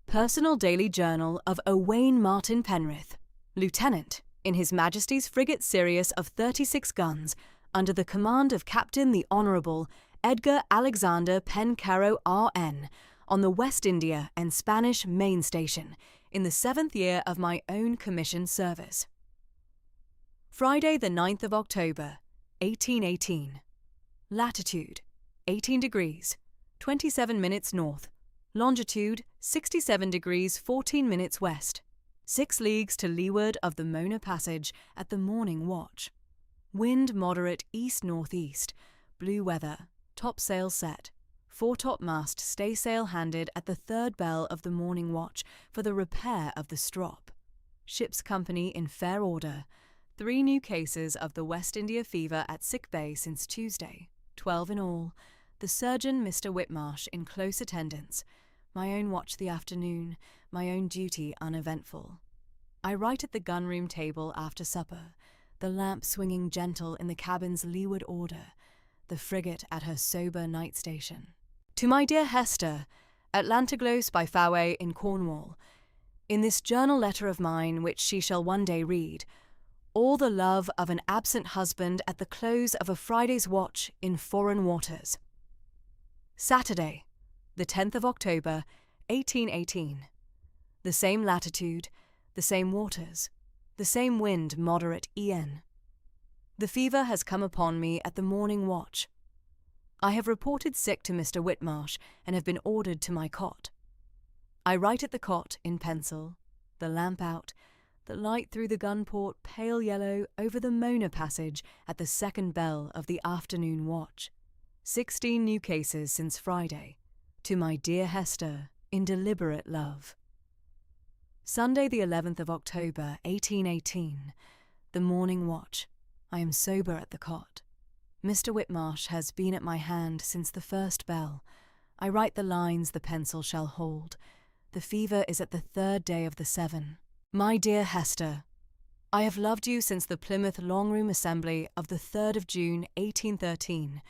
Personal Daily Journal of Owain Martin Penrith, Lieutenant, in His Majesty's frigate Sirius of 36 guns, under the command of Captain the Honourable Edgar Alexander Pencarrow R.N., on the West India and Spanish Main Station, in the 7th year of my own commission service. Friday the 9th of October, 1818. Latitude, 18 degrees, 27 minutes north. Longitude, 67 degrees 14 minutes west, 6 leagues to leeward of the Mona Passage at the morning watch. Wind moderate east-northeast, blue weather, topsail set, foretopmast staysail handed at the 3rd bell of the morning watch for the repair of the strop. Ship's company in fair order, 3 new cases of the West India fever at sick bay since Tuesday, 12 in all, the surgeon Mr. Whitmarsh in close attendance, my own watch the afternoon, my own duty uneventful. I write at the gun-room table after supper, the lamp swinging gentle in the cabin's leeward order, the frigate at her sober night station. To my dear Hester, at Llantiglos by Fowey in Cornwall, in this journal letter of mine which she shall one day read, all the love of an absent husband at the close of a Friday's watch in foreign waters. Saturday, the 10th of October, 1818. The same latitude, the same waters, the same wind moderate EN. The fever has come upon me at the morning watch. I have reported sick to Mr. Whitmarsh and have been ordered to my cot. I write at the cot in pencil, the lamp out, the light through the gun-port pale yellow over the Mona Passage at the 2nd bell of the afternoon watch. 16 new cases since Friday. To my dear Hester, in deliberate love. Sunday the 11th of October, 1818. The morning watch. I am sober at the cot. Mr. Whitmarsh has been at my hand since the 1st bell. I write the lines the pencil shall hold. The fever is at the 3rd day of the 7. My dear Hester, I have loved you since the Plymouth Long-Room Assembly of the 3rd of June, 1813,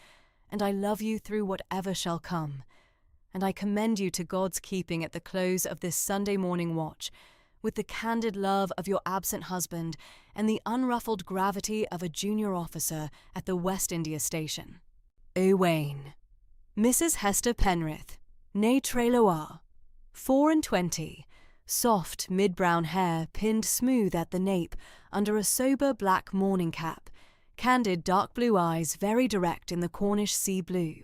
and I love you through whatever shall come, and I commend you to God's keeping at the close of this Sunday morning watch, with the candid love of your absent husband and the unruffled gravity of a junior officer at the West India Station. Owain. Mrs. Hester Penrith, née Treloar, 24, soft mid-brown hair pinned smooth at the nape under a sober black morning cap, candid dark blue eyes very direct in the Cornish sea blue,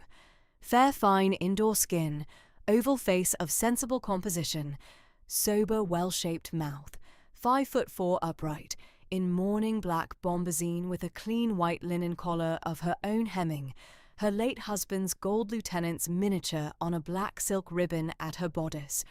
fair fine indoor skin, oval face of sensible composition, sober well-shaped mouth, 5'4" upright, in mourning black bombazine with a clean white linen collar of her own hemming, her late husband's gold lieutenant's miniature on a black silk ribbon at her bodice,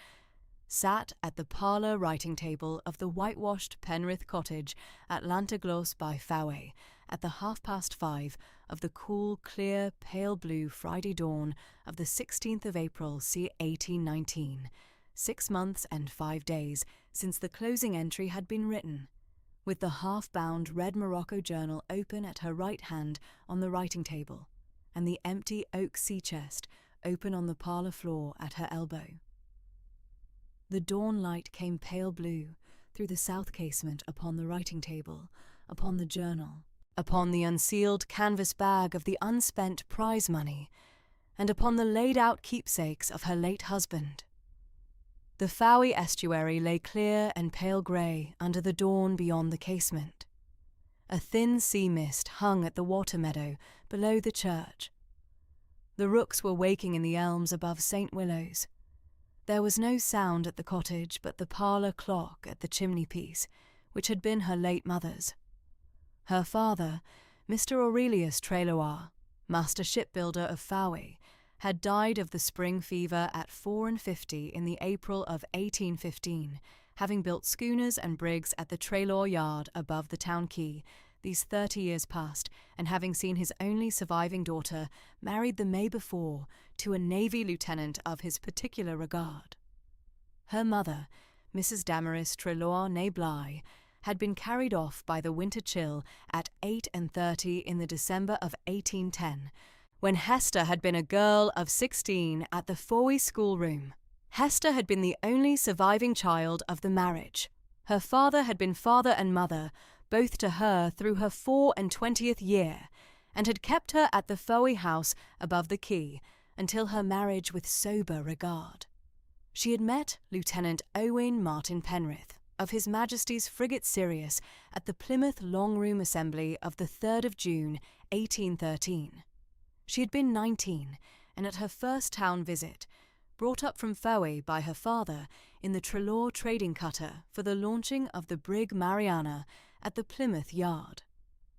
sat at the parlour writing table of the whitewashed Penrith cottage at Llantiglos by Fowey, at the 5:30 of the cool, clear, pale blue Friday dawn of the 16th of April, c. 1819, 6 months and 5 days since the closing entry had been written, with the half-bound red morocco journal open at her right hand on the writing table, and the empty oak sea-chest open on the parlour floor at her elbow. The dawn light came pale blue through the south casement upon the writing table, upon the journal, upon the unsealed canvas bag of the unspent prize money, and upon the laid-out keepsakes of her late husband. The Fowey estuary lay clear and pale grey under the dawn beyond the casement. A thin sea mist hung at the water meadow below the church. The rooks were waking in the elms above St. Willow's. There was no sound at the cottage but the parlour clock at the chimney-piece, which had been her late mother's. Her father, Mr. Aurelius Treloar, master shipbuilder of Fowey, had died of the spring fever at 54 in the April of 1815, having built schooners and brigs at the Treloar yard above the town quay, these 30 years past, and having seen his only surviving daughter married the May before to a navy lieutenant of his particular regard. Her mother, Mrs. Damaris Treloar née Bligh, had been carried off by the winter chill at 8:30 in the December of 1810, when Hester had been a girl of 16 at the Fowey schoolroom. Hester had been the only surviving child of the marriage. Her father had been father and mother, both to her through her 24th year, and had kept her at the Fowey house above the quay until her marriage with sober regard. She had met Lieutenant Owain Martin Penrith of His Majesty's frigate Sirius at the Plymouth Long Room Assembly of the 3rd of June, 1813. She had been 19, and at her first town visit, brought up from Fowey by her father in the Treloar trading cutter for the launching of the brig Mariana at the Plymouth Yard.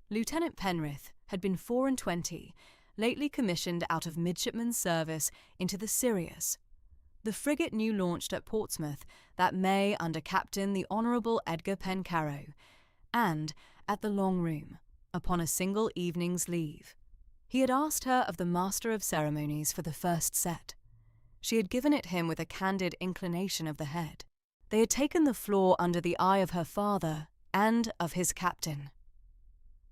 Lieutenant Penrith had been 24, lately commissioned out of midshipman's service into the Sirius, the frigate new launched at Portsmouth that May under Captain the Honourable Edgar Pencarrow, and at the Long Room, upon a single evening's leave. He had asked her of the Master of Ceremonies for the first set. She had given it him with a candid inclination of the head. They had taken the floor under the eye of her father and of his captain.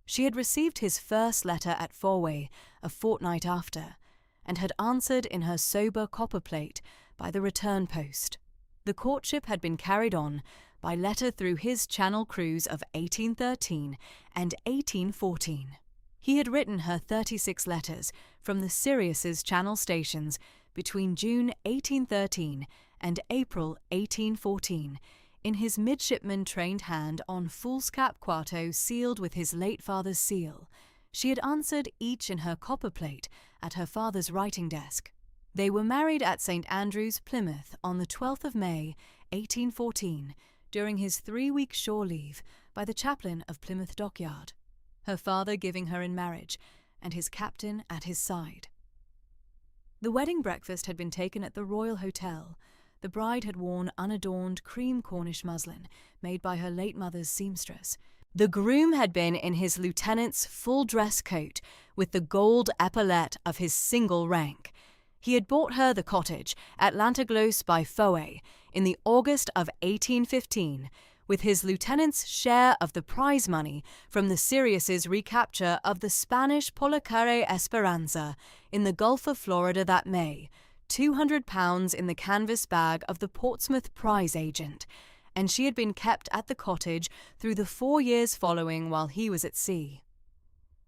She had received his first letter at Fowey a fortnight after, and had answered in her sober copperplate by the return post. The courtship had been carried on by letter through his Channel cruise of 1813 and 1814. He had written her 36 letters from the Sirius's Channel stations between June 1813 and April 1814, in his midshipman-trained hand on foolscap quarto sealed with his late father's seal. She had answered each in her copperplate at her father's writing desk. They were married at St. Andrew's, Plymouth, on the 12th of May, 1814, during his 3-week shore leave by the chaplain of Plymouth Dockyard, her father giving her in marriage, and his captain at his side. The wedding breakfast had been taken at the Royal Hotel. The bride had worn unadorned cream Cornish muslin, made by her late mother's seamstress. The groom had been in his lieutenant's full dress coat, with the gold epaulette of his single rank. He had bought her the cottage at Llanteglos by Fowey in the August of 1815, with his lieutenant's share of the prize money from the Sirius's recapture of the Spanish Polacare Esperanza in the Gulf of Florida that May, £200 in the canvas bag of the Portsmouth prize agent, and she had been kept at the cottage through the 4 years following while he was at sea.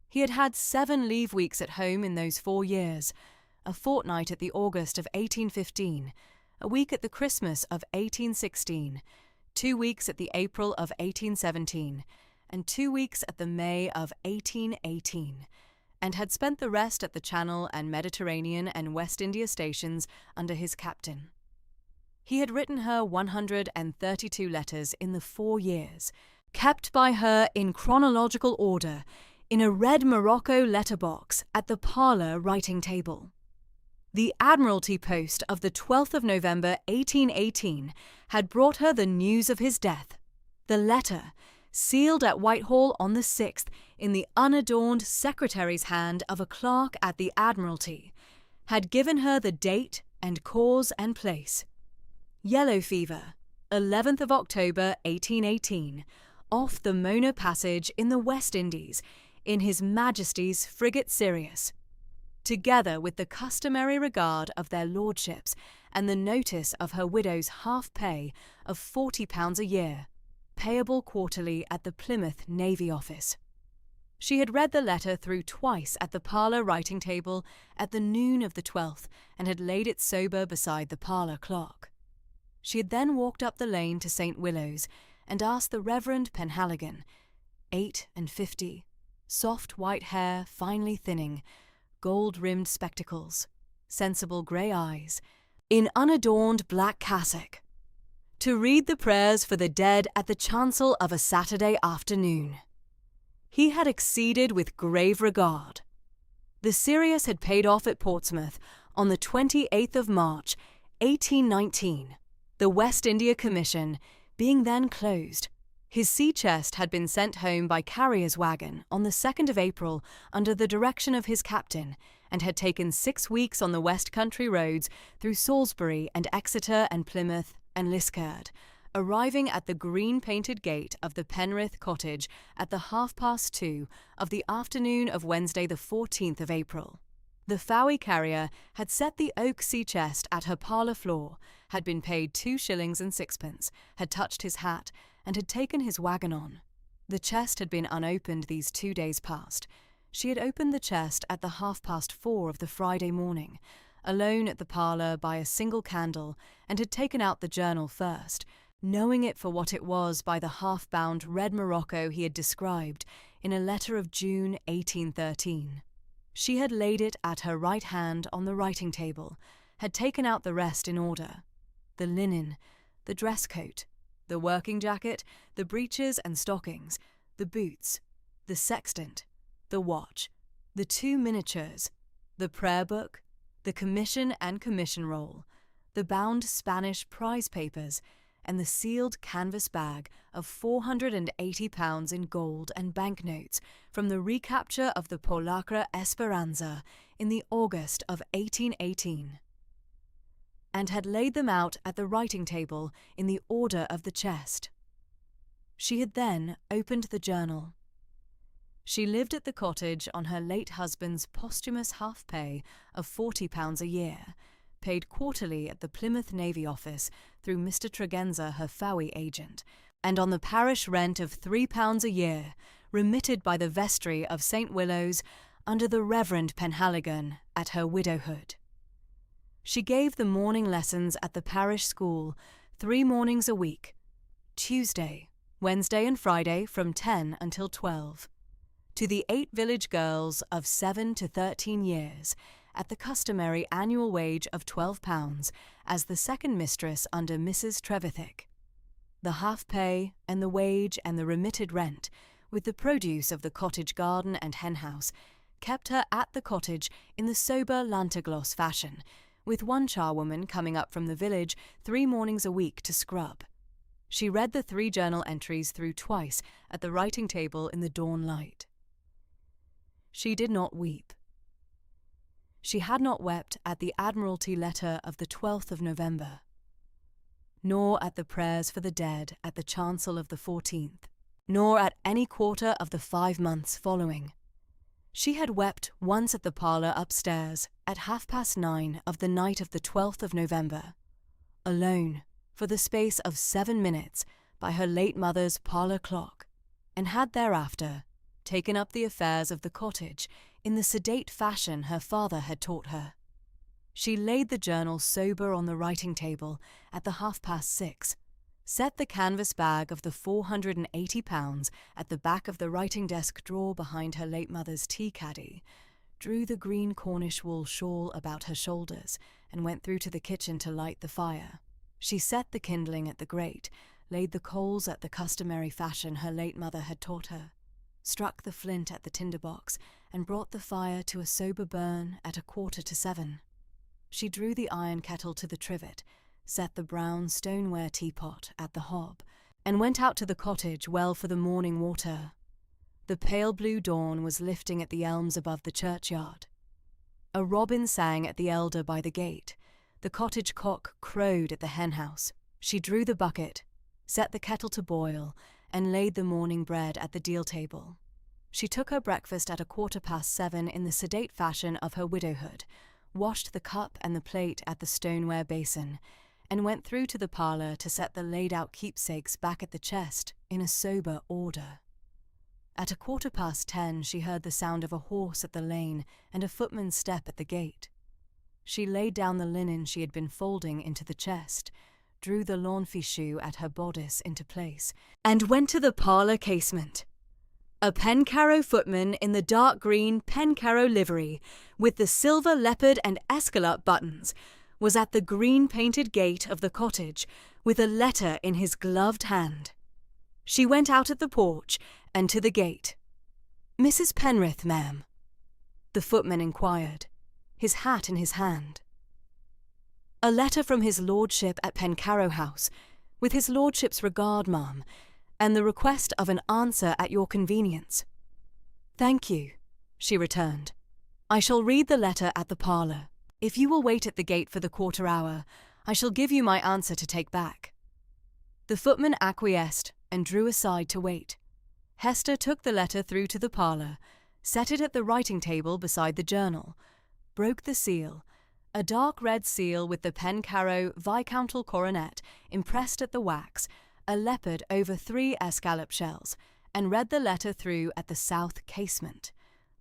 He had had 7 leave weeks at home in those 4 years, a fortnight at the August of 1815, a week at the Christmas of 1816, 2 weeks at the April of 1817, and 2 weeks at the May of 1818, and had spent the rest at the Channel and Mediterranean and West India stations under his captain. He had written her 132 letters in the 4 years, kept by her in chronological order in a red morocco letterbox at the parlour writing table. The Admiralty post of the 12th of November 1818 had brought her the news of his death. The letter, sealed at Whitehall on the 6th in the unadorned secretary's hand of a clerk at the Admiralty, had given her the date and cause and place. Yellow fever, 11th of October 1818, off the Mona Passage in the West Indies, in His Majesty's frigate Sirius, together with the customary regard of their lordships and the notice of her widow's half-pay of £40 a year, payable quarterly at the Plymouth Navy Office. She had read the letter through twice at the parlour writing table at the noon of the 12th, and had laid it sober beside the parlour clock. She had then walked up the lane to St. Willow's and asked the Reverend Penhaligon, 58, soft white hair finely thinning, gold-rimmed spectacles, sensible grey eyes, in unadorned black cassock, to read the prayers for the dead at the chancel of a Saturday afternoon. He had acceded with grave regard. The Sirius had paid off at Portsmouth on the 28th of March, 1819, the West India Commission being then closed. His sea chest had been sent home by carrier's wagon on the 2nd of April under the direction of his captain, and had taken 6 weeks on the West Country roads through Salisbury and Exeter and Plymouth and Liskeard, arriving at the green-painted gate of the Penrith cottage at the 2:30 of the afternoon of Wednesday the 14th of April. The Fowey carrier had set the oak sea chest at her parlour floor, had been paid 2 shillings and 6pence, had touched his hat, and had taken his waggon on. The chest had been unopened these 2 days past. She had opened the chest at the 4:30 of the Friday morning, alone at the parlour by a single candle, and had taken out the journal first, knowing it for what it was by the half-bound red morocco he had described in a letter of June 1813. She had laid it at her right hand on the writing table, had taken out the rest in order: the linen, the dress coat, the working jacket, the breeches and stockings, the boots, the sextant, the watch, the 2 miniatures, the prayer book, the commission and commission roll, the bound Spanish prize papers, and the sealed canvas bag of £480 in gold and banknotes from the recapture of the Polacra Esperanza in the August of 1818, and had laid them out at the writing table in the order of the chest. She had then opened the journal. She lived at the cottage on her late husband's posthumous half-pay of £40 a year, paid quarterly at the Plymouth Navy Office through Mr. Tregenza, her Fowey agent, and on the parish rent of £3 a year, remitted by the vestry of St. Willow's under the Reverend Penhaligon at her widowhood. She gave the morning lessons at the parish school 3 mornings a week, Tuesday, Wednesday and Friday from 10 until 12, to the 8 village girls of 7 to 13 years, at the customary annual wage of £12 as the second mistress under Mrs. Trevithick. The half-pay and the wage and the remitted rent, with the produce of the cottage garden and henhouse, kept her at the cottage in the sober Lantagloss fashion, with one charwoman coming up from the village 3 mornings a week to scrub. She read the 3 journal entries through twice at the writing table in the dawn light. She did not weep. She had not wept at the Admiralty letter of the 12th of November, nor at the prayers for the dead at the chancel of the 14th, nor at any quarter of the 5 months following. She had wept once at the parlour upstairs at 9:30 of the night of the 12th of November, alone, for the space of 7 minutes, by her late mother's parlour clock, and had thereafter taken up the affairs of the cottage in the sedate fashion her father had taught her. She laid the journal sober on the writing table at the 6:30, set the canvas bag of the £480 at the back of the writing desk drawer behind her late mother's tea caddy, drew the green Cornish wool shawl about her shoulders, and went through to the kitchen to light the fire. She set the kindling at the grate, laid the coals at the customary fashion her late mother had taught her, struck the flint at the tinder-box, and brought the fire to a sober burn at 6:45. She drew the iron kettle to the trivet, set the brown stoneware teapot at the hob, and went out to the cottage well for the morning water. The pale blue dawn was lifting at the elms above the churchyard. A robin sang at the elder by the gate. The cottage cock crowed at the henhouse. She drew the bucket, set the kettle to boil, and laid the morning bread at the deal table. She took her breakfast at 7:15 in the sedate fashion of her widowhood, washed the cup and the plate at the stoneware basin, and went through to the parlour to set the laid-out keepsakes back at the chest in a sober order. At 10:15 she heard the sound of a horse at the lane and a footman's step at the gate. She laid down the linen she had been folding into the chest, drew the lawn fichu at her bodice into place, and went to the parlour casement. A Pencarrow footman in the dark green Pencarrow livery, with the silver leopard and escalope buttons, was at the green-painted gate of the cottage, with a letter in his gloved hand. She went out at the porch and to the gate. "Mrs. Penrith, ma'am?" the footman inquired, his hat in his hand. "A letter from his lordship at Pencarrow House, with his lordship's regard, ma'am, and the request of an answer at your convenience." "Thank you," she returned. "I shall read the letter at the parlour. If you will wait at the gate for the quarter hour, I shall give you my answer to take back." The footman acquiesced and drew aside to wait. Hester took the letter through to the parlour, set it at the writing table beside the journal, broke the seal, a dark red seal with the Pencarrow Viscountal coronet impressed at the wax, a leopard over 3 escallop shells, and read the letter through at the south casement.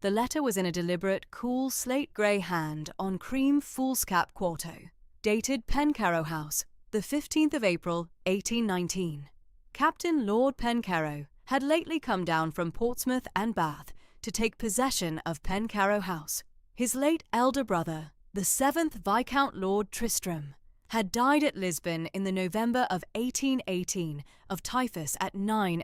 The letter was in a deliberate, cool, slate-grey hand on cream foolscap quarto, dated Pencarrow House, the 15th of April, 1819. Captain Lord Pencarrow had lately come down from Portsmouth and Bath to take possession of Pencarrow House. His late elder brother, the 7th Viscount Lord Tristram, had died at Lisbon in the November of 1818 of typhus at 39.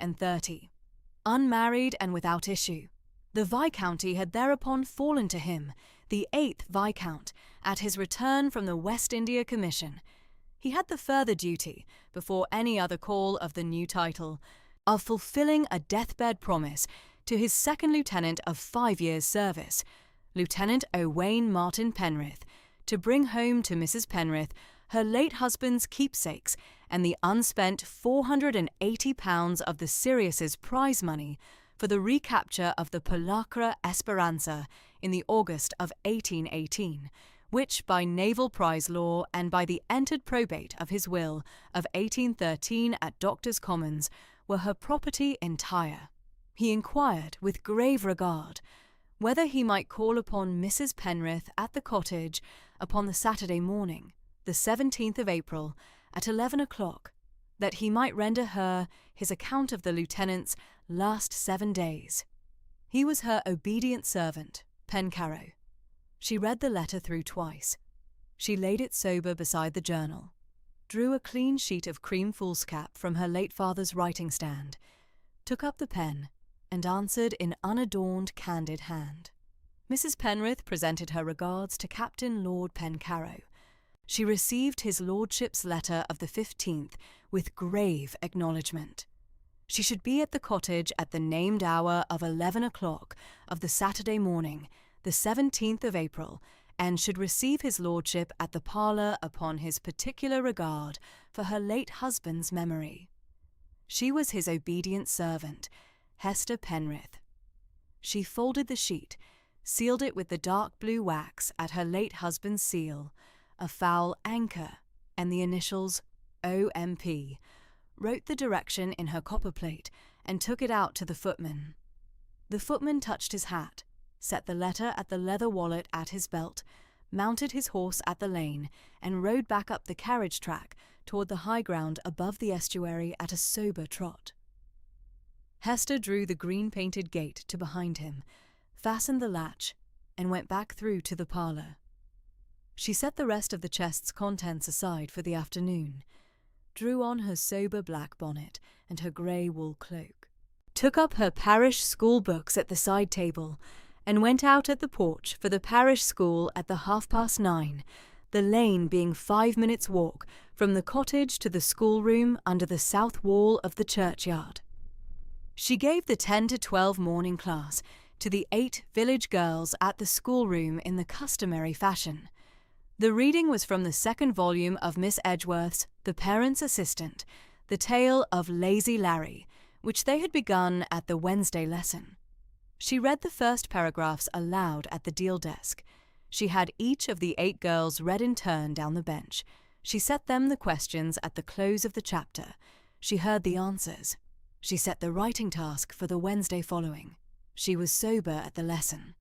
Unmarried and without issue, the Viscounty had thereupon fallen to him, the 8th Viscount, at his return from the West India Commission. He had the further duty, before any other call of the new title, of fulfilling a deathbed promise to his second lieutenant of 5 years' service, Lieutenant Owain Martin Penrith, to bring home to Mrs. Penrith her late husband's keepsakes and the unspent £480 of the Sirius's prize money for the recapture of the Polacra Esperanza in the August of 1818, which by naval prize law and by the entered probate of his will of 1813 at Doctors' Commons were her property entire. He inquired with grave regard whether he might call upon Mrs. Penrith at the cottage upon the Saturday morning, the 17th of April, at 11 o'clock, that he might render her his account of the lieutenant's last 7 days. He was her obedient servant, Pencarrow. She read the letter through twice. She laid it sober beside the journal, drew a clean sheet of cream foolscap from her late father's writing-stand, took up the pen, and answered in unadorned, candid hand. Mrs. Penrith presented her regards to Captain Lord Pencarrow. She received his lordship's letter of the 15th with grave acknowledgment. She should be at the cottage at the named hour of 11 o'clock of the Saturday morning, the 17th of April, and should receive his lordship at the parlour upon his particular regard for her late husband's memory. She was his obedient servant, Hester Penrith. She folded the sheet, sealed it with the dark blue wax at her late husband's seal, a foul anchor, and the initials O.M.P., wrote the direction in her copperplate, and took it out to the footman. The footman touched his hat, set the letter at the leather wallet at his belt, mounted his horse at the lane, and rode back up the carriage track toward the high ground above the estuary at a sober trot. Hester drew the green-painted gate to behind him, fastened the latch, and went back through to the parlour. She set the rest of the chest's contents aside for the afternoon, drew on her sober black bonnet and her grey wool cloak, took up her parish school books at the side table, and went out at the porch for the parish school at the 9:30, the lane being 5 minutes' walk from the cottage to the schoolroom under the south wall of the churchyard. She gave the 10 to 12 morning class to the 8 village girls at the schoolroom in the customary fashion. The reading was from the 2nd volume of Miss Edgeworth's The Parent's Assistant, the tale of Lazy Larry, which they had begun at the Wednesday lesson. She read the first paragraphs aloud at the deal desk. She had each of the 8 girls read in turn down the bench. She set them the questions at the close of the chapter. She heard the answers. She set the writing task for the Wednesday following. She was sober at the lesson.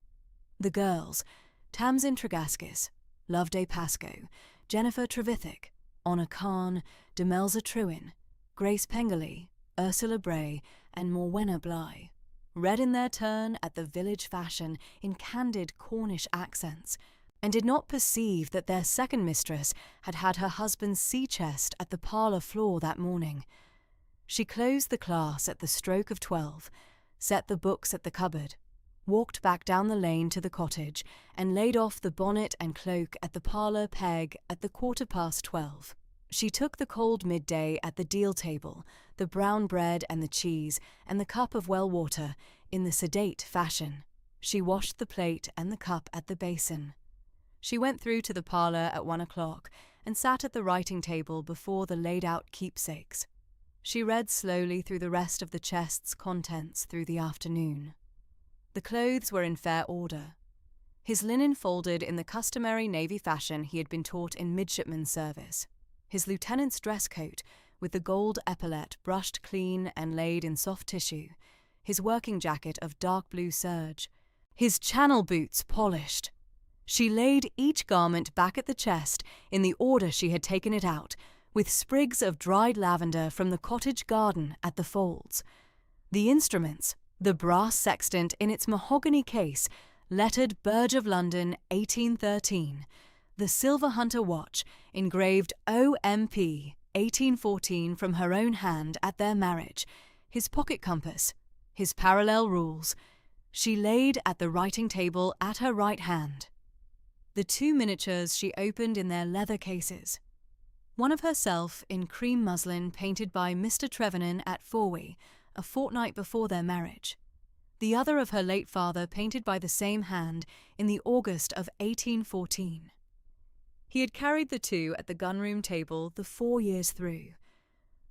The girls, Tamsin Tregaskis, Loveday Pascoe, Jennifer Trevithick, Honor Khan, Demelza Trewin, Grace Pengelly, Ursula Bray, and Morwenna Bligh, read in their turn at the village fashion in candid Cornish accents, and did not perceive that their second mistress had had her husband's sea-chest at the parlour floor that morning. She closed the class at the stroke of 12, set the books at the cupboard, walked back down the lane to the cottage, and laid off the bonnet and cloak at the parlour peg at the 12:15. She took the cold midday at the deal table, the brown bread and the cheese, and the cup of well water, in the sedate fashion. She washed the plate and the cup at the basin. She went through to the parlour at 1 o'clock, and sat at the writing table before the laid-out keepsakes. She read slowly through the rest of the chest's contents through the afternoon. The clothes were in fair order. His linen folded in the customary Navy fashion he had been taught in midshipman's service. His lieutenant's dress coat, with the gold epaulette brushed clean and laid in soft tissue, his working jacket of dark blue serge, his Channel boots polished. She laid each garment back at the chest in the order she had taken it out, with sprigs of dried lavender from the cottage garden at the folds. The instruments, the brass sextant in its mahogany case, lettered Burge of London 1813, the silver hunter watch engraved O.M.P. 1814 from her own hand at their marriage, his pocket compass, his parallel rules, she laid at the writing table at her right hand. The two miniatures she opened in their leather cases. One of herself in cream muslin painted by Mr. Trevennan at Forwey, a fortnight before their marriage. The other of her late father painted by the same hand in the August of 1814. He had carried the two at the gunroom table the 4 years through.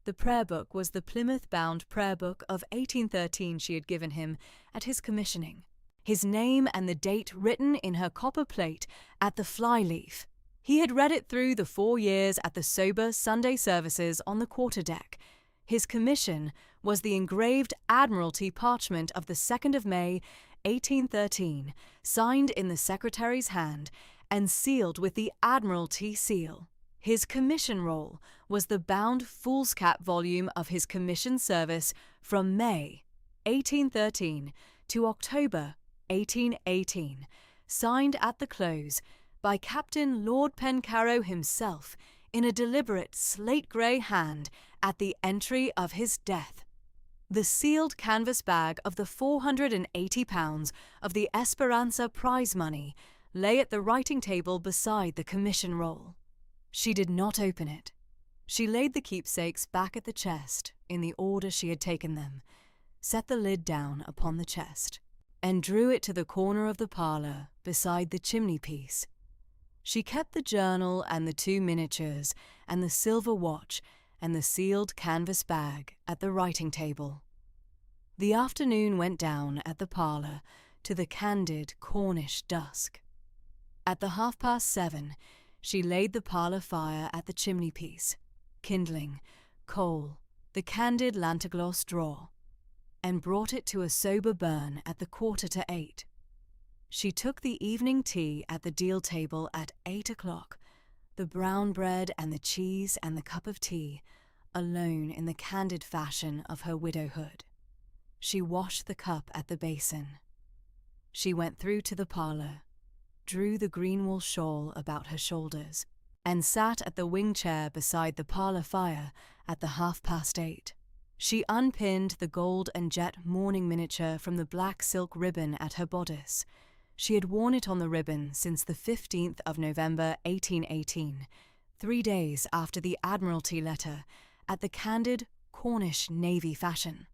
The prayer book was the Plymouth-bound prayer book of 1813 she had given him at his commissioning, his name and the date written in her copper plate at the fly-leaf. He had read it through the 4 years at the sober Sunday services on the quarter-deck. His commission was the engraved Admiralty parchment of the 2nd of May, 1813, signed in the secretary's hand and sealed with the Admiralty seal. His commission roll was the bound foolscap volume of his commission service from May 1813 to October 1818, signed at the close by Captain Lord Pencarrow himself in a deliberate slate-grey hand at the entry of his death. The sealed canvas bag of the £480 of the Esperanza prize money lay at the writing table beside the commission roll. She did not open it. She laid the keepsakes back at the chest in the order she had taken them, set the lid down upon the chest, and drew it to the corner of the parlour beside the chimney-piece. She kept the journal and the two miniatures and the silver watch and the sealed canvas bag at the writing table. The afternoon went down at the parlour to the candid Cornish dusk. At the 7:30, she laid the parlour fire at the chimney-piece, kindling, coal, the candid Lantagloss drawer, and brought it to a sober burn at the 7:45. She took the evening tea at the deal table at 8 o'clock, the brown bread and the cheese and the cup of tea, alone in the candid fashion of her widowhood. She washed the cup at the basin. She went through to the parlour, drew the green wool shawl about her shoulders, and sat at the wing chair beside the parlour fire at the 8:30. She unpinned the gold and jet mourning miniature from the black silk ribbon at her bodice. She had worn it on the ribbon since the 15th of November 1818, 3 days after the Admiralty letter, at the candid Cornish Navy fashion.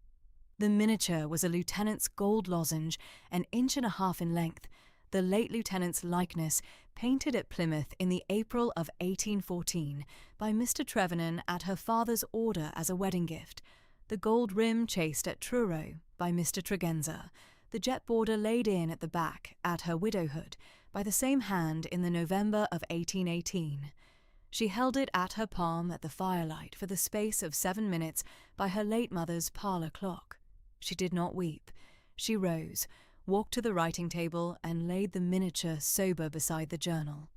The miniature was a lieutenant's gold lozenge, 1.5 inches in length, the late lieutenant's likeness, painted at Plymouth in the April of 1814 by Mr. Trevennan at her father's order as a wedding gift, the gold rim chased at Truro by Mr. Tregenza, the jet border laid in at the back at her widowhood by the same hand in the November of 1818. She held it at her palm at the firelight for the space of 7 minutes by her late mother's parlour clock. She did not weep. She rose, walked to the writing table, and laid the miniature sober beside the journal.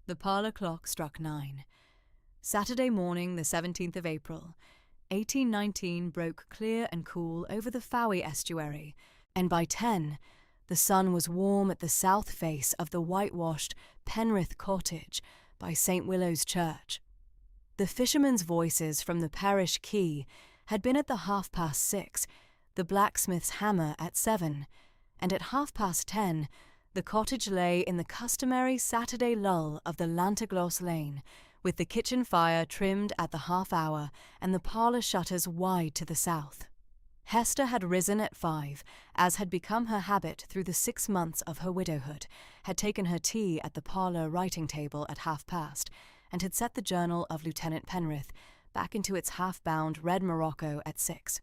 The parlour clock struck 9. Saturday morning, the 17th of April, 1819 broke clear and cool over the Fowey estuary, and by 10 the sun was warm at the south face of the whitewashed Penrith cottage by St. Willow's Church. The fishermen's voices from the parish quay had been at the 6:30, the blacksmith's hammer at 7, and at 10:30 the cottage lay in the customary Saturday lull of the Lantagloss lane, with the kitchen fire trimmed at the half-hour and the parlour shutters wide to the south. Hester had risen at 5, as had become her habit through the 6 months of her widowhood, had taken her tea at the parlour writing-table at 1:30, and had set the journal of Lieutenant Penrith back into its half-bound red morocco at 6.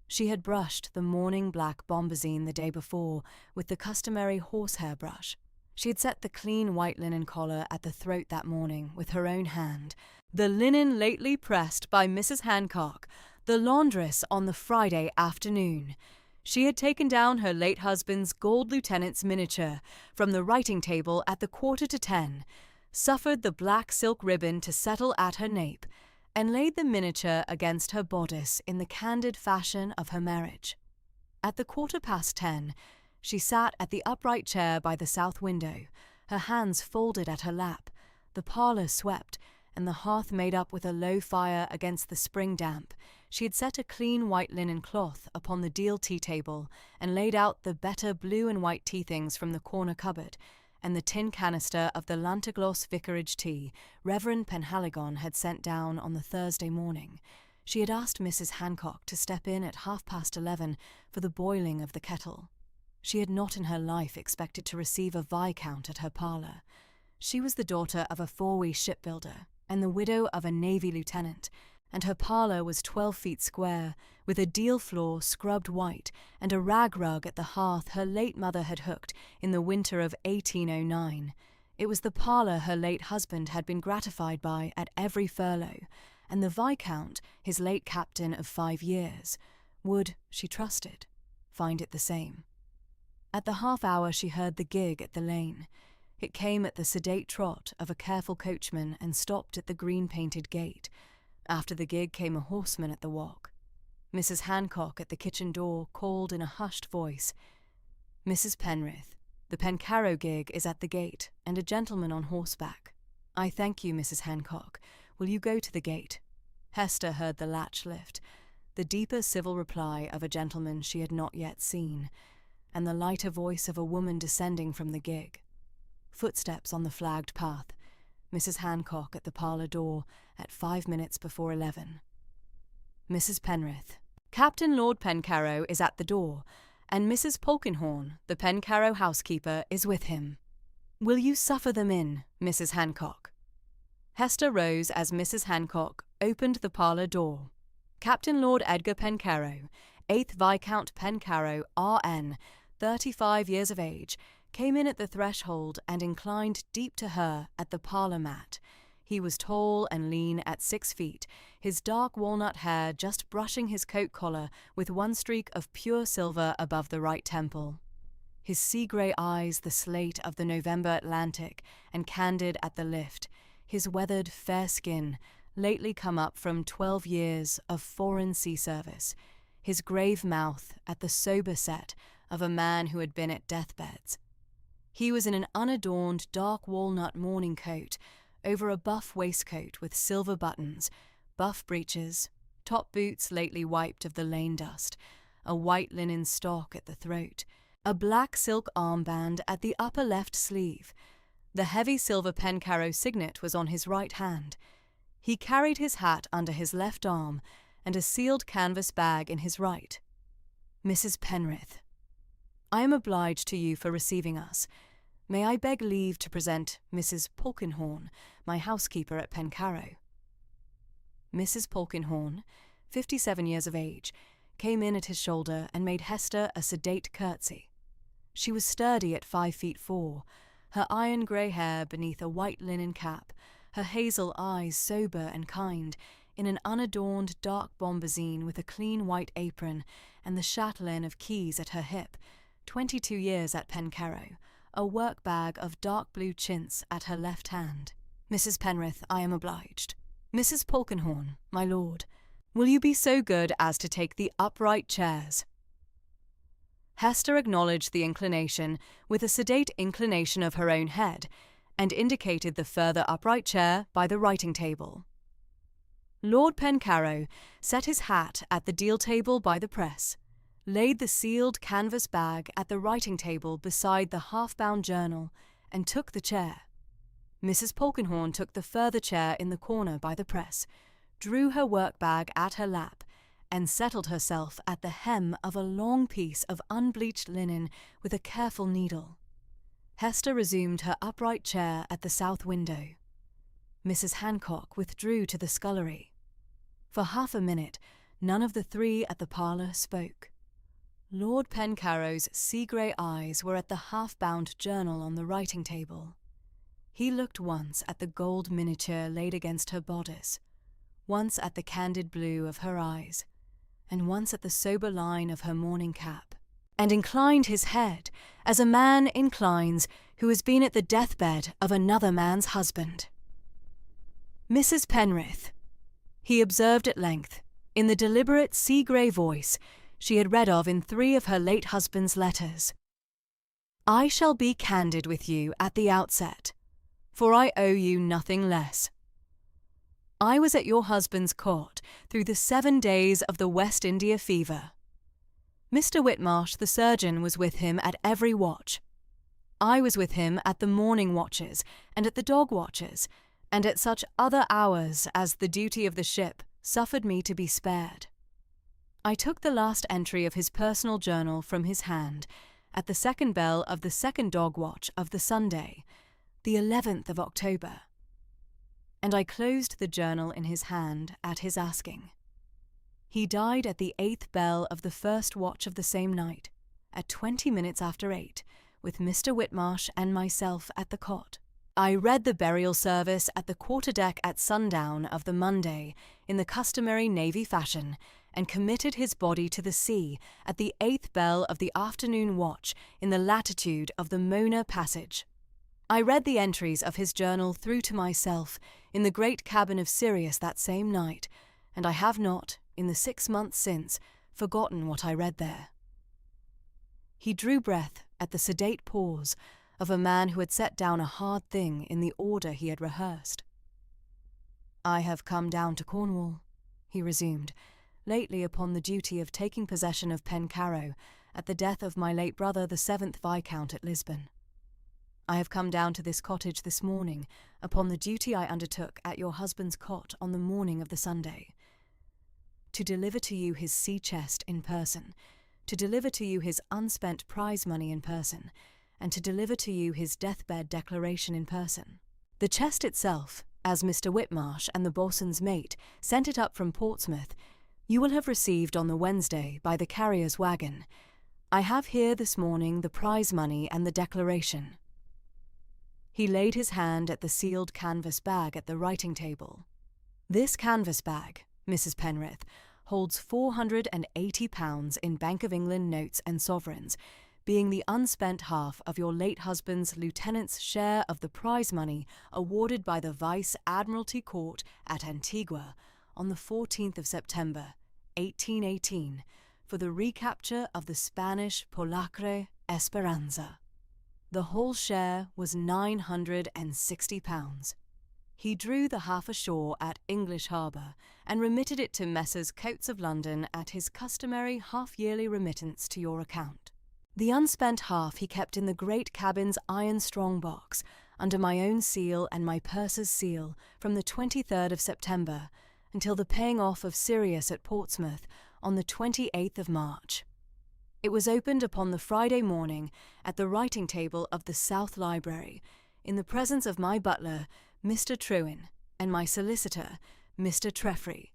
She had brushed the morning black bombazine the day before with the customary horsehair brush. She had set the clean white linen collar at the throat that morning with her own hand, the linen lately pressed by Mrs. Hancock, the laundress, on the Friday afternoon. She had taken down her late husband's gold lieutenant's miniature from the writing table at the 9:45, suffered the black silk ribbon to settle at her nape, and laid the miniature against her bodice in the candid fashion of her marriage. At the 10:15, she sat at the upright chair by the south window, her hands folded at her lap, the parlour swept, and the hearth made up with a low fire against the spring damp. She had set a clean white linen cloth upon the deal tea-table and laid out the better blue and white tea-things from the corner cupboard, and the tin canister of the Llanteglos vicarage tea Reverend Penhaligon had sent down on the Thursday morning. She had asked Mrs. Hancock to step in at 11:30 for the boiling of the kettle. She had not in her life expected to receive a viscount at her parlour. She was the daughter of a Fowey shipbuilder and the widow of a Navy lieutenant, and her parlour was 12 feet square, with a deal floor scrubbed white and a rag rug at the hearth her late mother had hooked in the winter of 1809. It was the parlour her late husband had been gratified by at every furlough, and the Viscount, his late captain of 5 years, would, she trusted, find it the same. At the half-hour she heard the gig at the lane. It came at the sedate trot of a careful coachman and stopped at the green-painted gate. After the gig came a horseman at the walk. Mrs. Hancock at the kitchen door called in a hushed voice, "Mrs. Penrith, the Pencarrow gig is at the gate, and a gentleman on horseback." "I thank you, Mrs. Hancock. Will you go to the gate?" Hester heard the latch lift, the deeper civil reply of a gentleman she had not yet seen, and the lighter voice of a woman descending from the gig. Footsteps on the flagged path. Mrs. Hancock at the parlour door at 5 minutes before 11. "Mrs. Penrith, Captain Lord Pencarrow is at the door, and Mrs. Polkinghorne, the Pencarrow housekeeper, is with him. Will you suffer them in, Mrs. Hancock?" Hester rose as Mrs. Hancock opened the parlour door. Captain Lord Edgar Pencarrow, 8th Viscount Pencarrow, R.N., 35 years of age, came in at the threshold and inclined deep to her at the parlour mat. He was tall and lean at 6 feet, his dark walnut hair just brushing his coat collar with one streak of pure silver above the right temple. His sea-grey eyes the slate of the November Atlantic and candid at the lift, his weathered, fair skin, lately come up from 12 years of foreign sea service, his grave mouth at the sober set of a man who had been at deathbeds. He was in an unadorned dark walnut morning coat, over a buff waistcoat with silver buttons, buff breeches, top boots lately wiped of the lane dust, a white linen stock at the throat, a black silk armband at the upper left sleeve. The heavy silver Pencarrow signet was on his right hand. He carried his hat under his left arm and a sealed canvas bag in his right. "Mrs. Penrith, I am obliged to you for receiving us. May I beg leave to present Mrs. Polkinghorne, my housekeeper at Pencarrow?" Mrs. Polkinghorne, 57 years of age, came in at his shoulder and made Hester a sedate curtsy. She was sturdy at 5'4", her iron-grey hair beneath a white linen cap, her hazel eyes sober and kind, in an unadorned dark bombazine with a clean white apron and the chatelaine of keys at her hip, 22 years at Pencarrow, a work-bag of dark blue chintz at her left hand. "Mrs. Penrith, I am obliged. Mrs. Polkinghorne, my lord, will you be so good as to take the upright chairs?" Hester acknowledged the inclination with a sedate inclination of her own head, and indicated the further upright chair by the writing-table. Lord Pencarrow set his hat at the deal-table by the press, laid the sealed canvas bag at the writing-table beside the half-bound journal, and took the chair. Mrs. Polkinghorne took the further chair in the corner by the press, drew her work-bag at her lap, and settled herself at the hem of a long piece of unbleached linen with a careful needle. Hester resumed her upright chair at the south window. Mrs. Hancock withdrew to the scullery. For half a minute, none of the three at the parlour spoke. Lord Pencarrow's sea-grey eyes were at the half-bound journal on the writing table. He looked once at the gold miniature laid against her bodice, once at the candid blue of her eyes, and once at the sober line of her morning cap, and inclined his head as a man inclines who has been at the deathbed of another man's husband. "Mrs. Penrith," he observed at length, in the deliberate sea-grey voice she had read of in 3 of her late husband's letters, "I shall be candid with you at the outset, for I owe you nothing less. I was at your husband's court through the 7 days of the West India fever. Mr. Whitmarsh, the surgeon, was with him at every watch. I was with him at the morning watches and at the dog watches, and at such other hours as the duty of the ship suffered me to be spared. I took the last entry of his personal journal from his hand at the second bell of the second dog watch of the Sunday, the 11th of October, and I closed the journal in his hand at his asking. He died at the 8th bell of the first watch of the same night, at 20 minutes after 8, with Mr. Whitmarsh and myself at the cot. I read the burial service at the quarter-deck at sundown of the Monday in the customary navy fashion, and committed his body to the sea at the 8th bell of the afternoon watch in the latitude of the Mona Passage. I read the entries of his journal through to myself in the great cabin of Sirius that same night, and I have not, in the 6 months since, forgotten what I read there." He drew breath at the sedate pause of a man who had set down a hard thing in the order he had rehearsed. "I have come down to Cornwall," he resumed, "lately upon the duty of taking possession of Pencarrow at the death of my late brother the 7th Viscount at Lisbon. I have come down to this cottage this morning upon the duty I undertook at your husband's cot on the morning of the Sunday, to deliver to you his sea-chest in person, to deliver to you his unspent prize money in person, and to deliver to you his deathbed declaration in person. The chest itself, as Mr. Whitmarsh and the boatswain's mate sent it up from Portsmouth, you will have received on the Wednesday by the carrier's waggon. I have here this morning the prize money and the declaration." He laid his hand at the sealed canvas bag at the writing table. "This canvas bag, Mrs. Penrith, holds £480 in Bank of England notes and sovereigns, being the unspent half of your late husband's lieutenant's share of the prize money awarded by the Vice Admiralty Court at Antigua on the 14th of September, 1818, for the recapture of the Spanish polacre Esperanza. The whole share was £960. He drew the half ashore at English Harbour and remitted it to Messrs. Coates of London at his customary half-yearly remittance to your account. The unspent half he kept in the great cabin's iron strong-box, under my own seal and my purser's seal, from the 23rd of September until the paying off of Sirius at Portsmouth on the 28th of March. It was opened upon the Friday morning at the writing table of the South Library, in the presence of my butler, Mr. Trewin, and my solicitor, Mr. Treffry,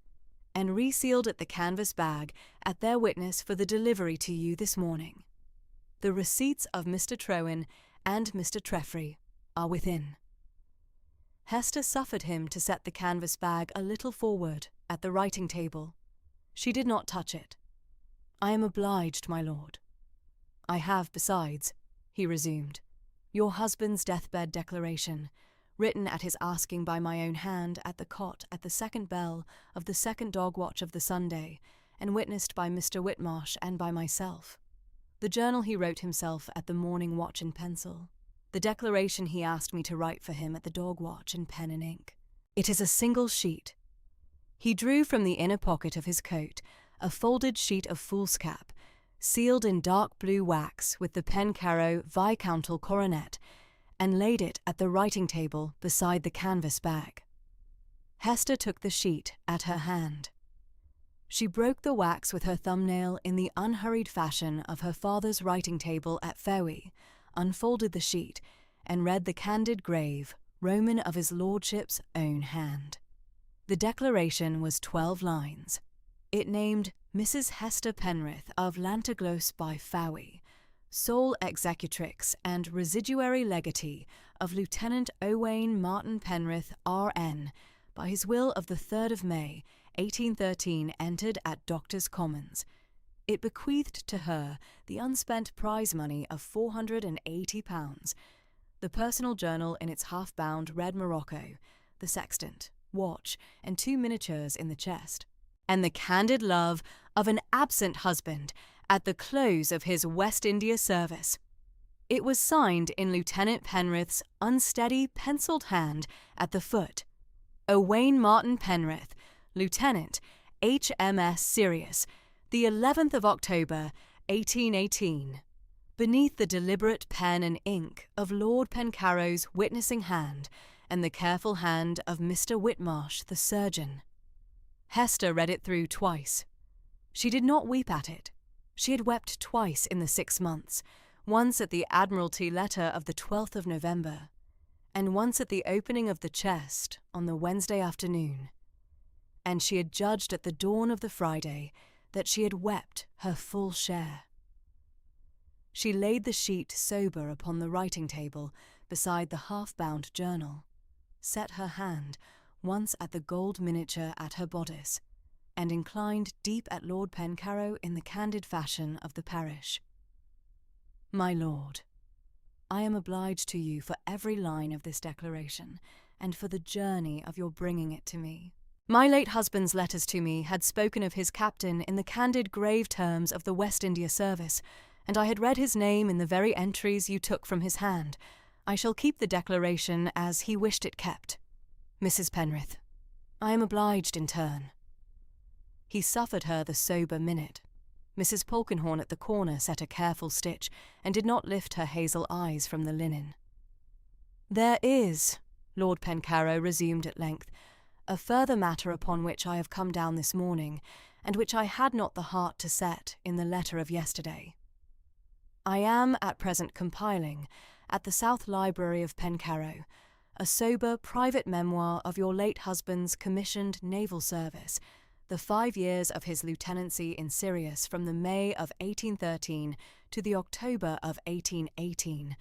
and resealed at the canvas bag at their witness for the delivery to you this morning. The receipts of Mr. Trewin and Mr. Treffry are within." Hester suffered him to set the canvas bag a little forward at the writing table. She did not touch it. "I am obliged, my lord. I have, besides," he resumed, "your husband's deathbed declaration, written at his asking by my own hand at the cot at the second bell of the second dog watch of the Sunday, and witnessed by Mr. Whitmarsh and by myself. The journal he wrote himself at the morning watch in pencil. The declaration he asked me to write for him at the dog watch in pen and ink. It is a single sheet." He drew from the inner pocket of his coat a folded sheet of foolscap, sealed in dark blue wax with the Pencarrow Viscountal coronet, and laid it at the writing table beside the canvas bag. Hester took the sheet at her hand. She broke the wax with her thumbnail in the unhurried fashion of her father's writing table at Fowey, unfolded the sheet, and read the candid grave Roman of his lordship's own hand. The declaration was 12 lines. It named Mrs. Hester Penrith of Llanteglos by Fowey, sole executrix and residuary legatee of Lieutenant Owain Martin Penrith, R.N., by his will of the 3rd of May, 1813, entered at Doctors' Commons. It bequeathed to her the unspent prize money of £480, the personal journal in its half-bound red morocco, the sextant, watch, and 2 miniatures in the chest, and the candid love of an absent husband at the close of his West India service. It was signed in Lieutenant Penrith's unsteady, pencilled hand at the foot, Owain Martin Penrith, Lieutenant, HMS Sirius, the 11th of October, 1818. Beneath the deliberate pen and ink of Lord Pencarrow's witnessing hand and the careful hand of Mr. Whitmarsh, the surgeon. Hester read it through twice. She did not weep at it. She had wept twice in the 6 months, once at the Admiralty letter of the 12th of November, and once at the opening of the chest on the Wednesday afternoon. And she had judged at the dawn of the Friday that she had wept her full share. She laid the sheet sober upon the writing-table beside the half-bound journal, set her hand once at the gold miniature at her bodice, and inclined deep at Lord Pencarrow in the candid fashion of the parish. My lord, I am obliged to you for every line of this declaration, and for the journey of your bringing it to me. My late husband's letters to me had spoken of his captain in the candid grave terms of the West India service, and I had read his name in the very entries you took from his hand. I shall keep the declaration as he wished it kept. Mrs. Penrith, I am obliged in turn. He suffered her the sober minute. Mrs. Polkenhorne at the corner set a careful stitch, and did not lift her hazel eyes from the linen. There is, Lord Pencarrow resumed at length, a further matter upon which I have come down this morning, and which I had not the heart to set in the letter of yesterday. I am at present compiling, at the South Library of Pencarrow, a sober private memoir of your late husband's commissioned naval service, the 5 years of his lieutenancy in Sirius from the May of 1813 to the October of 1818,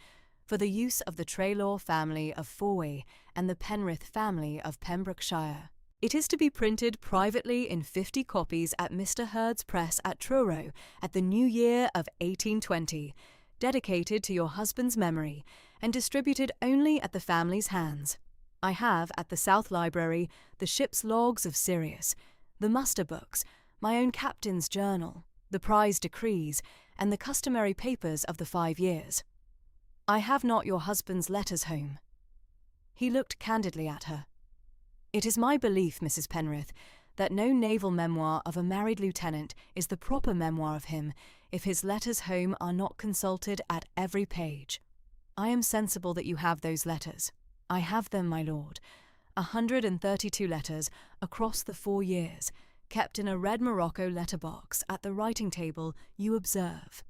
for the use of the Treloar family of Fowey and the Penrith family of Pembrokeshire. It is to be printed privately in 50 copies at Mr. Hurd's press at Truro at the New Year of 1820, dedicated to your husband's memory, and distributed only at the family's hands. I have at the South Library the ship's logs of Sirius, the muster books, my own captain's journal, the prize decrees, and the customary papers of the 5 years. I have not your husband's letters home. He looked candidly at her. It is my belief, Mrs. Penrith, that no naval memoir of a married lieutenant is the proper memoir of him if his letters home are not consulted at every page. I am sensible that you have those letters. I have them, my lord. 132 letters across the 4 years, kept in a red morocco letter-box at the writing-table, you observe.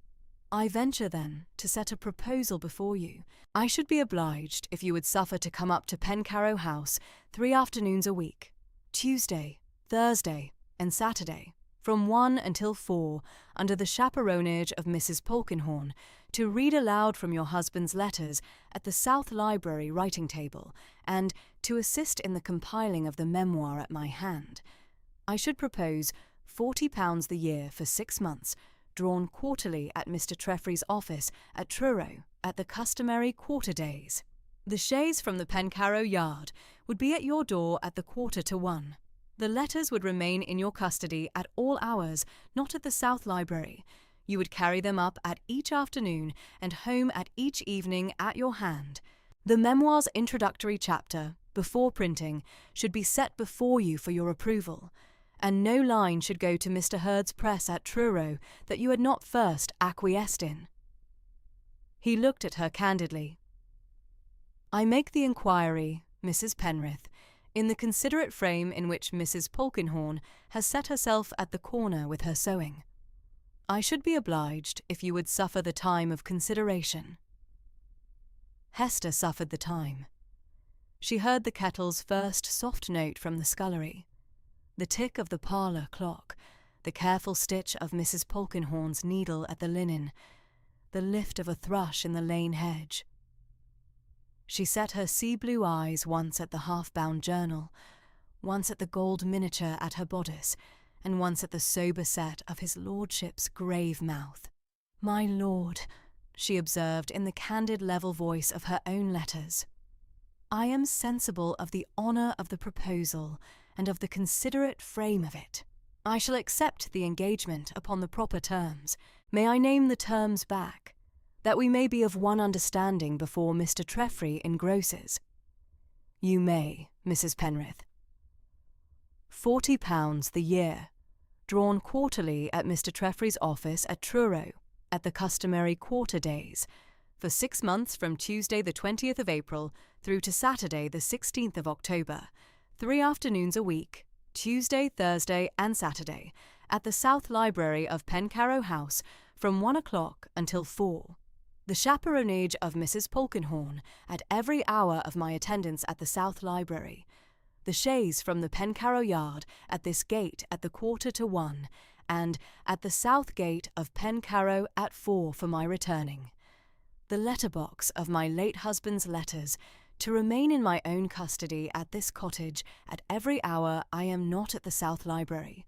I venture, then, to set a proposal before you. I should be obliged if you would suffer to come up to Pencarrow House 3 afternoons a week, Tuesday, Thursday, and Saturday, from 1 until 4, under the chaperonage of Mrs. Polkenhorne, to read aloud from your husband's letters at the South Library writing-table, and to assist in the compiling of the memoir at my hand. I should propose £40 the year for 6 months, drawn quarterly at Mr. Treffry's office at Truro at the customary quarter days. The chaise from the Pencarrow yard would be at your door at the 1:45. The letters would remain in your custody at all hours, not at the South Library. You would carry them up at each afternoon and home at each evening at your hand. The memoir's introductory chapter, before printing, should be set before you for your approval, and no line should go to Mr. Hurd's press at Truro that you had not first acquiesced in. He looked at her candidly. I make the inquiry, Mrs. Penrith, in the considerate frame in which Mrs. Polkenhorne has set herself at the corner with her sewing. I should be obliged if you would suffer the time of consideration. Hester suffered the time. She heard the kettle's first soft note from the scullery, the tick of the parlour clock, the careful stitch of Mrs. Polkinghorne's needle at the linen, the lift of a thrush in the lane hedge. She set her sea-blue eyes once at the half-bound journal, once at the gold miniature at her bodice, and once at the sober set of his lordship's grave mouth. "My lord," she observed in the candid level voice of her own letters, "I am sensible of the honour of the proposal and of the considerate frame of it. I shall accept the engagement upon the proper terms. May I name the terms back, that we may be of one understanding before Mr. Treffry engrosses?" "You may, Mrs. Penrith." £40 the year, drawn quarterly at Mr. Treffry's office at Truro, at the customary quarter days, for 6 months from Tuesday the 20th of April through to Saturday the 16th of October, 3 afternoons a week, Tuesday, Thursday and Saturday, at the South Library of Pencarrow House from 1 o'clock until 4. The chaperonage of Mrs. Polkinghorne at every hour of my attendance at the South Library. The chaise from the Pencarrow Yard at this gate at the 1:45, and at the south gate of Pencarrow at 4 for my returning. The letter-box of my late husband's letters, to remain in my own custody at this cottage at every hour I am not at the South Library.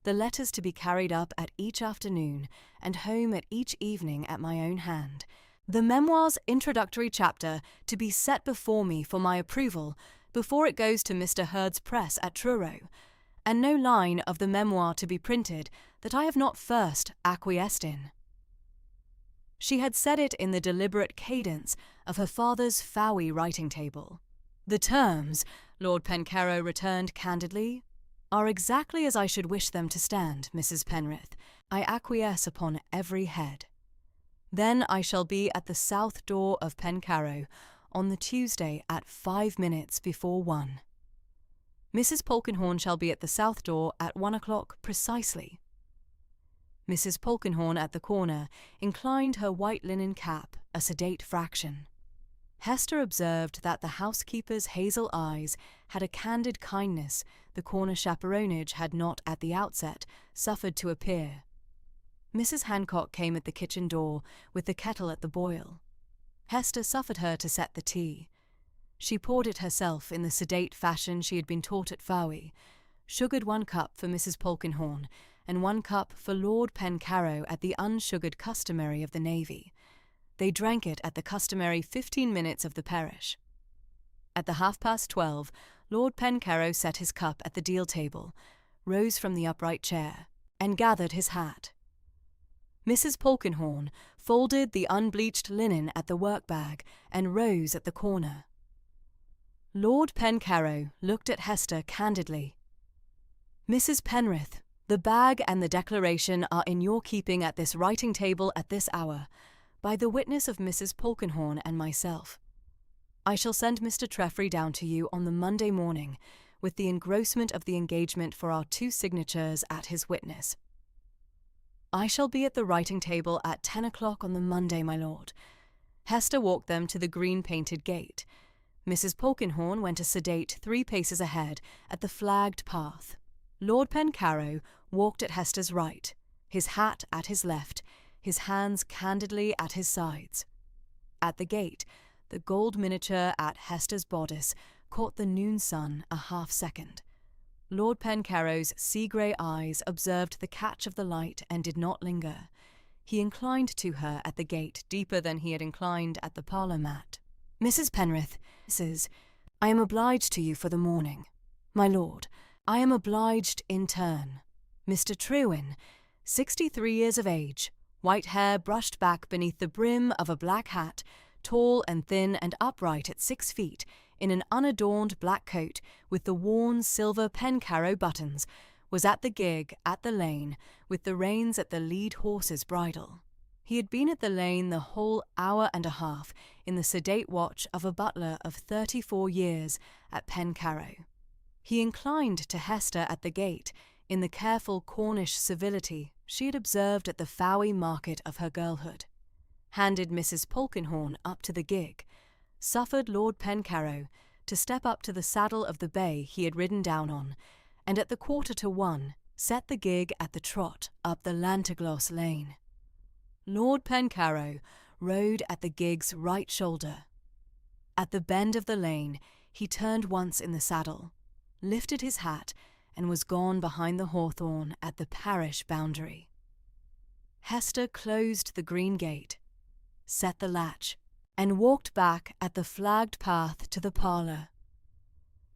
The letters to be carried up at each afternoon, and home at each evening at my own hand. The memoir's introductory chapter to be set before me for my approval before it goes to Mr. Hurd's press at Truro, and no line of the memoir to be printed that I have not first acquiesced in. She had said it in the deliberate cadence of her father's Fowey writing table. "The terms," Lord Pencarrow returned candidly, "are exactly as I should wish them to stand, Mrs. Penrith. I acquiesce upon every head. Then I shall be at the south door of Pencarrow on the Tuesday at 5 minutes before 1. Mrs. Polkinghorne shall be at the south door at 1 o'clock precisely." Mrs. Polkinghorne at the corner inclined her white linen cap a sedate fraction. Hester observed that the housekeeper's hazel eyes had a candid kindness the corner chaperonage had not at the outset suffered to appear. Mrs. Hancock came at the kitchen door with the kettle at the boil. Hester suffered her to set the tea. She poured it herself in the sedate fashion she had been taught at Fowey, sugared 1 cup for Mrs. Polkinghorne, and 1 cup for Lord Pencarrow at the unsugared customary of the Navy. They drank it at the customary 15 minutes of the perish. At the 12:30, Lord Pencarrow set his cup at the deal table, rose from the upright chair, and gathered his hat. Mrs. Polkinghorne folded the unbleached linen at the work-bag and rose at the corner. Lord Pencarrow looked at Hester candidly. "Mrs. Penrith, the bag and the declaration are in your keeping at this writing-table at this hour, by the witness of Mrs. Polkinghorne and myself. I shall send Mr. Treffry down to you on the Monday morning, with the engrossment of the engagement for our 2 signatures at his witness. I shall be at the writing-table at 10 o'clock on the Monday, my lord." Hester walked them to the green-painted gate. Mrs. Polkinghorne went a sedate 3 paces ahead at the flagged path. Lord Pencarrow walked at Hester's right, his hat at his left, his hands candidly at his sides. At the gate, the gold miniature at Hester's bodice caught the noon sun a half-second. Lord Pencarrow's sea-grey eyes observed the catch of the light and did not linger. He inclined to her at the gate deeper than he had inclined at the parlour mat. "Mrs. Penrith, Mrs. I am obliged to you for the morning. My lord, I am obliged in turn. Mr. Trewin, 63 years of age, white hair brushed back beneath the brim of a black hat, tall and thin and upright at 6 feet, in an unadorned black coat with the worn silver Pencarrow buttons, was at the gig at the lane with the reins at the lead horse's bridle. He had been at the lane the whole hour and a half in the sedate watch of a butler of 34 years at Pencarrow. He inclined to Hester at the gate in the careful Cornish civility she had observed at the Fowey market of her girlhood, handed Mrs. Polkinghorne up to the gig, suffered Lord Pencarrow to step up to the saddle of the bay he had ridden down on, and at the 1:45 set the gig at the trot up the Lantagloss Lane. Lord Pencarrow rode at the gig's right shoulder. At the bend of the lane, he turned once in the saddle, lifted his hat, and was gone behind the hawthorn at the parish boundary. Hester closed the green gate, set the latch, and walked back at the flagged path to the parlour.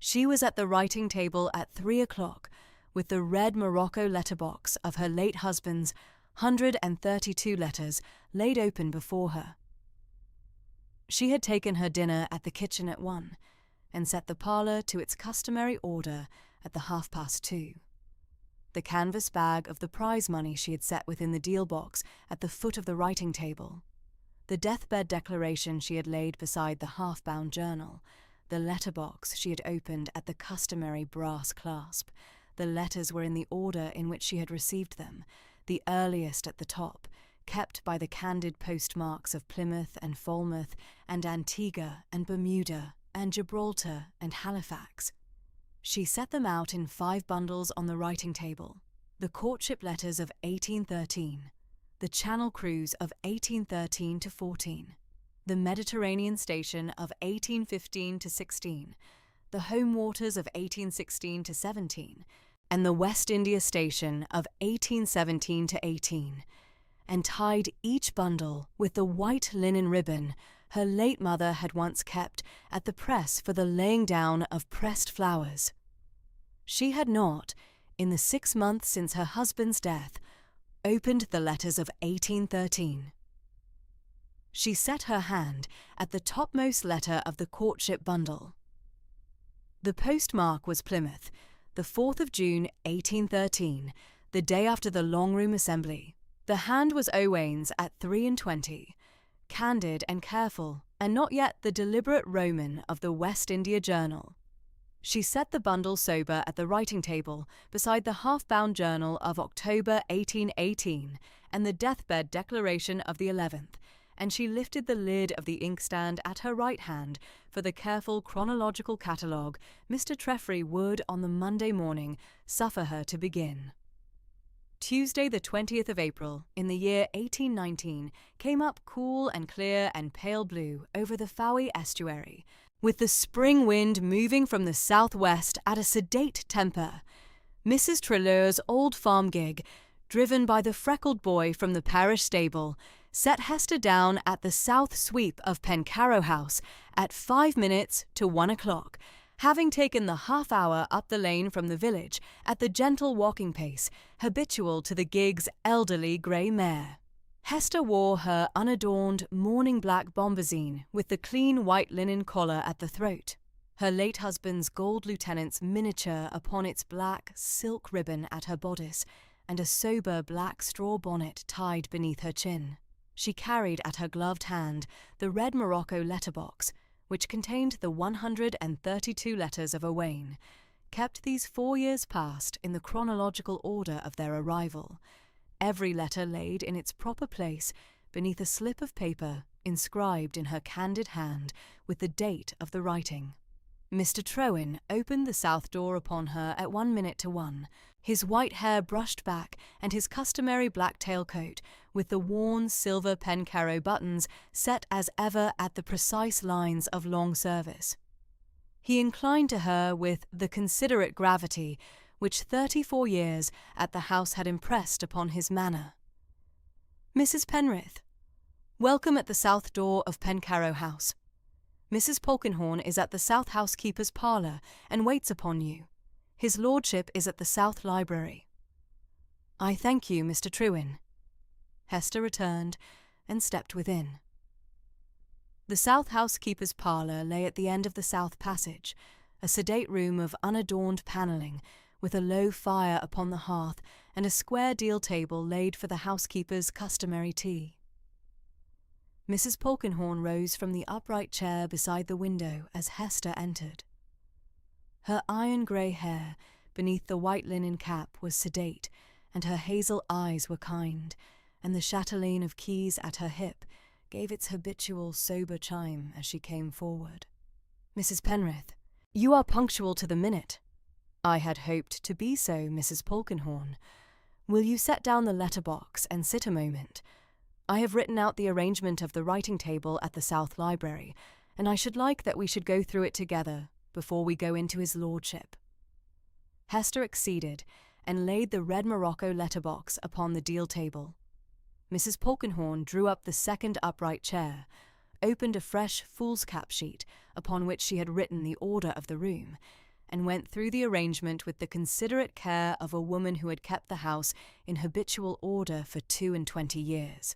She was at the writing table at 3 o'clock, with the red morocco letterbox of her late husband's 132 letters laid open before her. She had taken her dinner at the kitchen at 1, and set the parlour to its customary order at the 2:30. The canvas bag of the prize money she had set within the deal box at the foot of the writing table, the deathbed declaration she had laid beside the half-bound journal, the letterbox she had opened at the customary brass clasp. The letters were in the order in which she had received them, the earliest at the top, kept by the candid postmarks of Plymouth and Falmouth and Antigua and Bermuda and Gibraltar and Halifax. She set them out in 5 bundles on the writing table: the courtship letters of 1813, the Channel cruise of 1813 to 14, the Mediterranean station of 1815 to 16, the home waters of 1816 to 17, and the West India station of 1817 to 18, and tied each bundle with the white linen ribbon her late mother had once kept at the press for the laying down of pressed flowers. She had not, in the 6 months since her husband's death, opened the letters of 1813. She set her hand at the topmost letter of the courtship bundle. The postmark was Plymouth, the 4th of June, 1813, the day after the Long Room Assembly. The hand was Owain's at 23, candid and careful, and not yet the deliberate Roman of the West India Journal. She set the bundle sober at the writing table beside the half-bound journal of October 1818 and the deathbed declaration of the 11th, and she lifted the lid of the inkstand at her right hand for the careful chronological catalogue Mr. Treffry would, on the Monday morning, suffer her to begin. Tuesday the 20th of April, in the year 1819, came up cool and clear and pale blue over the Fowey estuary, with the spring wind moving from the southwest at a sedate temper. Mrs. Treleur's old farm gig, driven by the freckled boy from the parish stable, set Hester down at the south sweep of Pencarrow House at 5 minutes to 1 o'clock, having taken the half-hour up the lane from the village at the gentle walking pace habitual to the gig's elderly grey mare. Hester wore her unadorned mourning black bombazine with the clean white linen collar at the throat, her late husband's gold lieutenant's miniature upon its black silk ribbon at her bodice, and a sober black straw bonnet tied beneath her chin. She carried at her gloved hand the red morocco letterbox, which contained the 132 letters of Owain, kept these 4 years past in the chronological order of their arrival, every letter laid in its proper place beneath a slip of paper inscribed in her candid hand with the date of the writing. Mr. Trewin opened the south door upon her at 1 minute to 1, his white hair brushed back and his customary black tailcoat with the worn silver Pencarrow buttons set as ever at the precise lines of long service. He inclined to her with the considerate gravity which 34 years at the house had impressed upon his manner. "Mrs. Penrith, welcome at the south door of Pencarrow House. Mrs. Polkinghorne is at the south housekeeper's parlour and waits upon you. His lordship is at the south library." "I thank you, Mr. Trewin." Hester returned and stepped within. The south housekeeper's parlour lay at the end of the south passage, a sedate room of unadorned panelling, with a low fire upon the hearth and a square deal table laid for the housekeeper's customary tea. Mrs. Polkinghorne rose from the upright chair beside the window as Hester entered. Her iron-grey hair beneath the white linen cap was sedate, and her hazel eyes were kind, and the chatelaine of keys at her hip gave its habitual sober chime as she came forward. "Mrs. Penrith, you are punctual to the minute. I had hoped to be so, Mrs. Polkenhorne. Will you set down the letterbox and sit a moment? I have written out the arrangement of the writing table at the South Library, and I should like that we should go through it together before we go into his lordship. Hester acceded and laid the red morocco letterbox upon the deal table. Mrs. Polkenhorne drew up the second upright chair, opened a fresh foolscap sheet upon which she had written the order of the room, and went through the arrangement with the considerate care of a woman who had kept the house in habitual order for 22 years.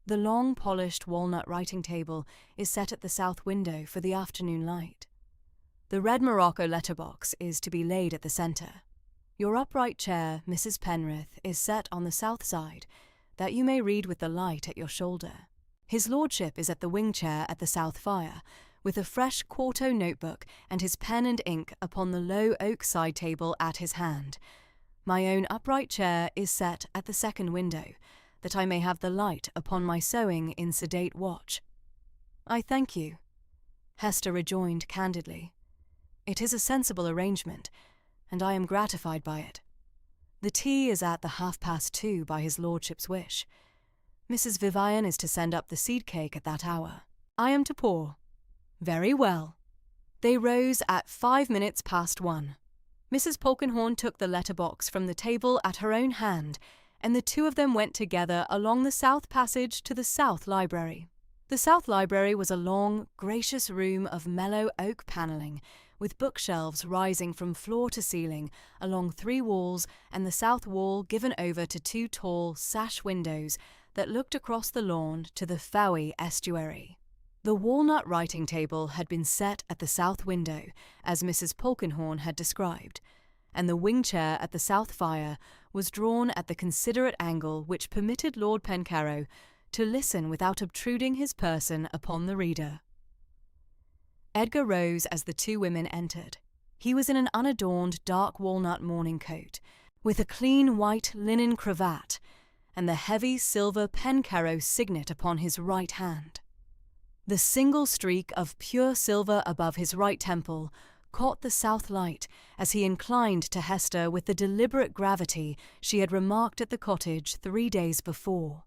The long polished walnut writing table is set at the south window for the afternoon light. The red morocco letterbox is to be laid at the centre. Your upright chair, Mrs. Penrith, is set on the south side, that you may read with the light at your shoulder. His lordship is at the wing chair at the south fire, with a fresh quarto notebook and his pen and ink upon the low oak side table at his hand. My own upright chair is set at the second window, that I may have the light upon my sewing in sedate watch. I thank you, Hester rejoined candidly. It is a sensible arrangement, and I am gratified by it. The tea is at the 2:30 by his lordship's wish. Mrs. Vivian is to send up the seed cake at that hour. I am to pour. Very well. They rose at 1:05. Mrs. Polkenhorne took the letterbox from the table at her own hand, and the two of them went together along the south passage to the South Library. The South Library was a long, gracious room of mellow oak panelling, with bookshelves rising from floor to ceiling along 3 walls, and the south wall given over to 2 tall sash windows that looked across the lawn to the Fowey estuary. The walnut writing table had been set at the south window, as Mrs. Polkenhorne had described, and the wing chair at the south fire was drawn at the considerate angle which permitted Lord Pencarrow to listen without obtruding his person upon the reader. Edgar rose as the 2 women entered. He was in an unadorned dark walnut morning coat, with a clean white linen cravat, and the heavy silver Pencarrow signet upon his right hand. The single streak of pure silver above his right temple caught the south light as he inclined to Hester with the deliberate gravity she had remarked at the cottage 3 days before.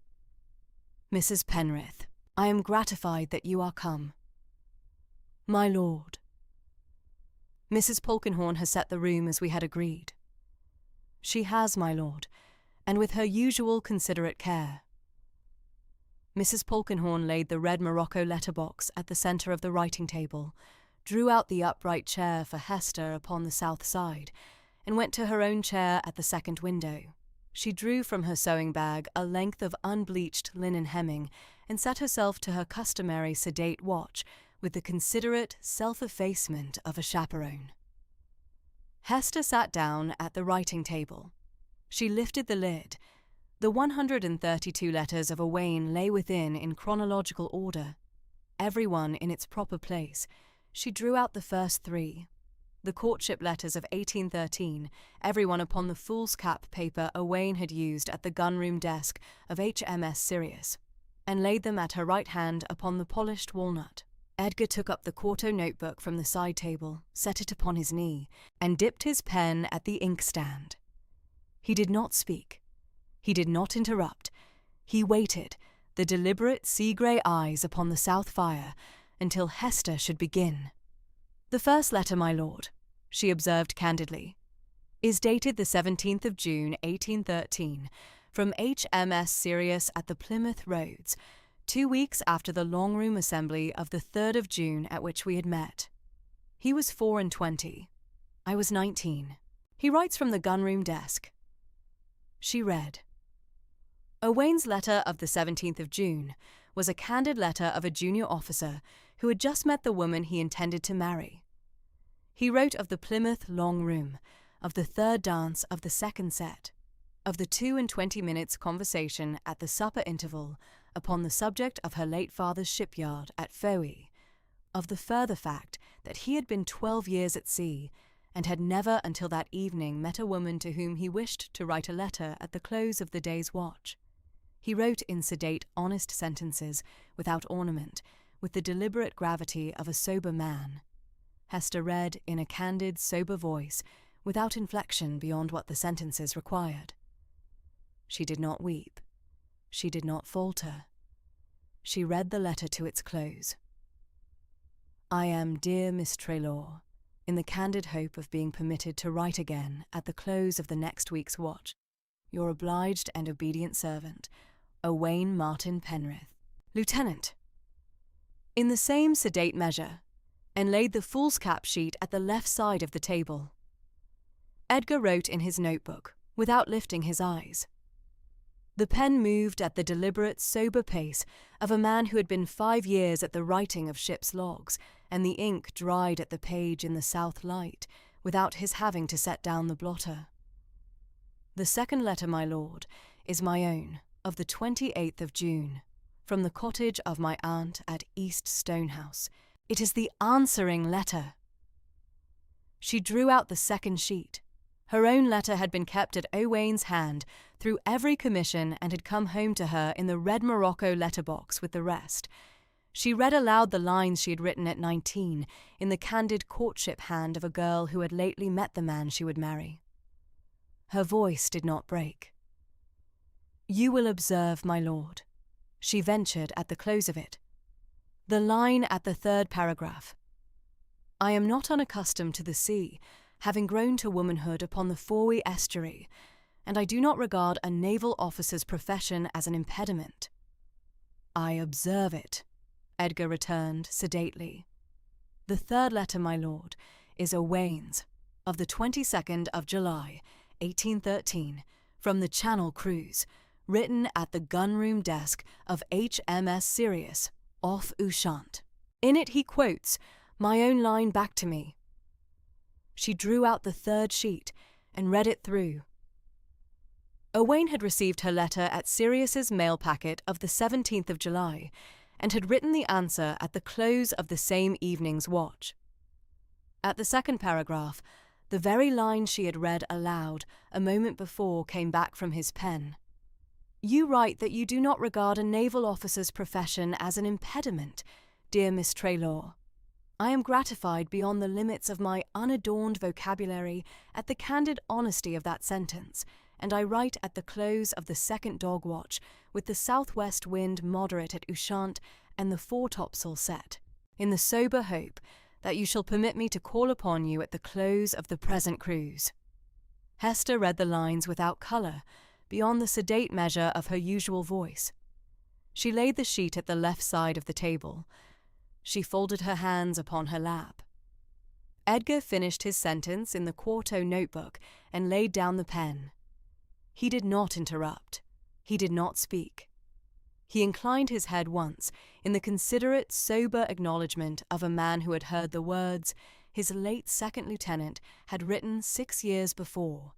Mrs. Penrith, I am gratified that you are come. My lord. Mrs. Polkenhorne has set the room as we had agreed. She has, my lord, and with her usual considerate care. Mrs. Polkenhorne laid the red morocco letterbox at the centre of the writing table, drew out the upright chair for Hester upon the south side, and went to her own chair at the second window. She drew from her sewing bag a length of unbleached linen hemming, and set herself to her customary sedate watch with the considerate self-effacement of a chaperone. Hester sat down at the writing table. She lifted the lid. The 132 letters of Owain lay within in chronological order, every one in its proper place. She drew out the first 3. The courtship letters of 1813, every one upon the foolscap paper Owain had used at the gunroom desk of HMS Sirius, and laid them at her right hand upon the polished walnut. Edgar took up the quarto notebook from the side table, set it upon his knee, and dipped his pen at the inkstand. He did not speak. He did not interrupt. He waited, the deliberate sea-grey eyes upon the south fire, until Hester should begin. The first letter, my lord, she observed candidly, is dated the 17th of June, 1813, from HMS Sirius at the Plymouth Roads, 2 weeks after the long-room assembly of the 3rd of June at which we had met. He was 24. I was 19. He writes from the gunroom desk. She read. Owain's letter of the 17th of June was a candid letter of a junior officer who had just met the woman he intended to marry. He wrote of the Plymouth long room, of the 3rd dance of the 2nd set, of the 22 minutes conversation at the supper interval upon the subject of her late father's shipyard at Fowey, of the further fact that he had been 12 years at sea, and had never until that evening met a woman to whom he wished to write a letter at the close of the day's watch. He wrote in sedate, honest sentences, without ornament, with the deliberate gravity of a sober man. Hester read in a candid, sober voice, without inflection beyond what the sentences required. She did not weep. She did not falter. She read the letter to its close. I am, dear Miss Treloar, in the candid hope of being permitted to write again at the close of the next week's watch, your obliged and obedient servant, Owain Martin Penrith. Lieutenant. In the same sedate measure, and laid the foolscap sheet at the left side of the table. Edgar wrote in his notebook, without lifting his eyes. The pen moved at the deliberate, sober pace of a man who had been 5 years at the writing of ship's logs, and the ink dried at the page in the south light, without his having to set down the blotter. The second letter, my lord, is my own, of the 28th of June, from the cottage of my aunt at East Stonehouse. It is the answering letter. She drew out the second sheet. Her own letter had been kept at Owain's hand through every commission and had come home to her in the red morocco letterbox with the rest. She read aloud the lines she had written at 19 in the candid courtship hand of a girl who had lately met the man she would marry. Her voice did not break. You will observe, my lord, she ventured at the close of it. The line at the third paragraph. I am not unaccustomed to the sea, having grown to womanhood upon the Fowey estuary, and I do not regard a naval officer's profession as an impediment. I observe it, Edgar returned sedately. The third letter, my lord, is Owain's, of the 22nd of July, 1813, from the Channel cruise, written at the gunroom desk of HMS Sirius, off Ushant. In it he quotes my own line back to me. She drew out the third sheet and read it through. Owain had received her letter at Sirius's mail packet of the 17th of July, and had written the answer at the close of the same evening's watch. At the second paragraph, the very line she had read aloud a moment before came back from his pen. You write that you do not regard a naval officer's profession as an impediment, dear Miss Treloar. I am gratified beyond the limits of my unadorned vocabulary at the candid honesty of that sentence, and I write at the close of the second dog watch, with the southwest wind moderate at Ushant and the foretopsail set, in the sober hope that you shall permit me to call upon you at the close of the present cruise. Hester read the lines without colour, beyond the sedate measure of her usual voice. She laid the sheet at the left side of the table. She folded her hands upon her lap. Edgar finished his sentence in the quarto notebook and laid down the pen. He did not interrupt. He did not speak. He inclined his head once, in the considerate, sober acknowledgement of a man who had heard the words his late second lieutenant had written 6 years before,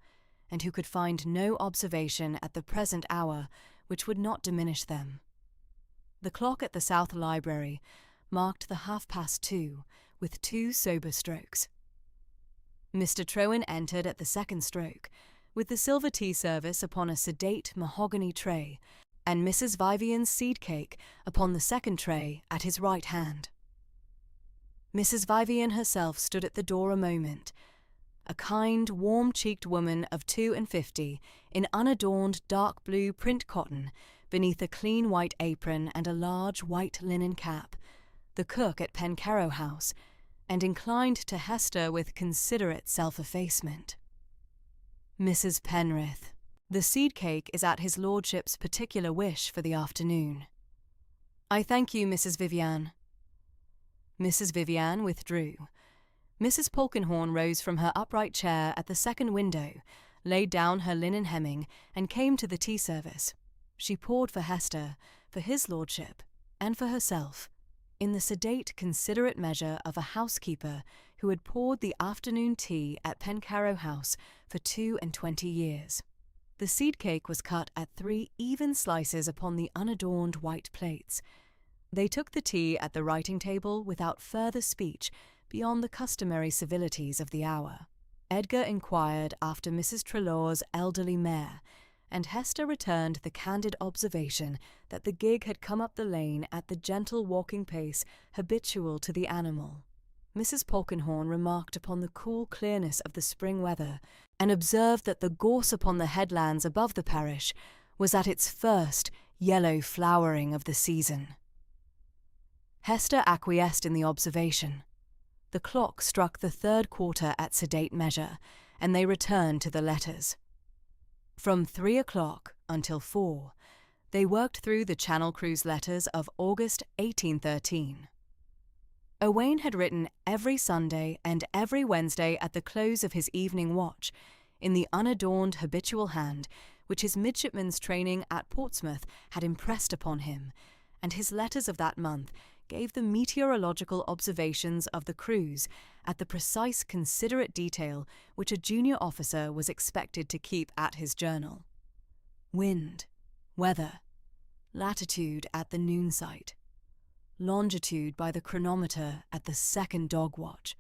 and who could find no observation at the present hour which would not diminish them. The clock at the South Library marked the 2:30, with 2 sober strokes. Mr. Trowan entered at the second stroke, with the silver tea service upon a sedate mahogany tray, and Mrs. Vivian's seed cake upon the second tray at his right hand. Mrs. Vivian herself stood at the door a moment, a kind, warm-cheeked woman of 52, in unadorned dark blue print cotton, beneath a clean white apron and a large white linen cap, the cook at Pencarrow House, and inclined to Hester with considerate self-effacement. Mrs. Penrith, the seed cake is at his lordship's particular wish for the afternoon. I thank you, Mrs. Vivian. Mrs. Vivian withdrew. Mrs. Polkinghorne rose from her upright chair at the second window, laid down her linen hemming, and came to the tea service. She poured for Hester, for his lordship, and for herself, in the sedate, considerate measure of a housekeeper who had poured the afternoon tea at Pencarrow House for 22 years. The seed cake was cut at 3 even slices upon the unadorned white plates. They took the tea at the writing table without further speech beyond the customary civilities of the hour. Edgar inquired after Mrs. Treloar's elderly mare, and Hester returned the candid observation that the gig had come up the lane at the gentle walking pace habitual to the animal. Mrs. Polkinghorne remarked upon the cool clearness of the spring weather and observed that the gorse upon the headlands above the parish was at its first yellow flowering of the season. Hester acquiesced in the observation. The clock struck the third quarter at sedate measure, and they returned to the letters. From 3 o'clock until 4, they worked through the Channel Cruise letters of August 1813. Owain had written every Sunday and every Wednesday at the close of his evening watch, in the unadorned habitual hand which his midshipman's training at Portsmouth had impressed upon him, and his letters of that month gave the meteorological observations of the cruise at the precise considerate detail which a junior officer was expected to keep at his journal. Wind, weather, latitude at the noon sight, longitude by the chronometer at the second dog watch.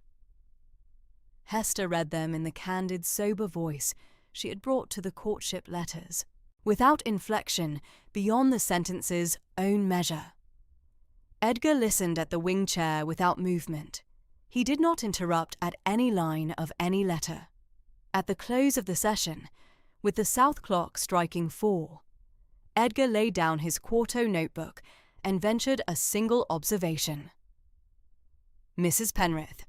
Hester read them in the candid, sober voice she had brought to the courtship letters, without inflection beyond the sentence's own measure. Edgar listened at the wing chair without movement. He did not interrupt at any line of any letter. At the close of the session, with the south clock striking 4, Edgar laid down his quarto notebook and ventured a single observation. Mrs. Penrith,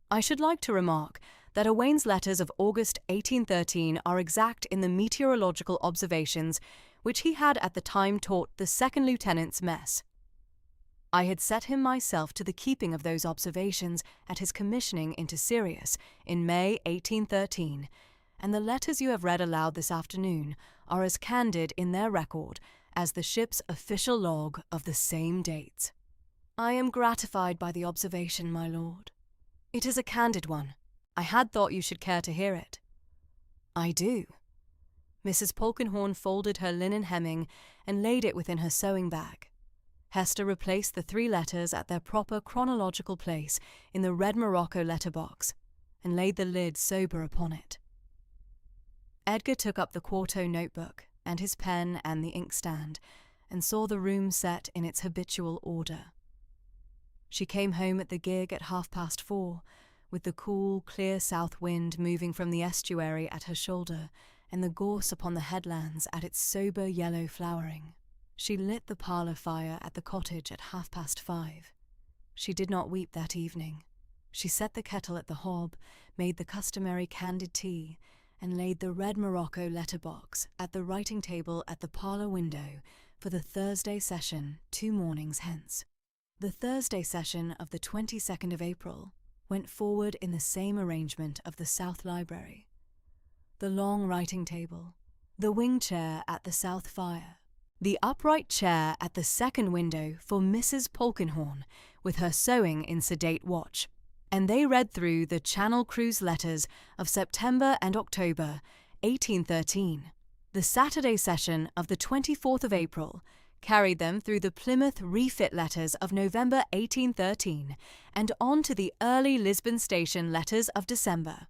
I should like to remark that Owain's letters of August 1813 are exact in the meteorological observations which he had at the time taught the second lieutenant's mess. I had set him myself to the keeping of those observations at his commissioning into Sirius in May 1813, and the letters you have read aloud this afternoon are as candid in their record as the ship's official log of the same dates. I am gratified by the observation, my lord. It is a candid one. I had thought you should care to hear it. I do. Mrs. Polkinghorne folded her linen hemming and laid it within her sewing bag. Hester replaced the 3 letters at their proper chronological place in the red morocco letterbox, and laid the lid sober upon it. Edgar took up the quarto notebook and his pen and the inkstand, and saw the room set in its habitual order. She came home at the gig at 4:30, with the cool, clear south wind moving from the estuary at her shoulder, and the gorse upon the headlands at its sober yellow flowering. She lit the parlour fire at the cottage at 5:30. She did not weep that evening. She set the kettle at the hob, made the customary candid tea, and laid the red morocco letterbox at the writing table at the parlour window for the Thursday session 2 mornings hence. The Thursday session of the 22nd of April went forward in the same arrangement of the South Library. The long writing table, the wing chair at the south fire, the upright chair at the second window for Mrs. Polkinghorne with her sewing in sedate watch, and they read through the Channel Cruise letters of September and October 1813. The Saturday session of the 24th of April carried them through the Plymouth refit letters of November 1813 and on to the early Lisbon Station letters of December.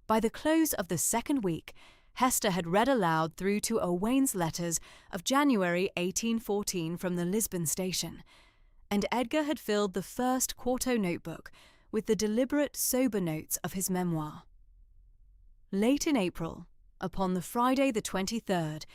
By the close of the second week, Hester had read aloud through to Owain's letters of January 1814 from the Lisbon Station, and Edgar had filled the first quarto notebook with the deliberate, sober notes of his memoir. Late in April, upon the Friday the 23rd,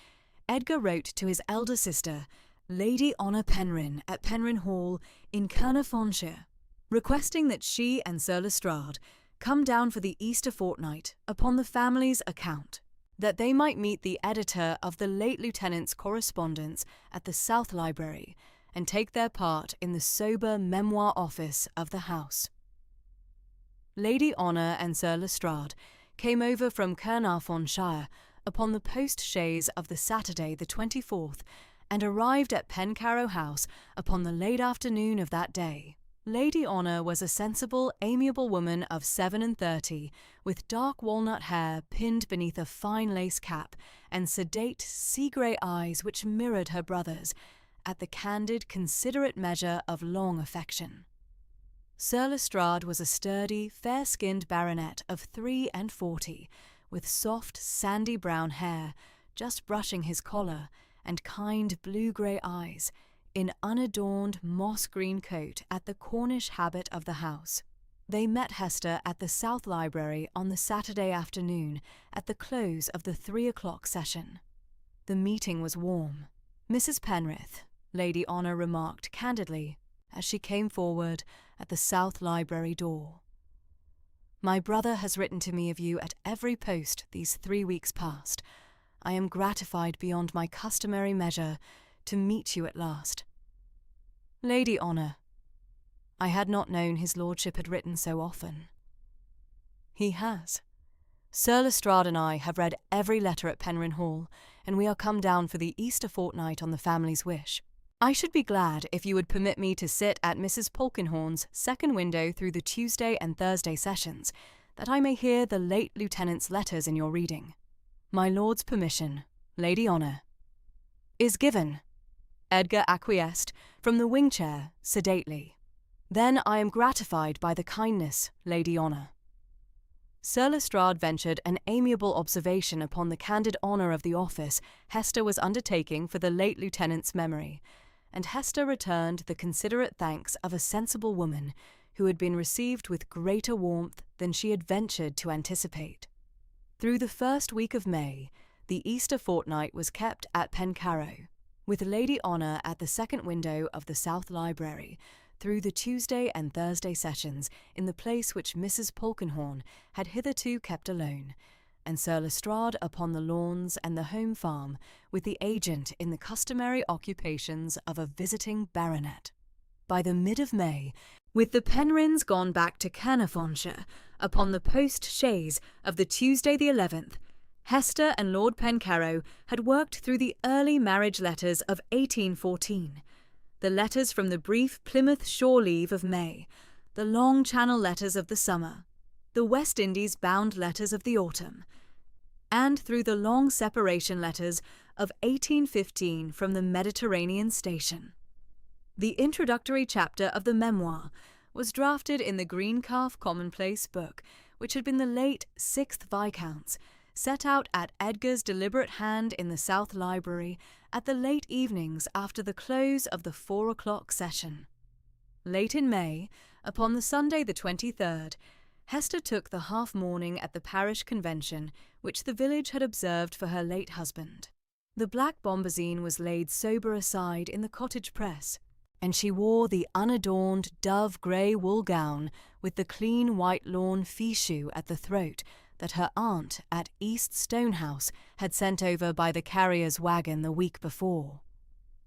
Edgar wrote to his elder sister, Lady Honour Penrhyn, at Penrhyn Hall in Caernarfonshire, requesting that she and Sir Lestrade come down for the Easter fortnight upon the family's account, that they might meet the editor of the late lieutenant's correspondence at the South Library and take their part in the sober memoir office of the house. Lady Honour and Sir Lestrade came over from Caernarfonshire upon the post-chaise of the Saturday the 24th, and arrived at Pencarrow House upon the late afternoon of that day. Lady Honour was a sensible, amiable woman of 37, with dark walnut hair pinned beneath a fine lace cap, and sedate, sea-grey eyes which mirrored her brother's, at the candid, considerate measure of long affection. Sir Lestrade was a sturdy, fair-skinned baronet of 43, with soft, sandy brown hair, just brushing his collar, and kind blue-grey eyes, in unadorned moss-green coat at the Cornish habit of the house. They met Hester at the South Library on the Saturday afternoon at the close of the 3 o'clock session. The meeting was warm. Mrs. Penrith, Lady Honour remarked candidly as she came forward at the South Library door. My brother has written to me of you at every post these 3 weeks past. I am gratified beyond my customary measure to meet you at last. Lady Honour, I had not known his lordship had written so often. He has. Sir Lestrade and I have read every letter at Penryn Hall, and we are come down for the Easter fortnight on the family's wish. I should be glad if you would permit me to sit at Mrs. Polkinghorne's second window through the Tuesday and Thursday sessions, that I may hear the late lieutenant's letters in your reading. My lord's permission, Lady Honour, is given. Edgar acquiesced from the wing chair sedately. Then I am gratified by the kindness, Lady Honour. Sir Lestrade ventured an amiable observation upon the candid honour of the office Hester was undertaking for the late lieutenant's memory, and Hester returned the considerate thanks of a sensible woman who had been received with greater warmth than she had ventured to anticipate. Through the first week of May, the Easter fortnight was kept at Pencarrow, with Lady Honour at the second window of the South Library, through the Tuesday and Thursday sessions in the place which Mrs. Polkinghorne had hitherto kept alone, and Sir Lestrade upon the lawns and the home farm with the agent in the customary occupations of a visiting baronet. By the mid of May, with the Penryns gone back to Caernarfonshire upon the post-chaise of the Tuesday the 11th, Hester and Lord Pencarrow had worked through the early marriage letters of 1814, the letters from the brief Plymouth shore leave of May, the long Channel letters of the summer, the West Indies bound letters of the autumn, and through the long separation letters of 1815 from the Mediterranean station. The introductory chapter of the memoir was drafted in the Greencalf Commonplace book, which had been the late 6th Viscount's, set out at Edgar's deliberate hand in the South Library at the late evenings after the close of the 4 o'clock session. Late in May, upon the Sunday the 23rd, Hester took the half-mourning at the parish convention which the village had observed for her late husband. The black bombazine was laid sober aside in the cottage press, and she wore the unadorned dove-grey wool gown with the clean white lawn fichu at the throat that her aunt at East Stonehouse had sent over by the carrier's waggon the week before.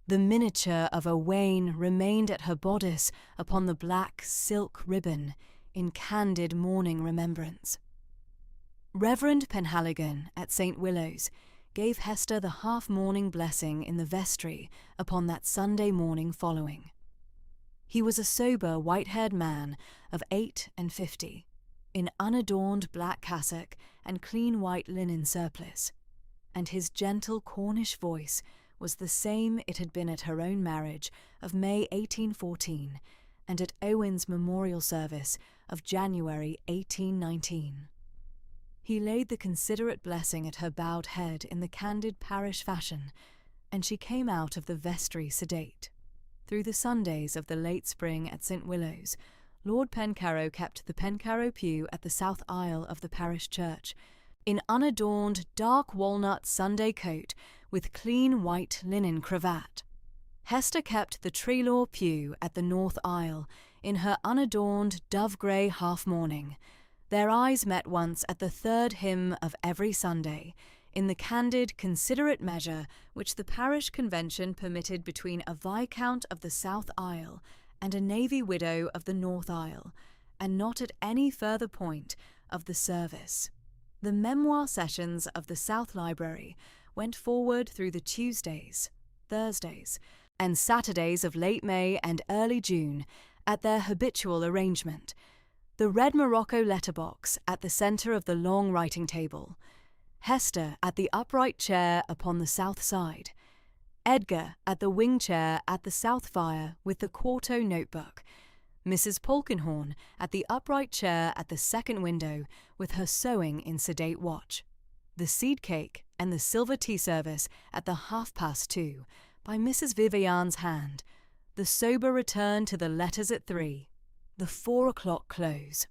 The miniature of Owain remained at her bodice upon the black silk ribbon in candid mourning remembrance. Reverend Penhaligon at St. Willow's gave Hester the half-mourning blessing in the vestry upon that Sunday morning following. He was a sober, white-haired man of 58, in unadorned black cassock and clean white linen surplice, and his gentle Cornish voice was the same it had been at her own marriage of May 1814 and at Owen's memorial service of January 1819. He laid the considerate blessing at her bowed head in the candid parish fashion, and she came out of the vestry sedate. Through the Sundays of the late spring at St. Willow's, Lord Pencarrow kept the Pencarrow pew at the south aisle of the parish church, in unadorned dark walnut Sunday coat with clean white linen cravat. Hester kept the Treloar pew at the north aisle, in her unadorned dove-grey half-mourning. Their eyes met once at the third hymn of every Sunday, in the candid, considerate measure which the parish convention permitted between a viscount of the south aisle and a navy widow of the north aisle, and not at any further point of the service. The memoir sessions of the South Library went forward through the Tuesdays, Thursdays, and Saturdays of late May and early June at their habitual arrangement, the red morocco letterbox at the centre of the long writing table, Hester at the upright chair upon the south side, Edgar at the wing chair at the south fire with the quarto notebook, Mrs. Polkinghorne at the upright chair at the second window with her sewing in sedate watch, the seed cake and the silver tea service at the 2:30 by Mrs. Vivian's hand, the sober return to the letters at 3, The 4 o'clock close.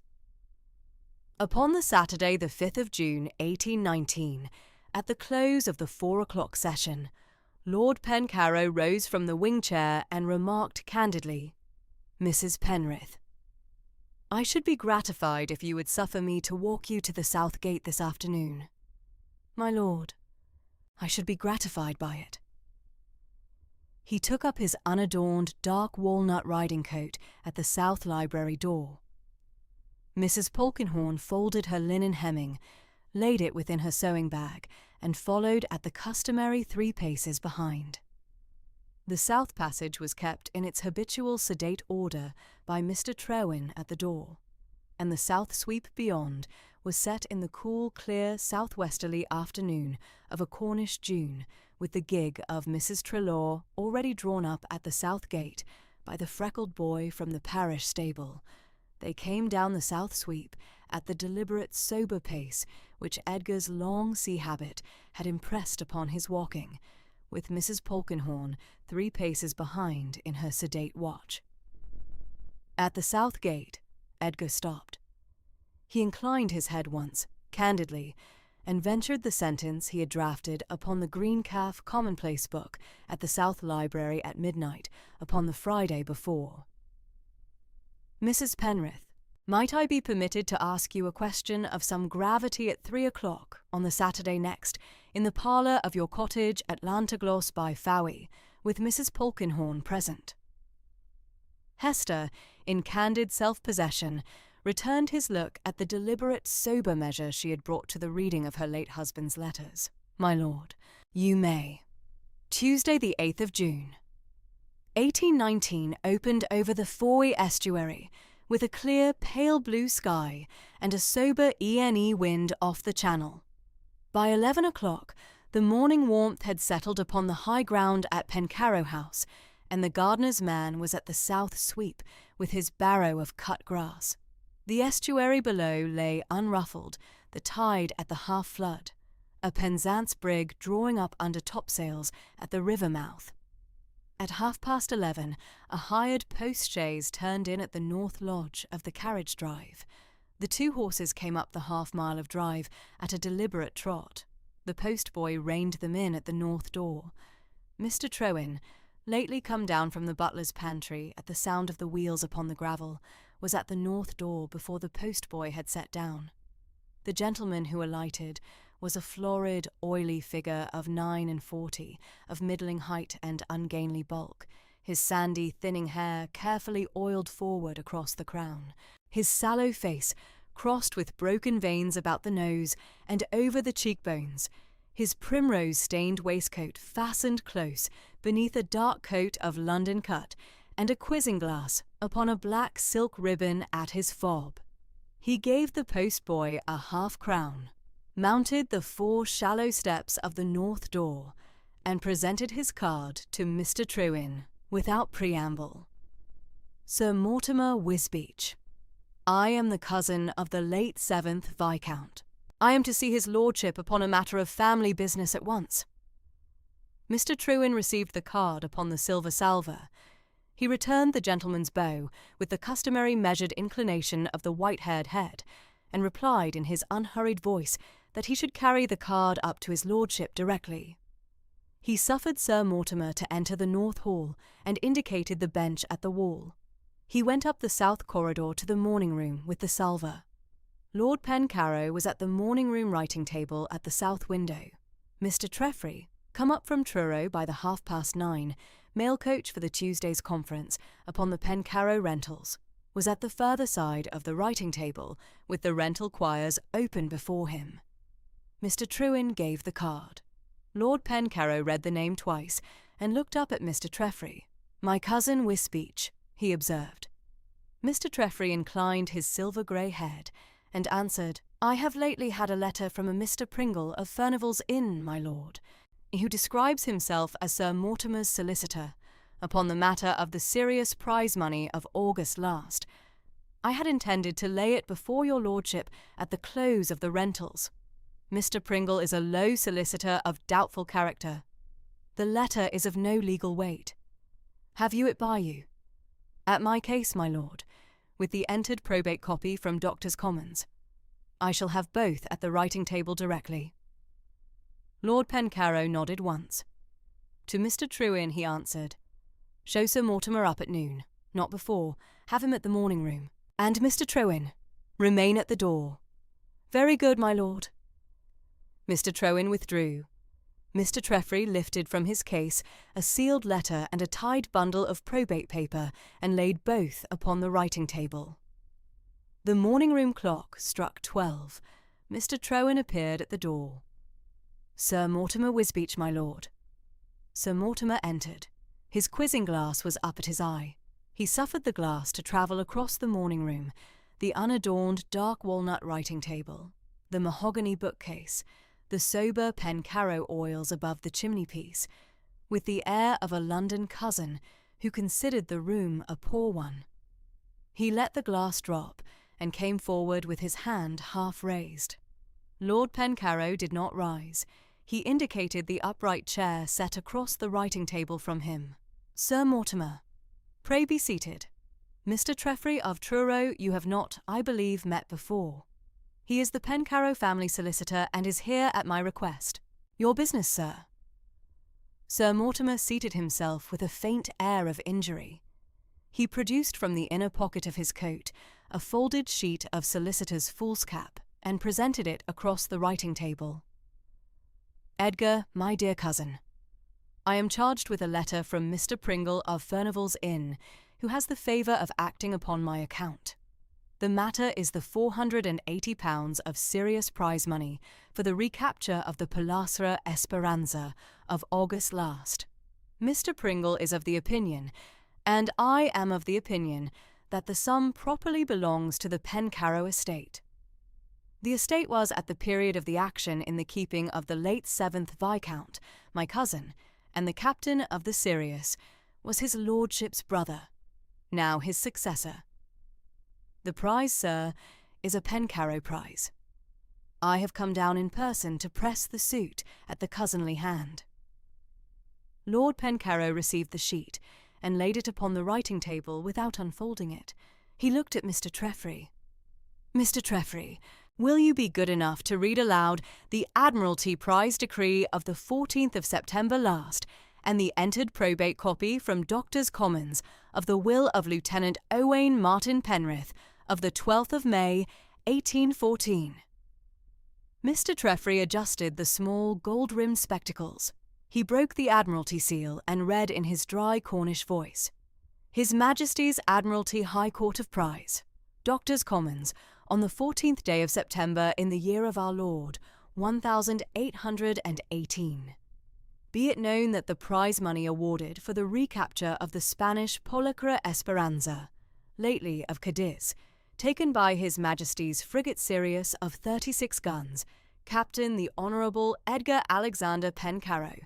Upon the Saturday the 5th of June 1819, at the close of the 4 o'clock session, Lord Pencarrow rose from the wing chair and remarked candidly, "Mrs. Penrith, I should be gratified if you would suffer me to walk you to the South Gate this afternoon." "My lord, I should be gratified by it." He took up his unadorned dark walnut riding coat at the south library door. Mrs. Polkinghorne folded her linen hemming, laid it within her sewing bag, and followed at the customary 3 paces behind. The south passage was kept in its habitual sedate order by Mr. Trewin at the door, and the south sweep beyond was set in the cool, clear, southwesterly afternoon of a Cornish June, with the gig of Mrs. Trelaw already drawn up at the south gate by the freckled boy from the parish stable. They came down the south sweep at the deliberate, sober pace which Edgar's long sea habit had impressed upon his walking, with Mrs. Polkinghorne 3 paces behind in her sedate watch. At the south gate, Edgar stopped. He inclined his head once, candidly, and ventured the sentence he had drafted upon the green calf commonplace book at the South Library at midnight upon the Friday before. "Mrs. Penrith, might I be permitted to ask you a question of some gravity at 3 o'clock on the Saturday next, in the parlour of your cottage at Llanteglos by Fowey, with Mrs. Polkinghorne present?" Hester, in candid self-possession, returned his look at the deliberate, sober measure she had brought to the reading of her late husband's letters. "My lord, you may." Tuesday the 8th of June. 1819 opened over the Fowey estuary, with a clear, pale blue sky and a sober ENE wind off the channel. By 11 o'clock, the morning warmth had settled upon the high ground at Pencarrow House, and the gardener's man was at the south sweep with his barrow of cut grass. The estuary below lay unruffled, the tide at the half-flood, a Penzance brig drawing up under topsails at the river mouth. At 11:30, a hired post-chaise turned in at the north lodge of the carriage drive. The 2 horses came up the half-mile of drive at a deliberate trot. The postboy reined them in at the north door. Mr. Trewin, lately come down from the butler's pantry at the sound of the wheels upon the gravel, was at the north door before the postboy had sat down. The gentleman who alighted was a florid, oily figure of 49, of middling height and ungainly bulk, his sandy, thinning hair carefully oiled forward across the crown, his sallow face crossed with broken veins about the nose and over the cheekbones, his primrose-stained waistcoat fastened close beneath a dark coat of London cut, and a quizzing-glass upon a black silk ribbon at his fob. He gave the postboy a half-crown, mounted the 4 shallow steps of the north door, and presented his card to Mr. Trewin without preamble. "Sir Mortimer Wisbeach, I am the cousin of the late 7th Viscount. I am to see his lordship upon a matter of family business at once." Mr. Trewin received the card upon the silver salver. He returned the gentleman's bow with the customary measured inclination of the white-haired head, and replied in his unhurried voice that he should carry the card up to his lordship directly. He suffered Sir Mortimer to enter the north hall, and indicated the bench at the wall. He went up the south corridor to the morning-room with the salver. Lord Pencarrow was at the morning-room writing-table at the south window. Mr. Treffry, come up from Truro by the 9:30 mail coach for the Tuesday's conference upon the Pencarrow rentals, was at the further side of the writing-table with the rental quires open before him. Mr. Trewin gave the card. Lord Pencarrow read the name twice and looked up at Mr. Treffry. "My cousin Wisbeach," he observed. Mr. Treffry inclined his silver-grey head and answered, "I have lately had a letter from a Mr. Pringle of Furnival's Inn, my lord, who describes himself as Sir Mortimer's solicitor, upon the matter of the serious prize-money of August last. I had intended to lay it before your lordship at the close of the rentals. Mr. Pringle is a low solicitor of doubtful character. The letter is of no legal weight. Have you it by you?" "At my case, my lord. with the entered probate copy from Doctors' Commons. I shall have both at the writing table directly." Lord Pencarrow nodded once. To Mr. Trewin he answered, "Show Sir Mortimer up at noon, not before. Have him at the morning room. And Mr. Trewin, remain at the door." "Very good, my lord." Mr. Trewin withdrew. Mr. Treffry lifted from his case a sealed letter and a tied bundle of probate paper and laid both upon the writing table. The morning-room clock struck 12. Mr. Trewin appeared at the door. "Sir Mortimer Wisbeach, my lord." Sir Mortimer entered. His quizzing glass was up at his eye. He suffered the glass to travel across the morning-room, the unadorned dark walnut writing table, the mahogany bookcase, the sober Pencarrow oils above the chimney-piece, with the air of a London cousin who considered the room a poor one. He let the glass drop and came forward with his hand half raised. Lord Pencarrow did not rise. He indicated the upright chair set across the writing table from him. "Sir Mortimer, pray be seated. Mr. Treffry of Truro you have not, I believe, met before. He is the Pencarrow family solicitor and is here at my request. Your business, sir." Sir Mortimer seated himself with a faint air of injury. He produced from the inner pocket of his coat a folded sheet of solicitor's foolscap and presented it across the writing table. "Edgar, my dear cousin, I am charged with a letter from Mr. Pringle of Furnival's Inn, who has the favour of acting upon my account. The matter is the £480 of serious prize money for the recapture of the Pilastra Esperanza of August last. Mr. Pringle is of the opinion, and I am of the opinion, that the sum properly belongs to the Pencarrow estate. The estate was at the period of the action in the keeping of the late 7th Viscount, my cousin, and the captain of the Sirius was his lordship's brother, now his successor. The prize, sir, is a Pencarrow prize. I have come down in person to press the suit at the cousinly hand." Lord Pencarrow received the sheet and laid it upon the writing table without unfolding it. He looked at Mr. Treffry. "Mr. Treffry, will you be good enough to read aloud the Admiralty Prize Decree of the 14th of September last, and the entered probate copy from Doctors' Commons of the will of Lieutenant Owain Martin Penrith of the 12th of May, 1814. Mr. Treffry adjusted the small, gold-rimmed spectacles. He broke the Admiralty seal and read in his dry Cornish voice, "His Majesty's Admiralty High Court of Prize, Doctors' Commons, on the 14th day of September in the year of our Lord, 1818. Be it known that the prize money awarded for the recapture of the Spanish Pilastra Esperanza, lately of Cadiz, taken by His Majesty's frigate Sirius of 36 guns, Captain the Honourable Edgar Alexander Pencarrow,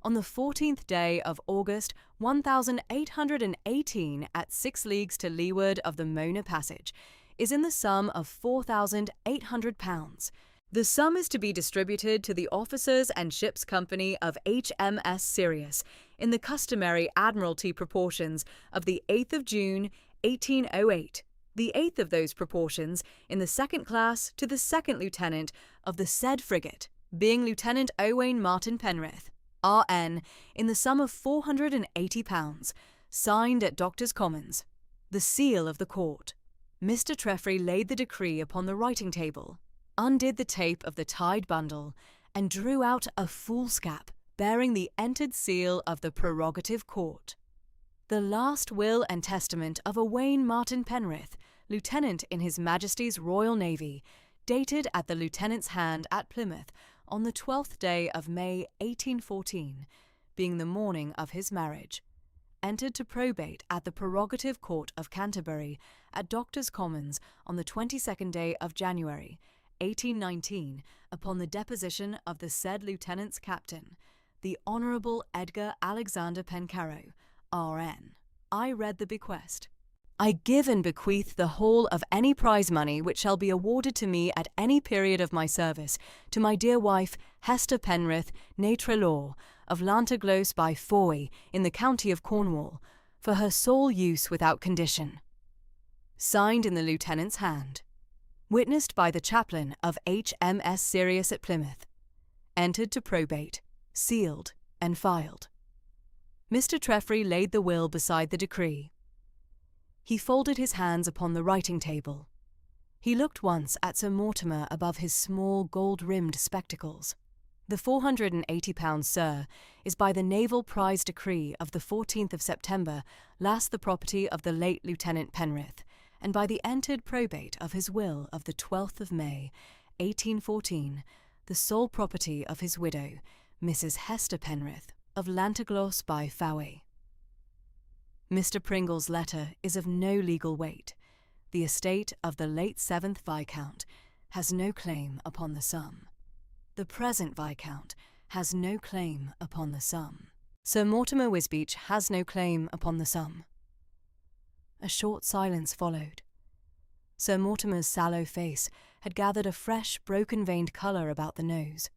on the 14th day of August 1818 at 6 leagues to leeward of the Mona Passage, is in the sum of £4,800. The sum is to be distributed to the officers and ships company of HMS Sirius in the customary Admiralty proportions of the 8th of June, 1808, the 8th of those proportions in the second class to the second lieutenant of the said frigate, being Lieutenant Owain Martin Penrith, R.N., in the sum of £480, signed at Doctors' Commons. The seal of the court." Mr. Treffry laid the decree upon the writing table, undid the tape of the tied bundle, and drew out a foolscap bearing the entered seal of the prerogative court. The last will and testament of Owain Martin Penrith, Lieutenant in His Majesty's Royal Navy, dated at the Lieutenant's hand at Plymouth on the 12th day of May 1814, being the morning of his marriage, entered to probate at the Prerogative Court of Canterbury at Doctors' Commons on the 22nd day of January, 1819, upon the deposition of the said Lieutenant's Captain, the Honourable Edgar Alexander Pencarrow, R.N. I read the bequest. I give and bequeath the whole of any prize money which shall be awarded to me at any period of my service to my dear wife, Hester Penrith, née Trelaw, of Llanterglos by Foy, in the county of Cornwall, for her sole use without condition. signed in the lieutenant's hand, witnessed by the chaplain of HMS Sirius at Plymouth, entered to probate, sealed and filed. Mr. Treffry laid the will beside the decree. He folded his hands upon the writing table. He looked once at Sir Mortimer above his small gold-rimmed spectacles. The £480, sir, is by the Naval Prize Decree of the 14th of September last the property of the late Lieutenant Penrith, and by the entered probate of his will of the 12th of May, 1814, the sole property of his widow, Mrs. Hester Penrith, of Lantagloss by Fowey. Mr. Pringle's letter is of no legal weight. The estate of the late 7th Viscount has no claim upon the sum. The present Viscount has no claim upon the sum. Sir Mortimer Wisbeach has no claim upon the sum. A short silence followed. Sir Mortimer's sallow face had gathered a fresh, broken-veined colour about the nose.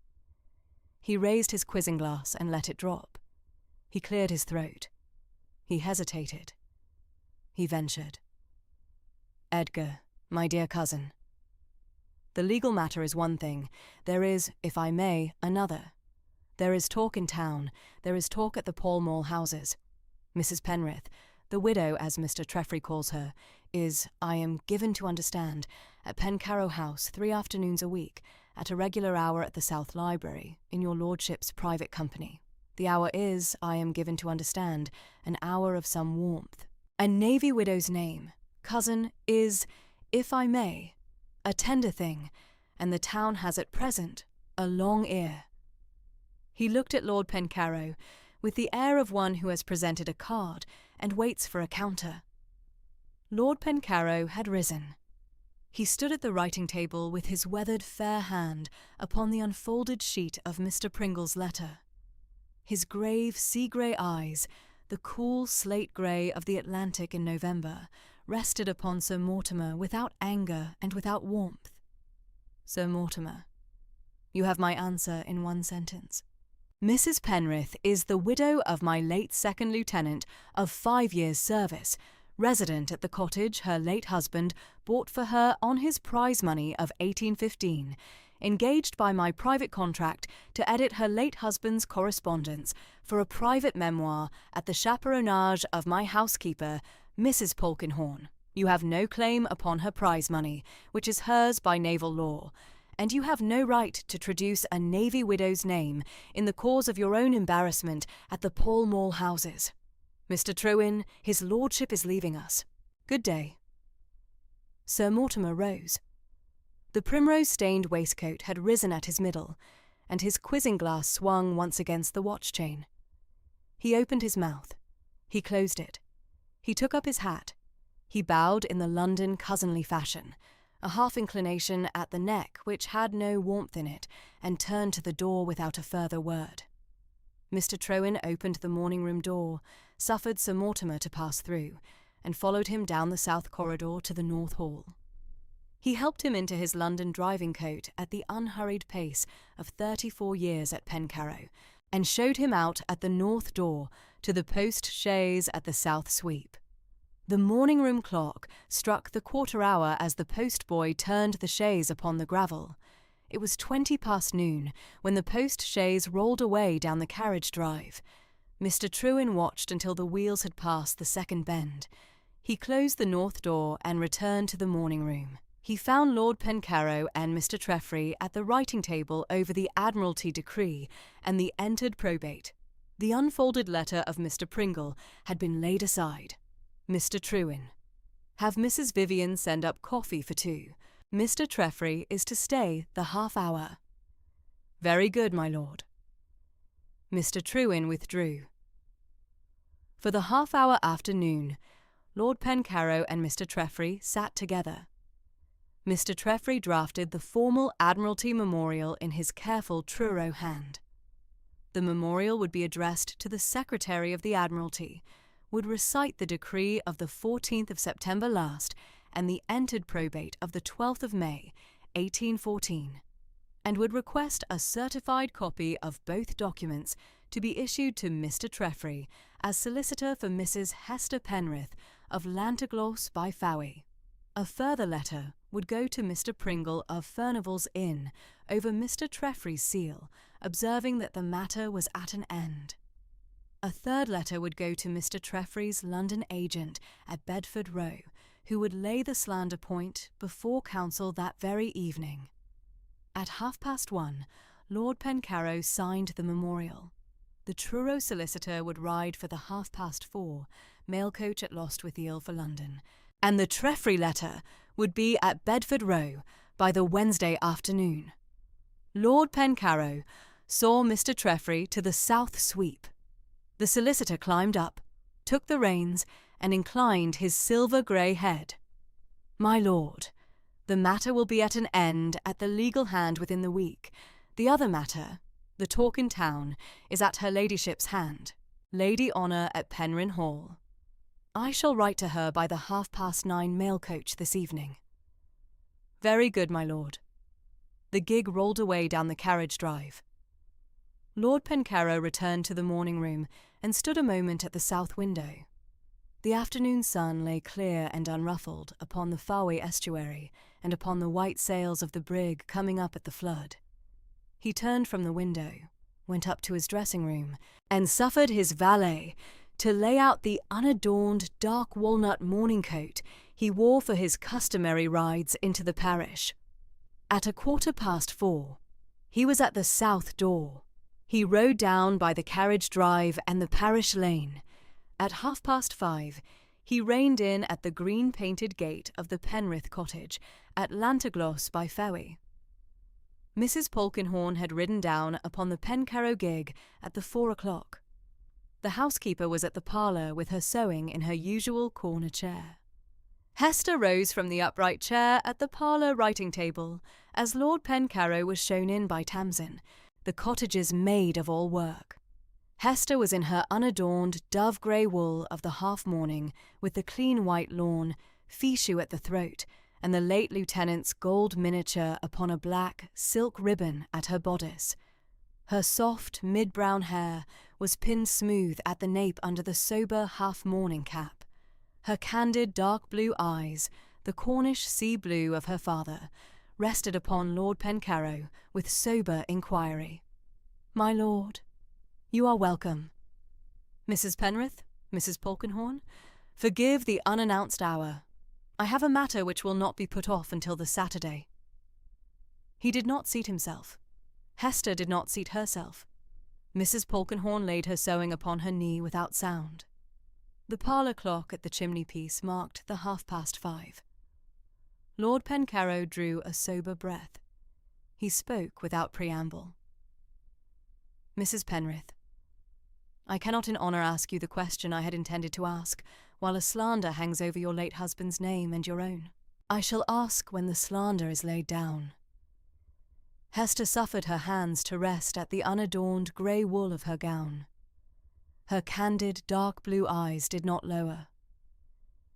He raised his quizzing glass and let it drop. He cleared his throat. He hesitated. He ventured. "Edgar, my dear cousin. The legal matter is one thing. There is, if I may, another. There is talk in town. There is talk at the Pall Mall houses. Mrs. Penrith, the widow, as Mr. Treffry calls her, is, I am given to understand, at Pencarrow House 3 afternoons a week, at a regular hour at the South Library, in your lordship's private company. The hour is, I am given to understand, an hour of some warmth. A navy widow's name, cousin, is, if I may, a tender thing, and the town has at present a long ear." He looked at Lord Pencarrow with the air of one who has presented a card and waits for a counter. Lord Pencarrow had risen. He stood at the writing table with his weathered fair hand upon the unfolded sheet of Mr. Pringle's letter. His grave sea-grey eyes, the cool slate-grey of the Atlantic in November, rested upon Sir Mortimer without anger and without warmth. "Sir Mortimer, you have my answer in one sentence. Mrs. Penrith is the widow of my late second lieutenant of 5 years' service, resident at the cottage her late husband bought for her on his prize money of 1815, engaged by my private contract to edit her late husband's correspondence for a private memoir at the chaperonage of my housekeeper, Mrs. Polkinghorne. You have no claim upon her prize money, which is hers by naval law, and you have no right to traduce a navy widow's name in the cause of your own embarrassment at the Pall Mall houses. Mr. Trewin, his lordship is leaving us. Good day." Sir Mortimer rose. The primrose-stained waistcoat had risen at his middle, and his quizzing glass swung once against the watch-chain. He opened his mouth. He closed it. He took up his hat. He bowed in the London cousinly fashion, a half-inclination at the neck which had no warmth in it, and turned to the door without a further word. Mr. Trewin opened the morning-room door, suffered Sir Mortimer to pass through, and followed him down the south corridor to the North Hall. He helped him into his London driving-coat at the unhurried pace of 34 years at Pencarrow, and showed him out at the north door to the post-chaise at the south sweep. The morning-room clock struck the quarter hour as the post-boy turned the chaise upon the gravel. It was 20 past noon when the post-chaise rolled away down the carriage drive. Mr. Trewin watched until the wheels had passed the second bend. He closed the north door and returned to the morning-room. He found Lord Pencarrow and Mr. Treffry at the writing-table over the Admiralty decree and the entered probate. The unfolded letter of Mr. Pringle had been laid aside. Mr. Trewin: "Have Mrs. Vivian send up coffee for 2. Mr. Treffry is to stay the half-hour." "Very good, my lord." Mr. Trewin withdrew. For the half-hour afternoon, Lord Pencarrow and Mr. Treffry sat together. Mr. Treffry drafted the formal Admiralty memorial in his careful Truro hand. The memorial would be addressed to the Secretary of the Admiralty, would recite the decree of the 14th of September last and the entered probate of the 12th of May, 1814, and would request a certified copy of both documents to be issued to Mr. Treffry as solicitor for Mrs. Hester Penrith of Lantagloss by Fowey. A further letter would go to Mr. Pringle of Furnival's Inn over Mr. Treffry's seal, observing that the matter was at an end. A third letter would go to Mr. Treffry's London agent at Bedford Row, who would lay the slander point before counsel that very evening. At 1:30, Lord Pencarrow signed the memorial. The Truro solicitor would ride for the 4:30 mail coach at Lostwithiel for London, and the Treffry letter would be at Bedford Row by the Wednesday afternoon. Lord Pencarrow saw Mr. Treffry to the south sweep. The solicitor climbed up, took the reins, and inclined his silver-grey head. "My lord, the matter will be at an end at the legal hand within the week. The other matter, the talk in town, is at her ladyship's hand, Lady Honour at Penryn Hall. I shall write to her by the 9:30 mail coach this evening." "Very good, my lord." The gig rolled away down the carriage drive. Lord Pencarrow returned to the morning-room and stood a moment at the south window. The afternoon sun lay clear and unruffled upon the Fowey estuary and upon the white sails of the brig coming up at the flood. He turned from the window, went up to his dressing-room, and suffered his valet to lay out the unadorned dark walnut morning coat he wore for his customary rides into the parish. At 4:15, he was at the south door. He rode down by the carriage drive and the parish lane. At 5:30, he reined in at the green-painted gate of the Penrith cottage at Llanterglos by Fowey. Mrs. Polkinghorne had ridden down upon the Pencarrow gig at the 4 o'clock. The housekeeper was at the parlour with her sewing in her usual corner chair. Hester rose from the upright chair at the parlour writing-table as Lord Pencarrow was shown in by Tamsin, the cottage's maid of all work. Hester was in her unadorned dove-grey wool of the half-mourning, with the clean white lawn, fichu at the throat, and the late lieutenant's gold miniature upon a black silk ribbon at her bodice. Her soft, mid-brown hair was pinned smooth at the nape under the sober half-mourning cap. Her candid dark blue eyes, the Cornish sea blue of her father, rested upon Lord Pencarrow with sober inquiry. "My lord, you are welcome. Mrs. Penrith, Mrs. Polkinghorne, forgive the unannounced hour. I have a matter which will not be put off until the Saturday." He did not seat himself. Hester did not seat herself. Mrs. Polkinghorne laid her sewing upon her knee without sound. The parlour clock at the chimney-piece marked the 5:30. Lord Pencarrow drew a sober breath. He spoke without preamble. "Mrs. Penrith, I cannot in honour ask you the question I had intended to ask, while a slander hangs over your late husband's name and your own. I shall ask when the slander is laid down." Hester suffered her hands to rest at the unadorned grey wool of her gown. Her candid dark blue eyes did not lower.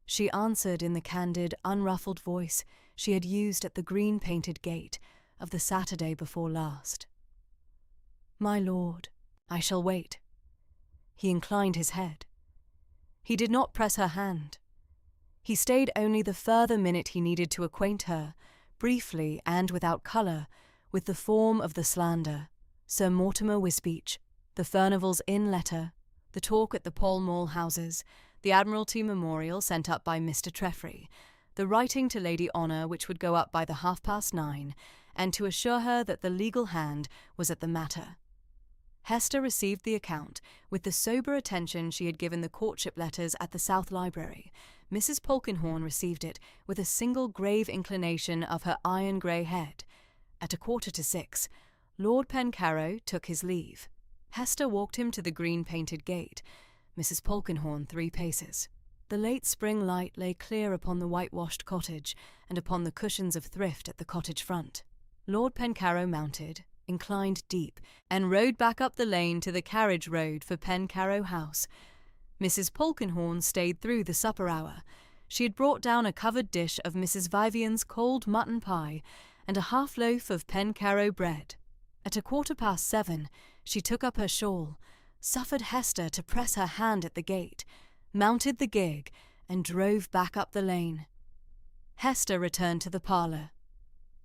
She answered in the candid, unruffled voice she had used at the green-painted gate of the Saturday before last. "My lord, I shall wait." He inclined his head. He did not press her hand. He stayed only the further minute he needed to acquaint her, briefly and without colour, with the form of the slander, Sir Mortimer Wisbeach, the Furnival's Inn letter, the talk at the Pall Mall houses, the Admiralty memorial sent up by Mr. Treffry, the writing to Lady Honour which would go up by the 9:30, and to assure her that the legal hand was at the matter. Hester received the account with the sober attention she had given the courtship letters at the South Library. Mrs. Polkinghorne received it with a single grave inclination of her iron-grey head. At 5:45, Lord Pencarrow took his leave. Hester walked him to the green-painted gate, Mrs. Polkinghorne 3 paces. The late spring light lay clear upon the whitewashed cottage and upon the cushions of thrift at the cottage front. Lord Pencarrow mounted, inclined deep, and rode back up the lane to the carriage road for Pencarrow House. Mrs. Polkinghorne stayed through the supper hour. She had brought down a covered dish of Mrs. Vivian's cold mutton pie and a half-loaf of Pencarrow bread. At 7:15, she took up her shawl, suffered Hester to press her hand at the gate, mounted the gig, and drove back up the lane. Hester returned to the parlour.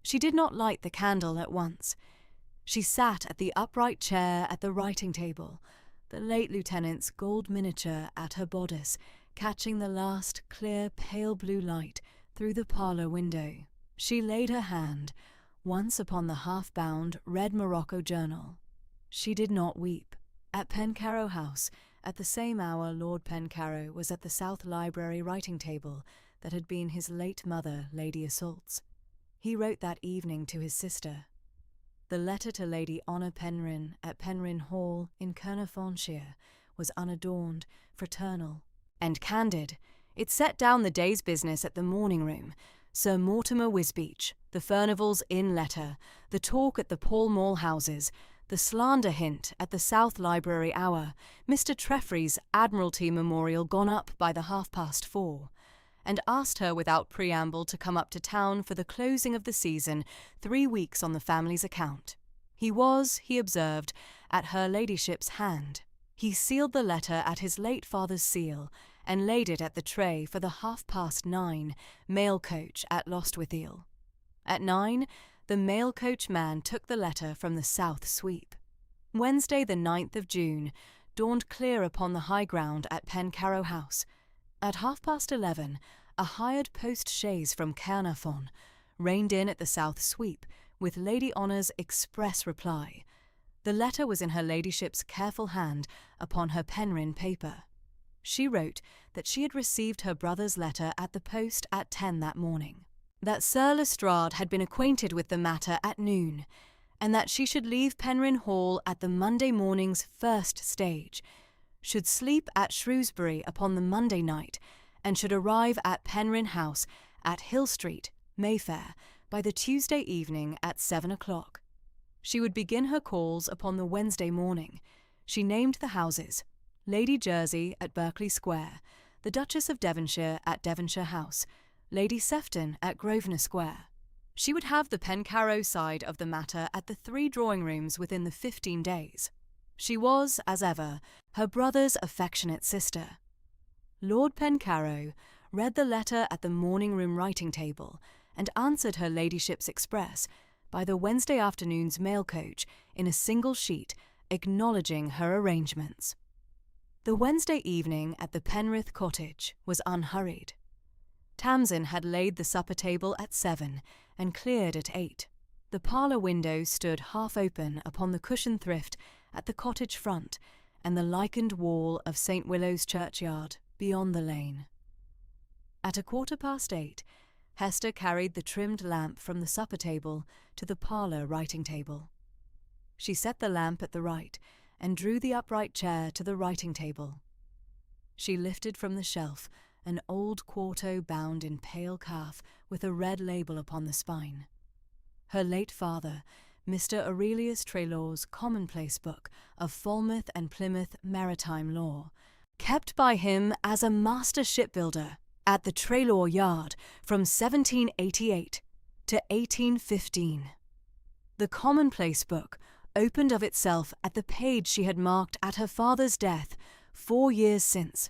She did not light the candle at once. She sat at the upright chair at the writing table, the late lieutenant's gold miniature at her bodice, catching the last clear pale blue light through the parlour window. She laid her hand once upon the half-bound red morocco journal. She did not weep. At Pencarrow House, at the same hour Lord Pencarrow was at the South Library writing table that had been his late mother, Lady Assault's. He wrote that evening to his sister. The letter to Lady Honour Penrhyn at Penrhyn Hall in Caernarfonshire was unadorned, fraternal, and candid. It set down the day's business at the morning-room, Sir Mortimer Wisbeach, the Furnival's inn letter, the talk at the Pall Mall houses, the slander hint at the South Library hour, Mr. Treffry's Admiralty memorial gone up by the 4:30, and asked her without preamble to come up to town for the closing of the season 3 weeks on the family's account. He was, he observed, at her ladyship's hand. He sealed the letter at his late father's seal, and laid it at the tray for the 9:30 mail coach at Lostwithiel. At 9, the mail coach man took the letter from the South Sweep. Wednesday the 9th of June dawned clear upon the high ground at Pencarrow House. At 11:30, a hired post-chaise from Caernarfon reined in at the South Sweep with Lady Honour's express reply. The letter was in her ladyship's careful hand upon her Penrhyn paper. She wrote that she had received her brother's letter at the post at 10 that morning, that Sir Lestrade had been acquainted with the matter at noon, and that she should leave Penrhyn Hall at the Monday morning's first stage, should sleep at Shrewsbury upon the Monday night, and should arrive at Penrhyn House at Hill Street, Mayfair, by the Tuesday evening at 7 o'clock. She would begin her calls upon the Wednesday morning. She named the houses: Lady Jersey at Berkeley Square, the Duchess of Devonshire at Devonshire House, Lady Sefton at Grosvenor Square. She would have the Pencarrow side of the matter at the 3 drawing-rooms within the 15 days. She was, as ever, her brother's affectionate sister. Lord Pencarrow read the letter at the morning-room writing-table, and answered her ladyship's express by the Wednesday afternoon's mail coach in a single sheet, acknowledging her arrangements. The Wednesday evening at the Penrith cottage was unhurried. Tamsin had laid the supper-table at 7 and cleared at 8. The parlour window stood half open upon the cushion thrift at the cottage front and the lichened wall of St. Willow's churchyard beyond the lane. At 8:15, Hester carried the trimmed lamp from the supper-table to the parlour writing-table. She set the lamp at the right and drew the upright chair to the writing-table. She lifted from the shelf an old quarto bound in pale calf with a red label upon the spine. Her late father, Mr. Aurelius Treloar's commonplace book of Falmouth and Plymouth maritime law, kept by him as a master shipbuilder at the Treloar Yard from 1788 to 1815. The commonplace book opened of itself at the page she had marked at her father's death 4 years since.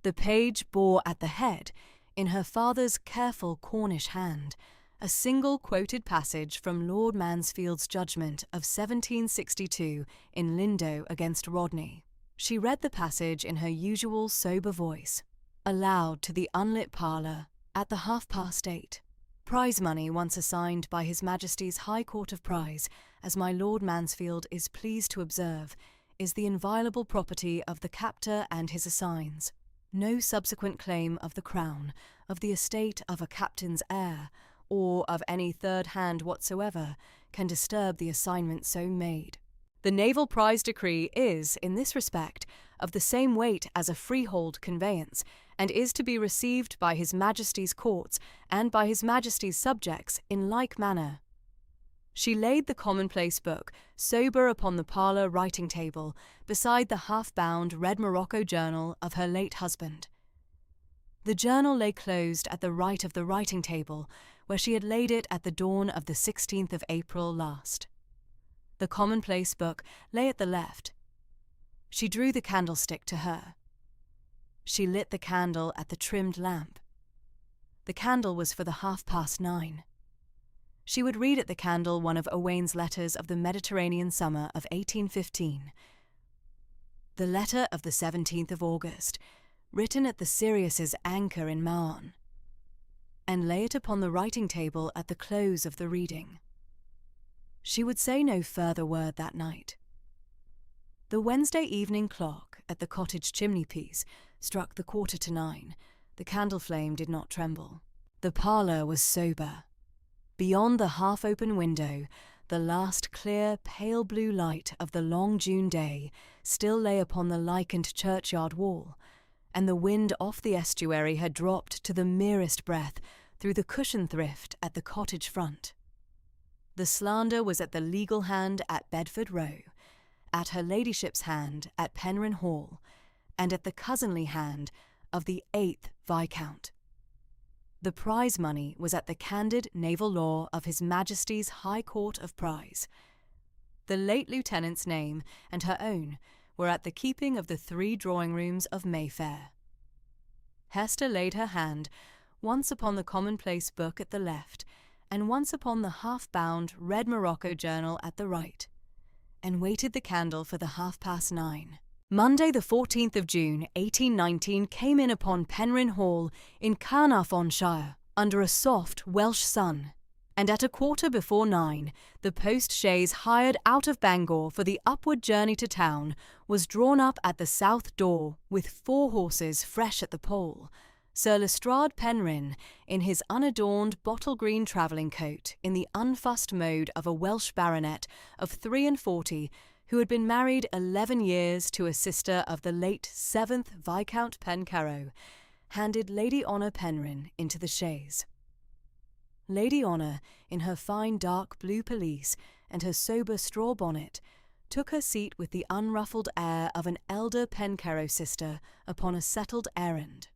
The page bore at the head, in her father's careful Cornish hand, a single quoted passage from Lord Mansfield's judgment of 1762 in Lindo against Rodney. She read the passage in her usual sober voice, aloud to the unlit parlour, at the 8:30. Prize money once assigned by His Majesty's High Court of Prize, as my Lord Mansfield is pleased to observe, is the inviolable property of the captor and his assigns. No subsequent claim of the Crown, of the estate of a captain's heir, or of any third hand whatsoever, can disturb the assignment so made. The naval prize decree is, in this respect, of the same weight as a freehold conveyance, and is to be received by His Majesty's courts and by His Majesty's subjects in like manner. She laid the commonplace book sober upon the parlour writing-table beside the half-bound red morocco journal of her late husband. The journal lay closed at the right of the writing-table, where she had laid it at the dawn of the 16th of April last. The commonplace book lay at the left. She drew the candlestick to her. She lit the candle at the trimmed lamp. The candle was for the 9:30. She would read at the candle one of Owain's letters of the Mediterranean summer of 1815. The letter of the 17th of August, written at the Sirius's anchor in Mahon, and lay it upon the writing table at the close of the reading. She would say no further word that night. The Wednesday evening clock at the cottage chimney-piece struck the 9:15. The candle flame did not tremble. The parlour was sober. Beyond the half-open window, the last clear, pale blue light of the long June day still lay upon the lichened churchyard wall, and the wind off the estuary had dropped to the merest breath through the cushion thrift at the cottage front. The slander was at the legal hand at Bedford Row, at her ladyship's hand at Penryn Hall, and at the cousinly hand of the 8th Viscount. The prize money was at the candid naval law of His Majesty's High Court of Prize. The late lieutenant's name and her own were at the keeping of the 3 drawing-rooms of Mayfair. Hester laid her hand once upon the commonplace book at the left, and once upon the half-bound red morocco journal at the right, and waited the candle for the 9:30. Monday the 14th of June, 1819, came in upon Penryn Hall in Caernarfonshire under a soft Welsh sun, and at 9:15, the post-chaise hired out of Bangor for the upward journey to town was drawn up at the south door with 4 horses fresh at the pole. Sir Lestrade Penryn, in his unadorned bottle-green travelling coat, in the unfussed mode of a Welsh baronet of 43, who had been married 11 years to a sister of the late 7th Viscount Pencarrow, handed Lady Honour Penryn into the chaise. Lady Honour, in her fine dark blue pelisse and her sober straw bonnet, took her seat with the unruffled air of an elder Pencarrow sister upon a settled errand.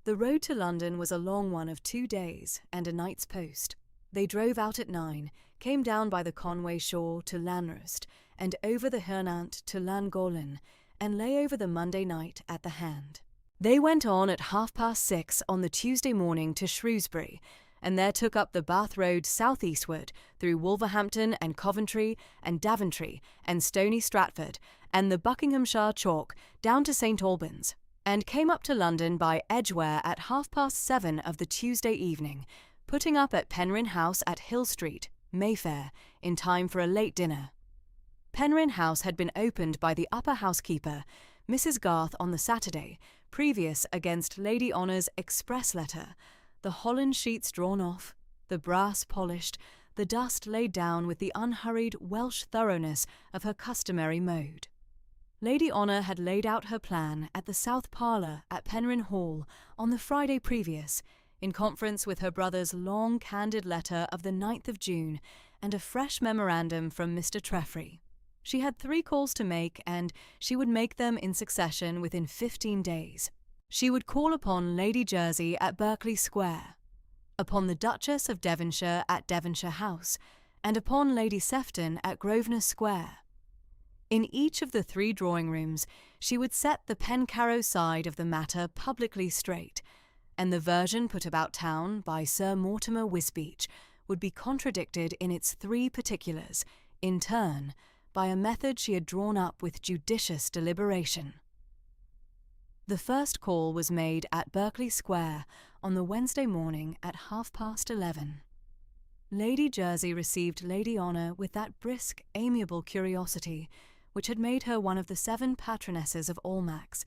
The road to London was a long one of 2 days and a night's post. They drove out at 9, came down by the Conway shore to Lanrust, and over the Hernant to Llangollen, and lay over the Monday night at the Hand. They went on at 6:30 on the Tuesday morning to Shrewsbury, and there took up the Bath road south-eastward through Wolverhampton and Coventry and Daventry and Stony Stratford and the Buckinghamshire chalk down to St Albans, and came up to London by Edgware at 7:30 of the Tuesday evening, putting up at Penryn House at Hill Street, Mayfair, in time for a late dinner. Penryn House had been opened by the upper housekeeper, Mrs. Garth, on the Saturday, previous against Lady Honour's express letter, the holland sheets drawn off, the brass polished, the dust laid down with the unhurried Welsh thoroughness of her customary mode. Lady Honour had laid out her plan at the south parlour at Penryn Hall on the Friday previous, in conference with her brother's long candid letter of the 9th of June and a fresh memorandum from Mr. Treffry. She had 3 calls to make, and she would make them in succession within 15 days. She would call upon Lady Jersey at Berkeley Square, upon the Duchess of Devonshire at Devonshire House, and upon Lady Sefton at Grosvenor Square. In each of the 3 drawing-rooms she would set the Pencarrow side of the matter publicly straight, and the version put about town by Sir Mortimer Wisbeach would be contradicted in its 3 particulars, in turn, by a method she had drawn up with judicious deliberation. The first call was made at Berkeley Square on the Wednesday morning at 11:30. Lady Jersey received Lady Honour with that brisk, amiable curiosity which had made her one of the 7 patronesses of Almack's,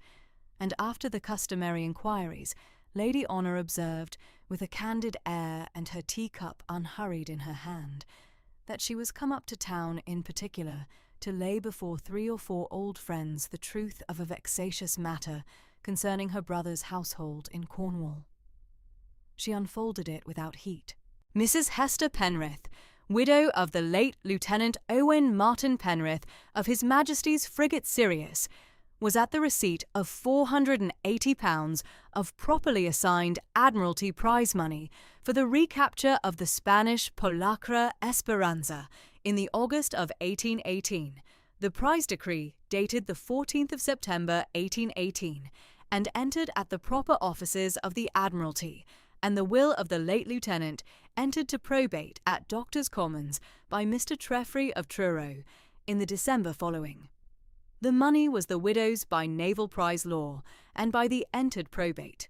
and after the customary inquiries, Lady Honour observed, with a candid air and her teacup unhurried in her hand, that she was come up to town in particular to lay before 3 or 4 old friends the truth of a vexatious matter concerning her brother's household in Cornwall. She unfolded it without heat. Mrs. Hester Penrith, widow of the late Lieutenant Owen Martin Penrith of His Majesty's frigate Sirius, was at the receipt of £480 of properly assigned Admiralty prize money for the recapture of the Spanish Polacra Esperanza in the August of 1818, the prize decree dated the 14th of September 1818, and entered at the proper offices of the Admiralty, and the will of the late lieutenant entered to probate at Doctors' Commons by Mr. Treffry of Truro in the December following. The money was the widow's by naval prize law and by the entered probate.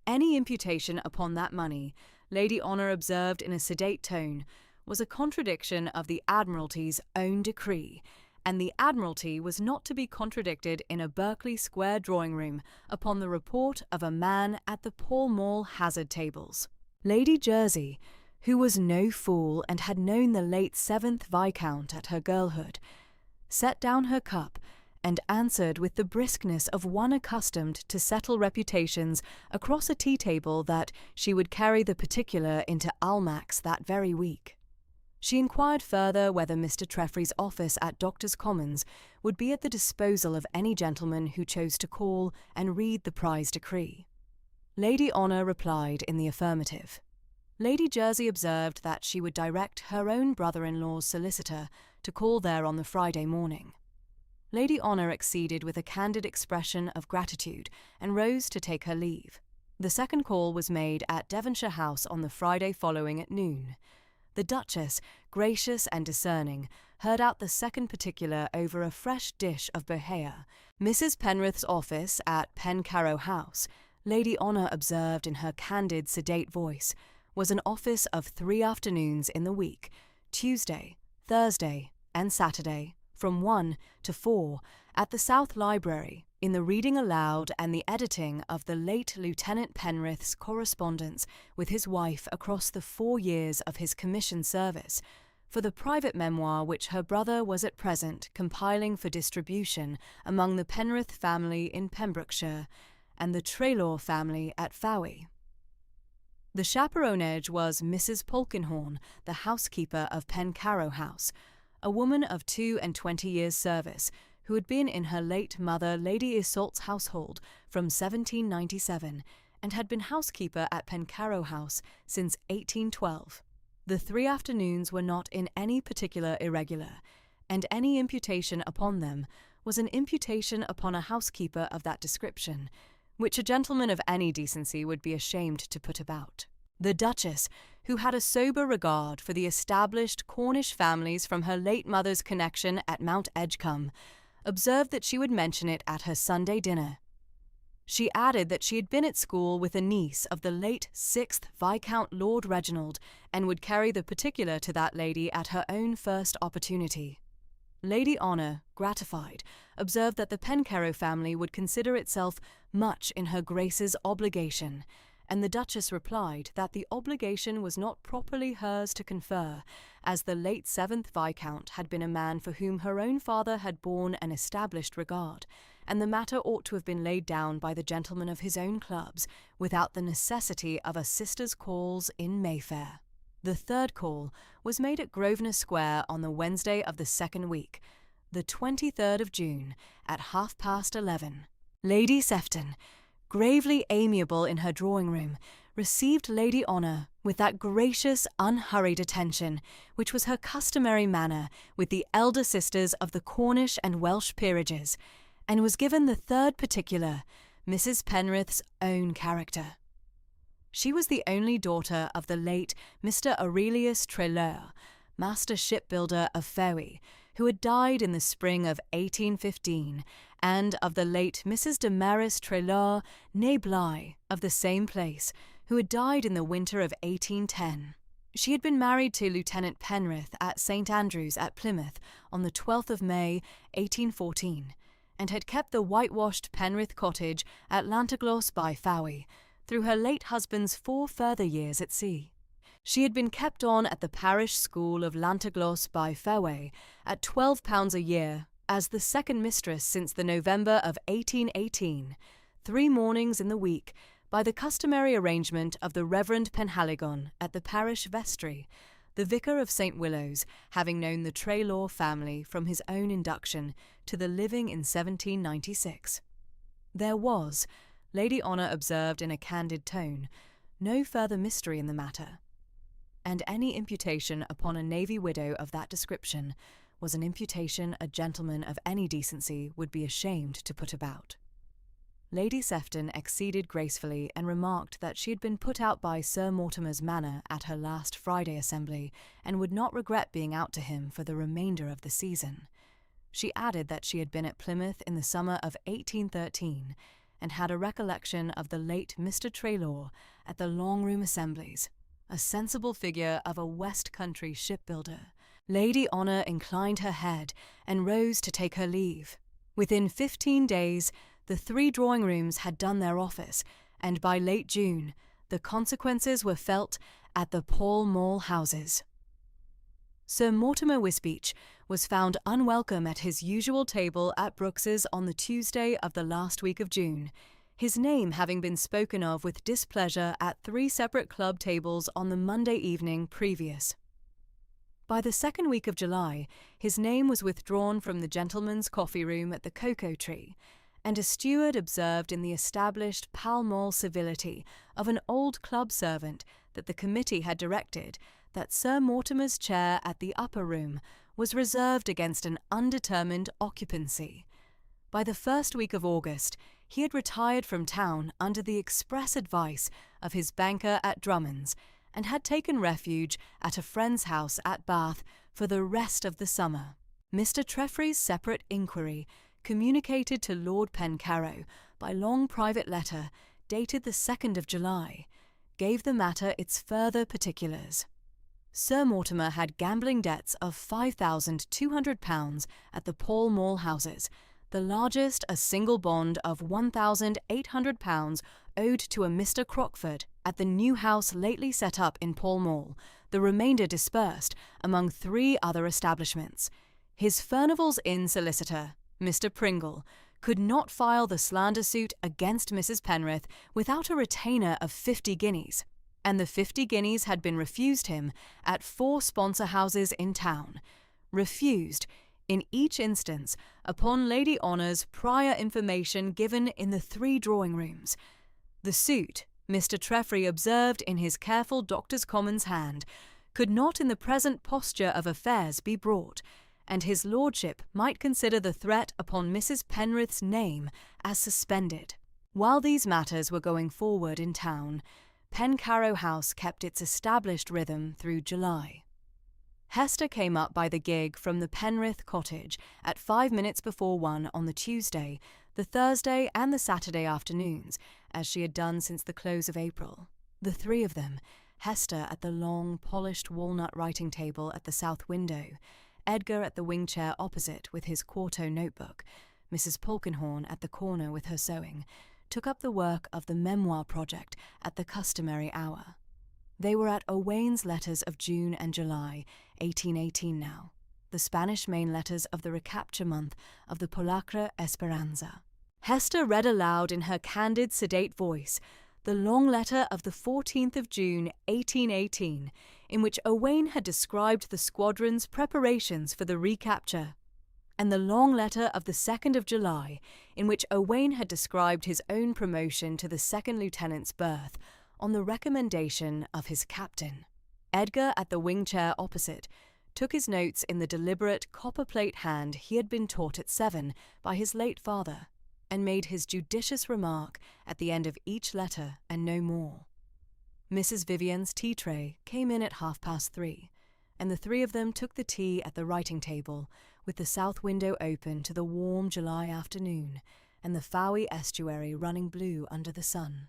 Any imputation upon that money, Lady Honour observed in a sedate tone, was a contradiction of the Admiralty's own decree, and the Admiralty was not to be contradicted in a Berkeley Square drawing-room upon the report of a man at the Pall Mall hazard tables. Lady Jersey, who was no fool and had known the late 7th Viscount at her girlhood, set down her cup and answered with the briskness of one accustomed to settle reputations across a tea-table that she would carry the particular into Almack's that very week. She inquired further whether Mr. Treffry's office at Doctors' Commons would be at the disposal of any gentleman who chose to call and read the prize decree. Lady Honour replied in the affirmative. Lady Jersey observed that she would direct her own brother-in-law's solicitor to call there on the Friday morning. Lady Honour acceded with a candid expression of gratitude and rose to take her leave. The second call was made at Devonshire House on the Friday following at noon. The Duchess, gracious and discerning, heard out the second particular over a fresh dish of bohea. Mrs. Penrith's office at Pencarrow House, Lady Honour observed in her candid, sedate voice, was an office of 3 afternoons in the week, Tuesday, Thursday, and Saturday, from 1 to 4, at the South Library, in the reading aloud and the editing of the late Lieutenant Penrith's correspondence with his wife across the 4 years of his commission service, for the private memoir which her brother was at present compiling for distribution among the Penrith family in Pembrokeshire and the Treloar family at Fowey. The chaperonage was Mrs. Polkinghorne, the housekeeper of Pencarrow House, a woman of 22 years' service, who had been in her late mother Lady Iseult's household from 1797, and had been housekeeper at Pencarrow House since 1812. The 3 afternoons were not in any particular irregular, and any imputation upon them was an imputation upon a housekeeper of that description, which a gentleman of any decency would be ashamed to put about. The Duchess, who had a sober regard for the established Cornish families from her late mother's connection at Mount Edgecombe, observed that she would mention it at her Sunday dinner. She added that she had been at school with a niece of the late 6th Viscount Lord Reginald, and would carry the particular to that lady at her own first opportunity. Lady Honour, gratified, observed that the Pencarrow family would consider itself much in her Grace's obligation, and the Duchess replied that the obligation was not properly hers to confer, as the late 7th Viscount had been a man for whom her own father had borne an established regard, and the matter ought to have been laid down by the gentlemen of his own clubs, without the necessity of a sister's calls in Mayfair. The third call was made at Grosvenor Square on the Wednesday of the second week, the 23rd of June, at 11:30. Lady Sefton, gravely amiable in her drawing-room, received Lady Honour with that gracious, unhurried attention which was her customary manner with the elder sisters of the Cornish and Welsh peerages, and was given the third particular, Mrs. Penrith's own character. She was the only daughter of the late Mr. Aurelius Treloar, master shipbuilder of Fowey, who had died in the spring of 1815, and of the late Mrs. Damaris Treloar, née Bligh, of the same place, who had died in the winter of 1810. She had been married to Lieutenant Penrith at St. Andrews at Plymouth on the 12th of May, 1814, and had kept the whitewashed Penrith cottage at Llanteglos by Fowey through her late husband's 4 further years at sea. She had been kept on at the parish school of Llanteglos by Fowey at £12 a year as the second mistress since the November of 1818, 3 mornings in the week, by the customary arrangement of the Reverend Penhaligon at the parish vestry, the vicar of St. Willow's having known the Treloar family from his own induction to the living in 1796. There was, Lady Honour observed in a candid tone, no further mystery in the matter, and any imputation upon a navy widow of that description was an imputation a gentleman of any decency would be ashamed to put about. Lady Sefton acceded gracefully and remarked that she had been put out by Sir Mortimer's manner at her last Friday assembly and would not regret being out to him for the remainder of the season. She added that she had been at Plymouth in the summer of 1813 and had a recollection of the late Mr. Treloar at the Long Room assemblies, a sensible figure of a West Country shipbuilder. Lady Honour inclined her head and rose to take her leave. Within 15 days, the 3 drawing-rooms had done their office, and by late June, the consequences were felt at the Pall Mall houses. Sir Mortimer Wisbeach was found unwelcome at his usual table at Brooks's on the Tuesday of the last week of June, his name having been spoken of with displeasure at 3 separate club tables on the Monday evening previous. By the second week of July, his name was withdrawn from the gentlemen's coffee room at the Cocoa Tree, and a steward observed in the established Pall Mall civility of an old club servant that the committee had directed that Sir Mortimer's chair at the upper room was reserved against an undetermined occupancy. By the first week of August, he had retired from town under the express advice of his banker at Drummond's, and had taken refuge at a friend's house at Bath for the rest of the summer. Mr. Treffry's separate inquiry, communicated to Lord Pencarrow by long private letter dated the 2nd of July, gave the matter its further particulars. Sir Mortimer had gambling debts of £5,200 at the Pall Mall houses, the largest a single bond of £1,800 owed to a Mr. Crockford at the new house lately set up in Pall Mall, the remainder dispersed among 3 other establishments. His Furnival's Inn solicitor, Mr. Pringle, could not file the slander suit against Mrs. Penrith without a retainer of 50 guineas, and the 50 guineas had been refused him at 4 sponsor houses in town. Refused, in each instance, upon Lady Honour's prior information given in the 3 drawing-rooms. The suit, Mr. Treffry observed in his careful Doctor's Commons hand, could not in the present posture of affairs be brought, and his lordship might consider the threat upon Mrs. Penrith's name as suspended. While these matters were going forward in town, Pencarrow House kept its established rhythm through July. Hester came up by the gig from the Penrith cottage at 5 minutes before 1 on the Tuesday, the Thursday and the Saturday afternoons, as she had done since the close of April. The 3 of them, Hester at the long, polished walnut writing table at the south window, Edgar at the wing chair opposite with his quarto notebook, Mrs. Polkinghorne at the corner with her sewing, took up the work of the memoir project at the customary hour. They were at Owain's letters of June and July, 1818 now, the Spanish main letters of the recapture month of the Polacra Esperanza. Hester read aloud in her candid, sedate voice the long letter of the 14th of June, 1818, in which Owain had described the squadron's preparations for the recapture, and the long letter of the 2nd of July, in which Owain had described his own promotion to the second lieutenant's berth on the recommendation of his captain. Edgar, at the wing chair opposite, took his notes in the deliberate copper-plate hand he had been taught at 7 by his late father, and made his judicious remark at the end of each letter and no more. Mrs. Vivian's tea-tray came in at 3:30, and the 3 of them took the tea at the writing-table, with the south window open to the warm July afternoon, and the Fowey estuary running blue under the sun.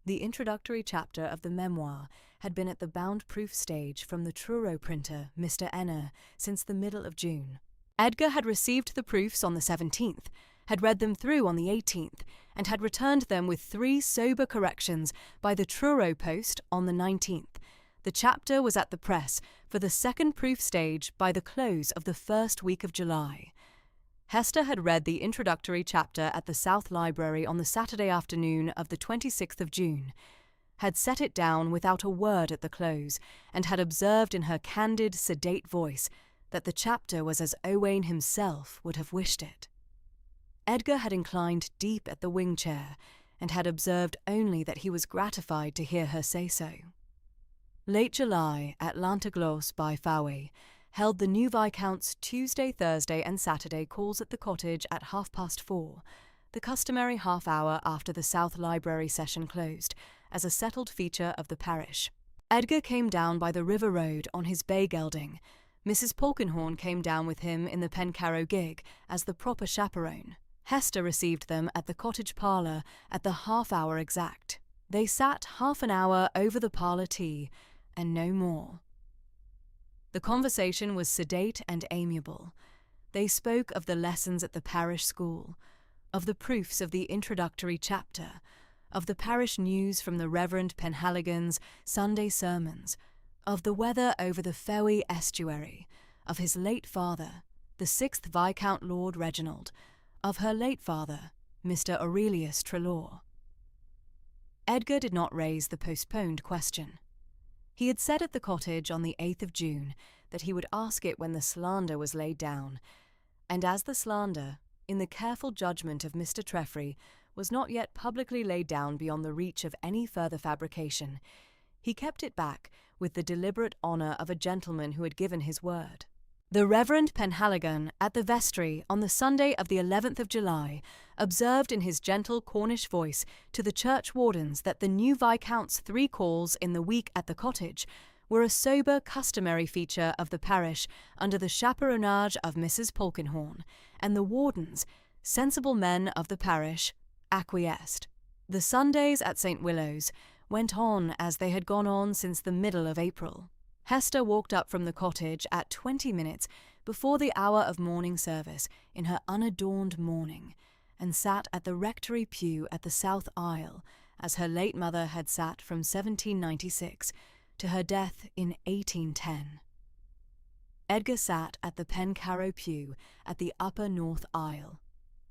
The introductory chapter of the memoir had been at the bound-proof stage from the Truro printer, Mr. Enner, since the middle of June. Edgar had received the proofs on the 17th, had read them through on the 18th, and had returned them with 3 sober corrections by the Truro post on the 19th. The chapter was at the press for the second proof stage by the close of the first week of July. Hester had read the introductory chapter at the South Library on the Saturday afternoon of the 26th of June, had set it down without a word at the close, and had observed in her candid, sedate voice that the chapter was as Owain himself would have wished it. Edgar had inclined deep at the wing chair, and had observed only that he was gratified to hear her say so. Late July, at Llanteglos by Fowey, held the new Viscount's Tuesday, Thursday and Saturday calls at the cottage at 4:30, the customary half hour after the South Library session closed, as a settled feature of the parish. Edgar came down by the river road on his bay gelding. Mrs. Polkinghorne came down with him in the Pencarrow gig as the proper chaperone. Hester received them at the cottage parlour at the half-hour exact. They sat half an hour over the parlour tea, and no more. The conversation was sedate and amiable. They spoke of the lessons at the parish school, of the proofs of the introductory chapter, of the parish news from the Reverend Penhaligon's Sunday sermons, of the weather over the Fowey estuary, of his late father, the 6th Viscount Lord Reginald, of her late father, Mr. Aurelius Treloar. Edgar did not raise the postponed question. He had said at the cottage on the 8th of June that he would ask it when the slander was laid down, and as the slander, in the careful judgment of Mr. Treffry, was not yet publicly laid down beyond the reach of any further fabrication, he kept it back with the deliberate honour of a gentleman who had given his word. The Reverend Penhaligon, at the vestry on the Sunday of the 11th of July, observed in his gentle Cornish voice to the churchwardens that the new Viscount's 3 calls in the week at the cottage were a sober, customary feature of the parish under the chaperonage of Mrs. Polkinghorne, and the wardens, sensible men of the parish, acquiesced. The Sundays at St. Willow's went on as they had gone on since the middle of April. Hester walked up from the cottage at 20 minutes before the hour of morning service in her unadorned mourning, and sat at the rectory pew at the south aisle, as her late mother had sat from 1796 to her death in 1810. Edgar sat at the Pencarrow pew at the upper north aisle.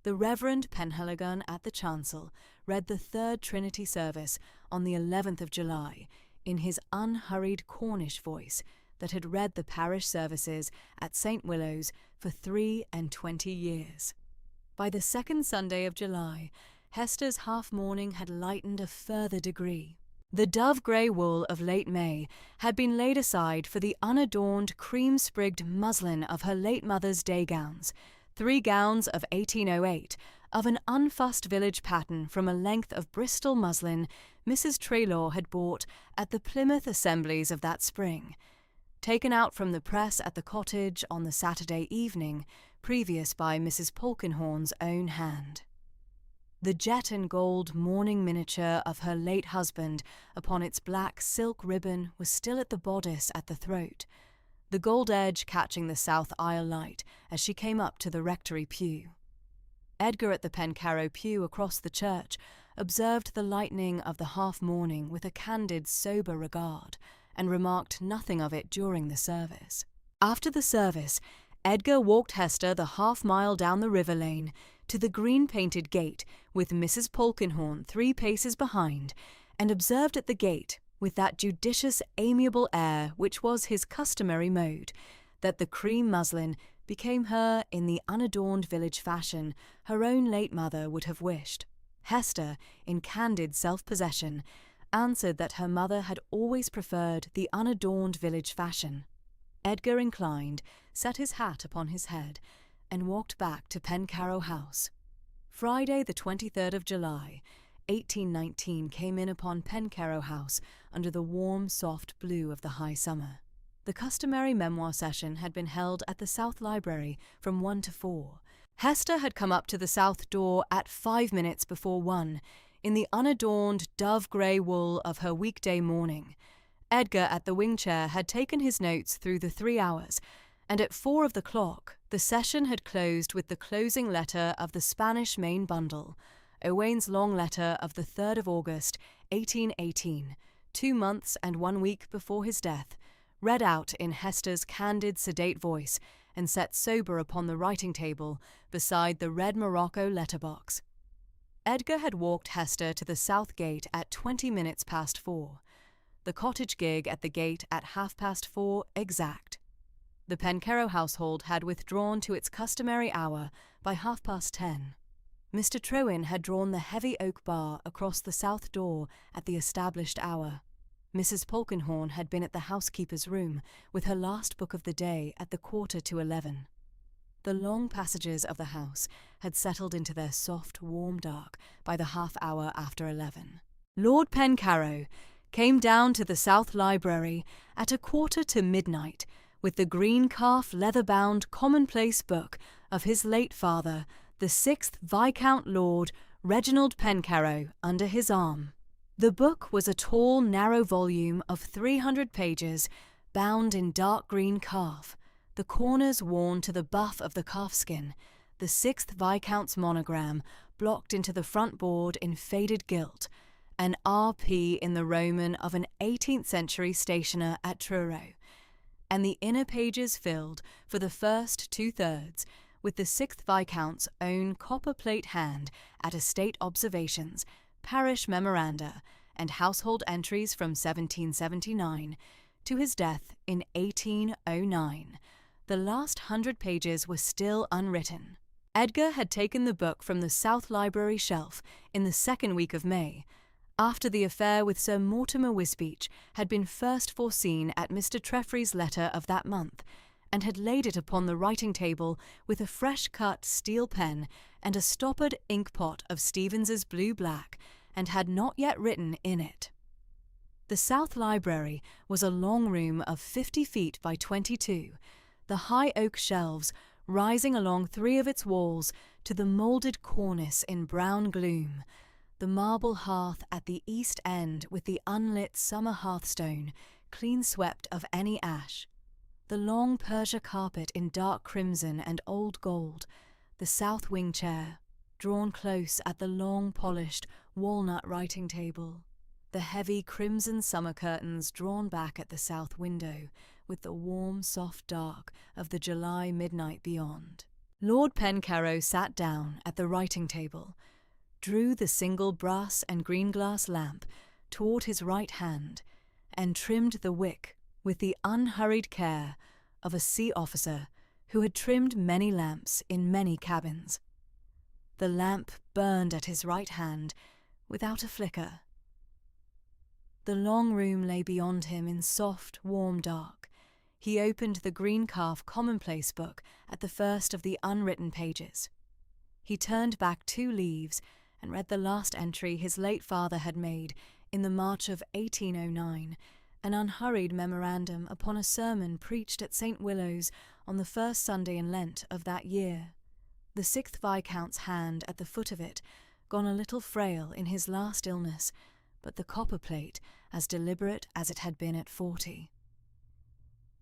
The Reverend Penhaligon at the chancel read the 3rd Trinity service on the 11th of July in his unhurried Cornish voice that had read the parish services at St. Willow's for 23 years. By the 2nd Sunday of July, Hester's half-mourning had lightened a further degree. The dove-grey wool of late May had been laid aside for the unadorned cream-sprigged muslin of her late mother's day-gowns, 3 gowns of 1808, of an unfussed village pattern from a length of Bristol muslin Mrs. Treloar had bought at the Plymouth assemblies of that spring, taken out from the press at the cottage on the Saturday evening, previous by Mrs. Polkinghorne's own hand. The jet and gold mourning miniature of her late husband upon its black silk ribbon was still at the bodice at the throat, the gold edge catching the south aisle light as she came up to the rectory pew. Edgar at the Pencarrow pew across the church observed the lightening of the half-mourning with a candid, sober regard, and remarked nothing of it during the service. After the service, Edgar walked Hester the half-mile down the river lane to the green-painted gate with Mrs. Polkinghorne 3 paces behind, and observed at the gate, with that judicious, amiable air which was his customary mode, that the cream muslin became her in the unadorned village fashion her own late mother would have wished. Hester, in candid self-possession, answered that her mother had always preferred the unadorned village fashion. Edgar inclined, set his hat upon his head, and walked back to Pencarrow House. Friday the 23rd of July, 1819 came in upon Pencarrow House under the warm, soft blue of the high summer. The customary memoir session had been held at the South Library from 1 to 4. Hester had come up to the south door at 5 minutes before 1, in the unadorned dove-grey wool of her weekday morning. Edgar at the wing-chair had taken his notes through the 3 hours, and at 4 of the clock the session had closed with the closing letter of the Spanish Main Bundle, Owain's long letter of the 3rd of August, 1818, 2 months and 1 week before his death, read out in Hester's candid, sedate voice, and set sober upon the writing-table beside the red morocco letterbox. Edgar had walked Hester to the south gate at 20 minutes past 4, the cottage gig at the gate at 4:30 exact. The Pencarrow household had withdrawn to its customary hour by 10:30. Mr. Trowin had drawn the heavy oak bar across the south door at the established hour. Mrs. Polkinghorne had been at the housekeeper's room with her last book of the day at the 10:45. The long passages of the house had settled into their soft, warm dark by the half-hour after 11. Lord Pencarrow came down to the South Library at midnight with the green calf leather-bound commonplace book of his late father, the 6th Viscount Lord Reginald Pencarrow, under his arm. The book was a tall, narrow volume of 300 pages, bound in dark green calf, the corners worn to the buff of the calfskin, the 6th Viscount's monogram blocked into the front board in faded gilt, an R.P. in the Roman of an 18th-century stationer at Truro, and the inner pages filled, for the first 2/3, with the 6th Viscount's own copper-plate hand at estate observations, parish memoranda, and household entries from 1779 to his death in 1809. The last 100 pages were still unwritten. Edgar had taken the book from the South Library shelf in the second week of May, after the affair with Sir Mortimer Wisbeach had been first foreseen at Mr. Treffry's letter of that month, and had laid it upon the writing-table with a fresh-cut steel pen and a stoppered ink-pot of Stevens's blue-black, and had not yet written in it. The South Library was a long room of 50 feet by 22, the high oak shelves rising along 3 of its walls to the moulded cornice in brown gloom, the marble hearth at the east end with the unlit summer hearthstone, clean swept of any ash, the long Persia carpet in dark crimson and old gold, the south wing chair, drawn close at the long polished walnut writing table, the heavy crimson summer curtains drawn back at the south window, with the warm soft dark of the July midnight beyond. Lord Pencarrow sat down at the writing table, drew the single brass and green glass lamp toward his right hand, and trimmed the wick with the unhurried care of a sea officer who had trimmed many lamps in many cabins. The lamp burned at his right hand without a flicker. The long room lay beyond him in soft, warm dark. He opened the green calf commonplace book at the first of the unwritten pages. He turned back 2 leaves and read the last entry his late father had made in the March of 1809, an unhurried memorandum upon a sermon preached at St. Willow's on the first Sunday in Lent of that year. The 6th Viscount's hand at the foot of it, gone a little frail in his last illness, but the copper plate as deliberate as it had been at 40.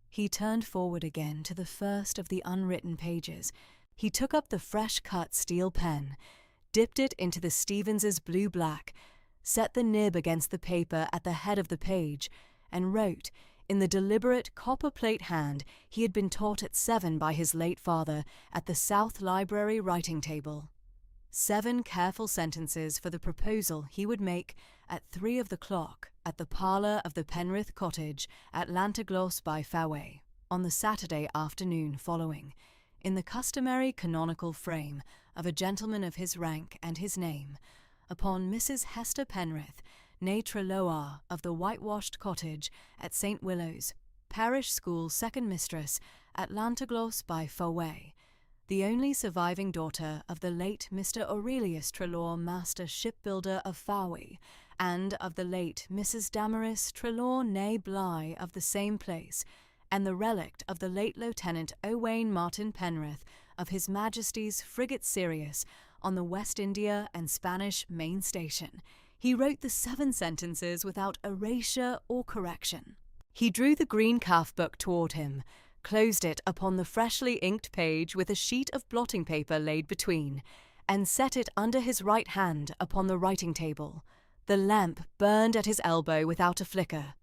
He turned forward again to the first of the unwritten pages. He took up the fresh-cut steel pen, dipped it into the Stevens's blue-black, set the nib against the paper at the head of the page, and wrote, in the deliberate copper-plate hand he had been taught at 7 by his late father at the South Library writing-table, 7 careful sentences for the proposal he would make at 3 of the clock at the parlour of the Penrith cottage at Llanteglos by Fowey, on the Saturday afternoon following, in the customary canonical frame of a gentleman of his rank and his name, upon Mrs. Hester Penrith, née Treloar, of the whitewashed cottage at St. Willow's, parish school second mistress at Llanteglos by Fowey, the only surviving daughter of the late Mr. Aurelius Treloar, master shipbuilder of Fowey, and of the late Mrs. Damaris Treloar, née Bligh, of the same place, and the relict of the late Lieutenant Owain Martin Penrith of His Majesty's frigate Sirius on the West India and Spanish main station. He wrote the 7 sentences without erasure or correction. He drew the green calf book toward him, closed it upon the freshly inked page with a sheet of blotting paper laid between, and set it under his right hand upon the writing-table. The lamp burned at his elbow without a flicker.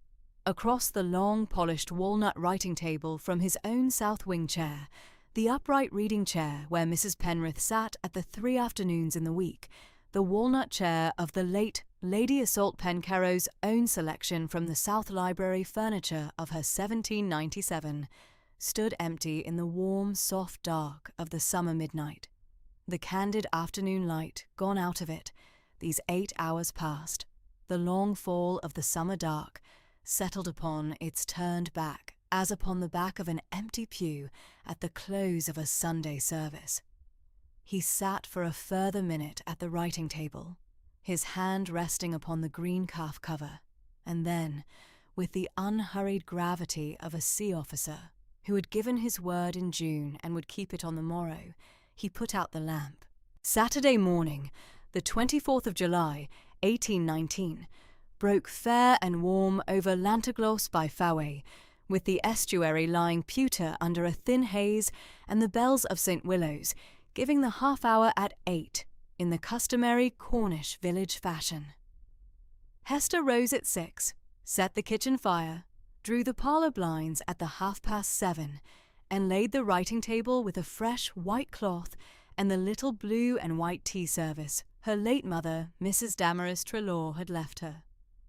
Across the long, polished walnut writing-table from his own south wing chair, the upright reading chair where Mrs. Penrith sat at the 3 afternoons in the week, the walnut chair of the late Lady Iseult Pencarrow's own selection from the South Library furniture of her 1797, stood empty in the warm, soft dark of the summer midnight. The candid afternoon light gone out of it, these 8 hours past, the long fall of the summer dark settled upon its turned back as upon the back of an empty pew at the close of a Sunday service. He sat for a further minute at the writing table, his hand resting upon the green calf cover, and then, with the unhurried gravity of a sea officer who had given his word in June and would keep it on the morrow, he put out the lamp. Saturday morning, the 24th of July, 1819, broke fair and warm over Llanteglos by Fawey, with the estuary lying pewter under a thin haze and the bells of St. Willow's giving the half-hour at 8 in the customary Cornish village fashion. Hester rose at 6, set the kitchen fire, drew the parlour blinds at the 7:30, and laid the writing table with a fresh white cloth and the little blue and white tea service her late mother, Mrs. Damaris Treloar, had left her.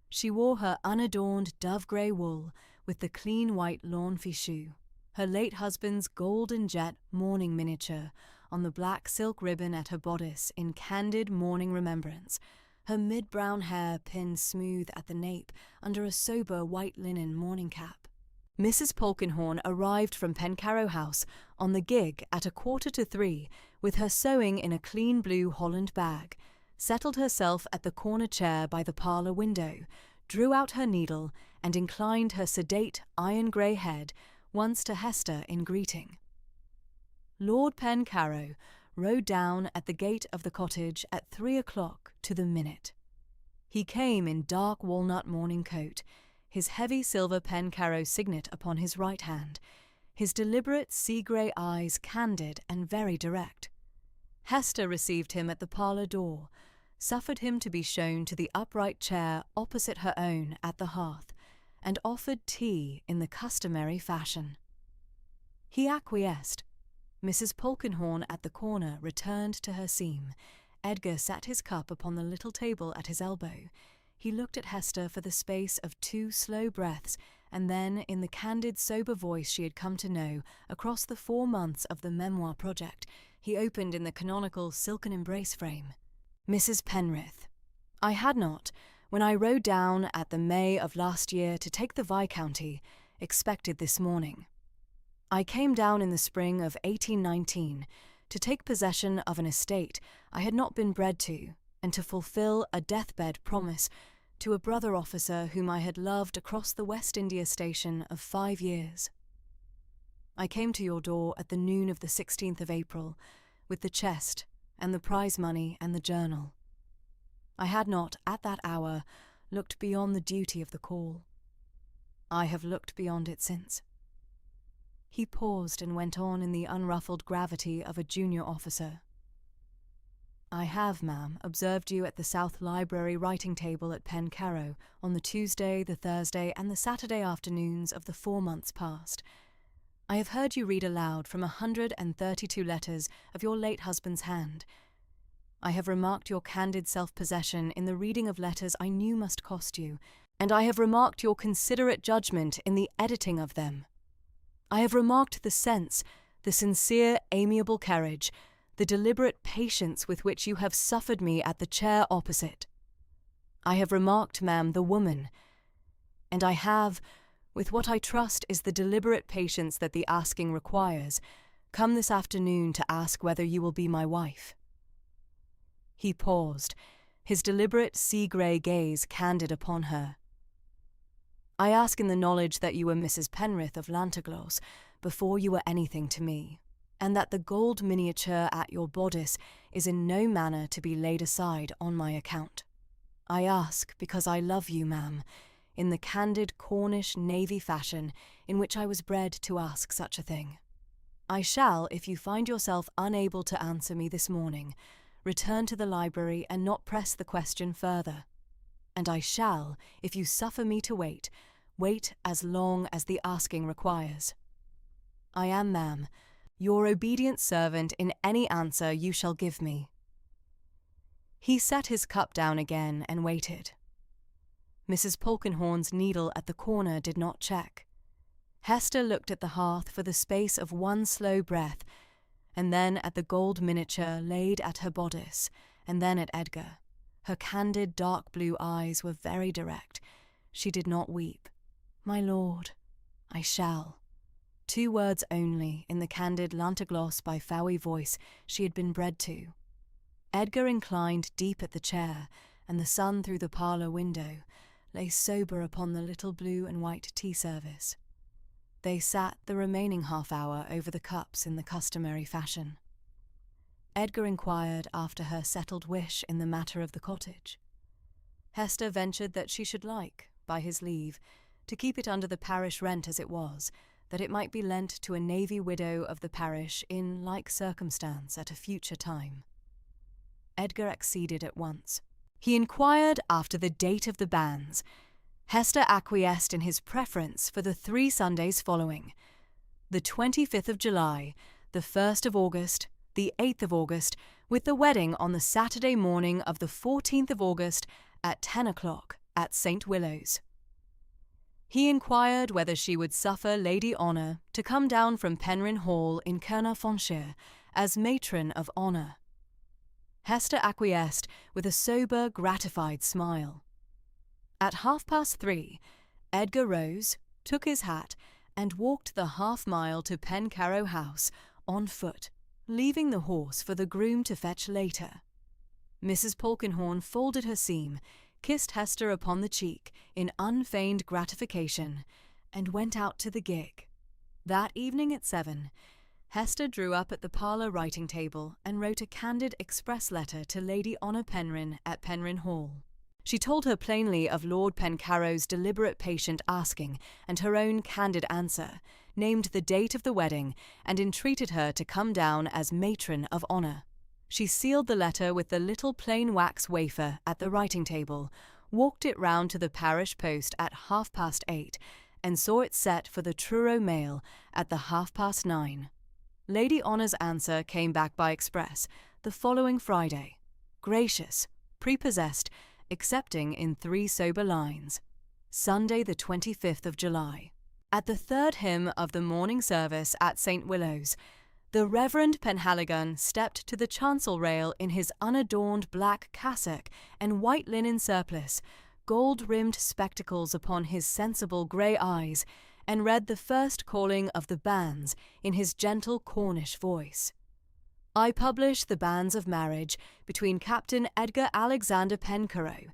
She wore her unadorned dove-grey wool with the clean white lawn fichu, her late husband's gold and jet mourning miniature on the black silk ribbon at her bodice in candid mourning remembrance, her mid-brown hair pinned smooth at the nape under a sober white linen morning cap. Mrs. Polkinghorne arrived from Pencarrow House on the gig at 2:45 with her sewing in a clean blue holland bag, settled herself at the corner chair by the parlour window, drew out her needle, and inclined her sedate iron-grey head once to Hester in greeting. Lord Pencarrow rode down at the gate of the cottage at 3 o'clock to the minute. He came in dark walnut morning coat, his heavy silver Pencarrow signet upon his right hand, his deliberate sea-grey eyes candid and very direct. Hester received him at the parlour door, suffered him to be shown to the upright chair opposite her own at the hearth, and offered tea in the customary fashion. He acquiesced. Mrs. Polkinghorne at the corner returned to her seam. Edgar set his cup upon the little table at his elbow. He looked at Hester for the space of 2 slow breaths, and then, in the candid, sober voice she had come to know across the 4 months of the memoir project, he opened in the canonical silken embrace frame. Mrs. Penrith, I had not, when I rode down at the May of last year to take the Viscounty, expected this morning. I came down in the spring of 1819 to take possession of an estate I had not been bred to, and to fulfil a deathbed promise to a brother officer whom I had loved across the West India station of 5 years. I came to your door at the noon of the 16th of April, with the chest and the prize money and the journal. I had not, at that hour, looked beyond the duty of the call. I have looked beyond it since. He paused and went on in the unruffled gravity of a junior officer. I have, ma'am, observed you at the South Library writing table at Pencarrow on the Tuesday, the Thursday, and the Saturday afternoons of the 4 months past. I have heard you read aloud from 132 letters of your late husband's hand. I have remarked your candid self-possession in the reading of letters I knew must cost you, and I have remarked your considerate judgment in the editing of them. I have remarked the sense, the sincere, amiable courage, the deliberate patience with which you have suffered me at the chair opposite. I have remarked, ma'am, the woman, and I have, with what I trust is the deliberate patience that the asking requires, come this afternoon to ask whether you will be my wife. He paused, his deliberate sea-grey gaze candid upon her. I ask in the knowledge that you were Mrs. Penrith of Llanteglos before you were anything to me, and that the gold miniature at your bodice is in no manner to be laid aside on my account. I ask because I love you, ma'am, in the candid Cornish navy fashion in which I was bred to ask such a thing. I shall, if you find yourself unable to answer me this morning, return to the library and not press the question further. And I shall, if you suffer me to wait as long as the asking requires. I am, ma'am, your obedient servant in any answer you shall give me. He set his cup down again and waited. Mrs. Polkinghorne's needle at the corner did not check. Hester looked at the hearth for the space of 1 slow breath, and then at the gold miniature laid at her bodice, and then at Edgar. Her candid dark blue eyes were very direct. She did not weep. My lord, I shall. 2 words only in the candid Lantagloss by Fowey voice she had been bred to. Edgar inclined deep at the chair, and the sun through the parlour window lay sober upon the little blue and white tea service. They sat the remaining half-hour over the cups in the customary fashion. Edgar inquired after her settled wish in the matter of the cottage. Hester ventured that she should like, by his leave, to keep it under the parish rent as it was, that it might be lent to a navy widow of the parish in like circumstance at a future time. Edgar acceded at once. He inquired after the date of the banns. Hester acquiesced in his preference for the 3 Sundays following: the 25th of July, the 1st of August, the 8th of August, with the wedding on the Saturday morning of the 14th of August at 10 o'clock at St. Willow's. He inquired whether she would suffer Lady Honour to come down from Penryn Hall in Caernarfonshire as matron of honour. Hester acquiesced with a sober, gratified smile. At 3:30, Edgar rose, took his hat, and walked the half-mile to Pencarrow House on foot, leaving the horse for the groom to fetch later. Mrs. Polkinghorne folded her seam, kissed Hester upon the cheek in unfeigned gratification, and went out to the gig. That evening at 7, Hester drew up at the parlour writing-table and wrote a candid express letter to Lady Honour Penryn at Penryn Hall. She told her plainly of Lord Pencarrow's deliberate patient asking and her own candid answer, named the date of the wedding, and entreated her to come down as matron of honour. She sealed the letter with the little plain wax wafer at the writing-table, walked it round to the parish post at 8:30, and saw it set for the Truro mail at the 9:30. Lady Honour's answer came back by express the following Friday, gracious, prepossessed, excepting in 3 sober lines. Sunday the 25th of July. At the 3rd hymn of the morning service at St. Willow's, the Reverend Penhaligon stepped to the chancel rail in his unadorned black cassock and white linen surplice, gold-rimmed spectacles upon his sensible grey eyes, and read the first calling of the banns in his gentle Cornish voice. I publish the banns of marriage between Captain Edgar Alexander Pencarrow,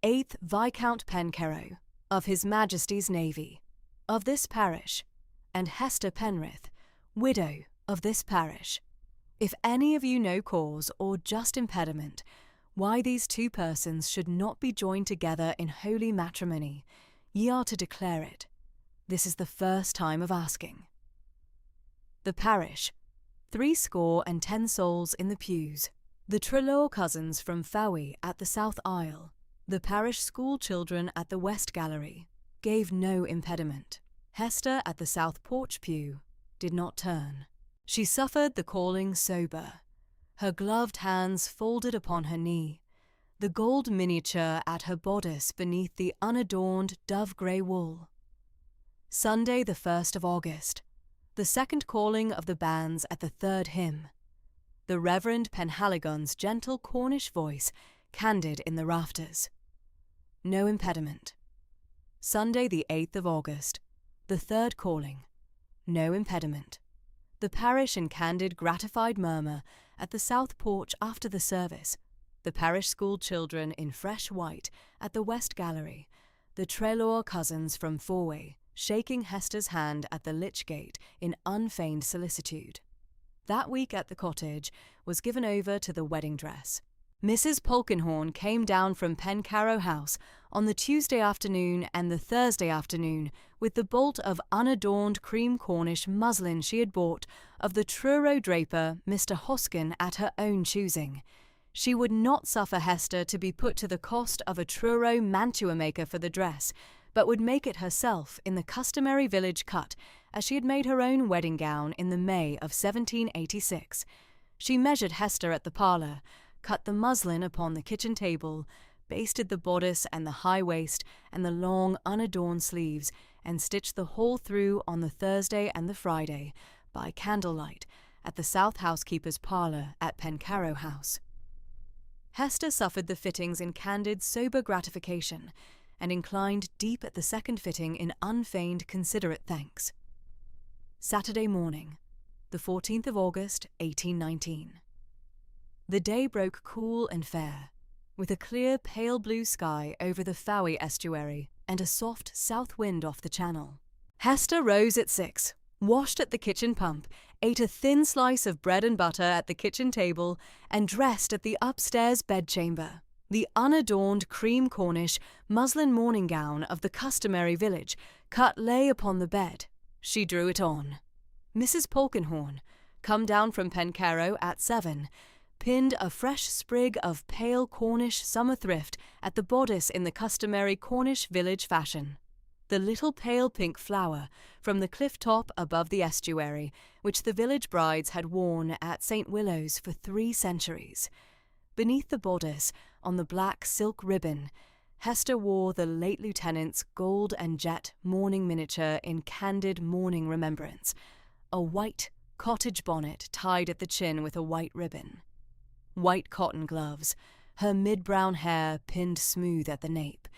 8th Viscount Pencarrow, of His Majesty's Navy, of this parish, and Hester Penrith, widow of this parish. If any of you know cause or just impediment why these 2 persons should not be joined together in holy matrimony, ye are to declare it. This is the first time of asking. The parish, 70 souls in the pews. The Treloar cousins from Fowey at the south aisle, the parish school children at the west gallery, gave no impediment. Hester at the south porch pew did not turn. She suffered the calling sober, her gloved hands folded upon her knee, the gold miniature at her bodice beneath the unadorned dove-grey wool. Sunday the 1st of August, the second calling of the banns at the 3rd hymn. The Reverend Penhaligon's gentle Cornish voice candid in the rafters. No impediment. Sunday the 8th of August, the 3rd calling. No impediment. The parish in candid gratified murmur at the south porch after the service, the parish school children in fresh white at the west gallery, the Treloar cousins from Fowey shaking Hester's hand at the lich gate in unfeigned solicitude. That week at the cottage was given over to the wedding dress. Mrs. Polkinghorne came down from Pencarrow House on the Tuesday afternoon and the Thursday afternoon with the bolt of unadorned cream Cornish muslin she had bought of the Truro draper Mr. Hoskin at her own choosing. She would not suffer Hester to be put to the cost of a Truro mantua-maker for the dress, but would make it herself in the customary village cut, as she had made her own wedding gown in the May of 1786. She measured Hester at the parlour, cut the muslin upon the kitchen table, basted the bodice and the high waist and the long unadorned sleeves, and stitched the whole through on the Thursday and the Friday, by candlelight, at the south housekeeper's parlour at Pencarrow House. Hester suffered the fittings in candid, sober gratification, and inclined deep at the second fitting in unfeigned, considerate thanks. Saturday morning, the 14th of August, 1819. The day broke cool and fair, with a clear pale blue sky over the Fowey estuary and a soft south wind off the channel. Hester rose at 6, washed at the kitchen pump, ate a thin slice of bread and butter at the kitchen table, and dressed at the upstairs bedchamber. The unadorned cream Cornish muslin morning gown of the customary village cut lay upon the bed. She drew it on. Mrs. Polkenhorne, come down from Pencarrow at 7, pinned a fresh sprig of pale Cornish summer thrift at the bodice in the customary Cornish village fashion. The little pale pink flower from the cliff top above the estuary, which the village brides had worn at St. Willow's for 3 centuries. Beneath the bodice, on the black silk ribbon, Hester wore the late lieutenant's gold and jet mourning miniature in candid mourning remembrance, a white cottage bonnet tied at the chin with a white ribbon. White cotton gloves, her mid-brown hair pinned smooth at the nape,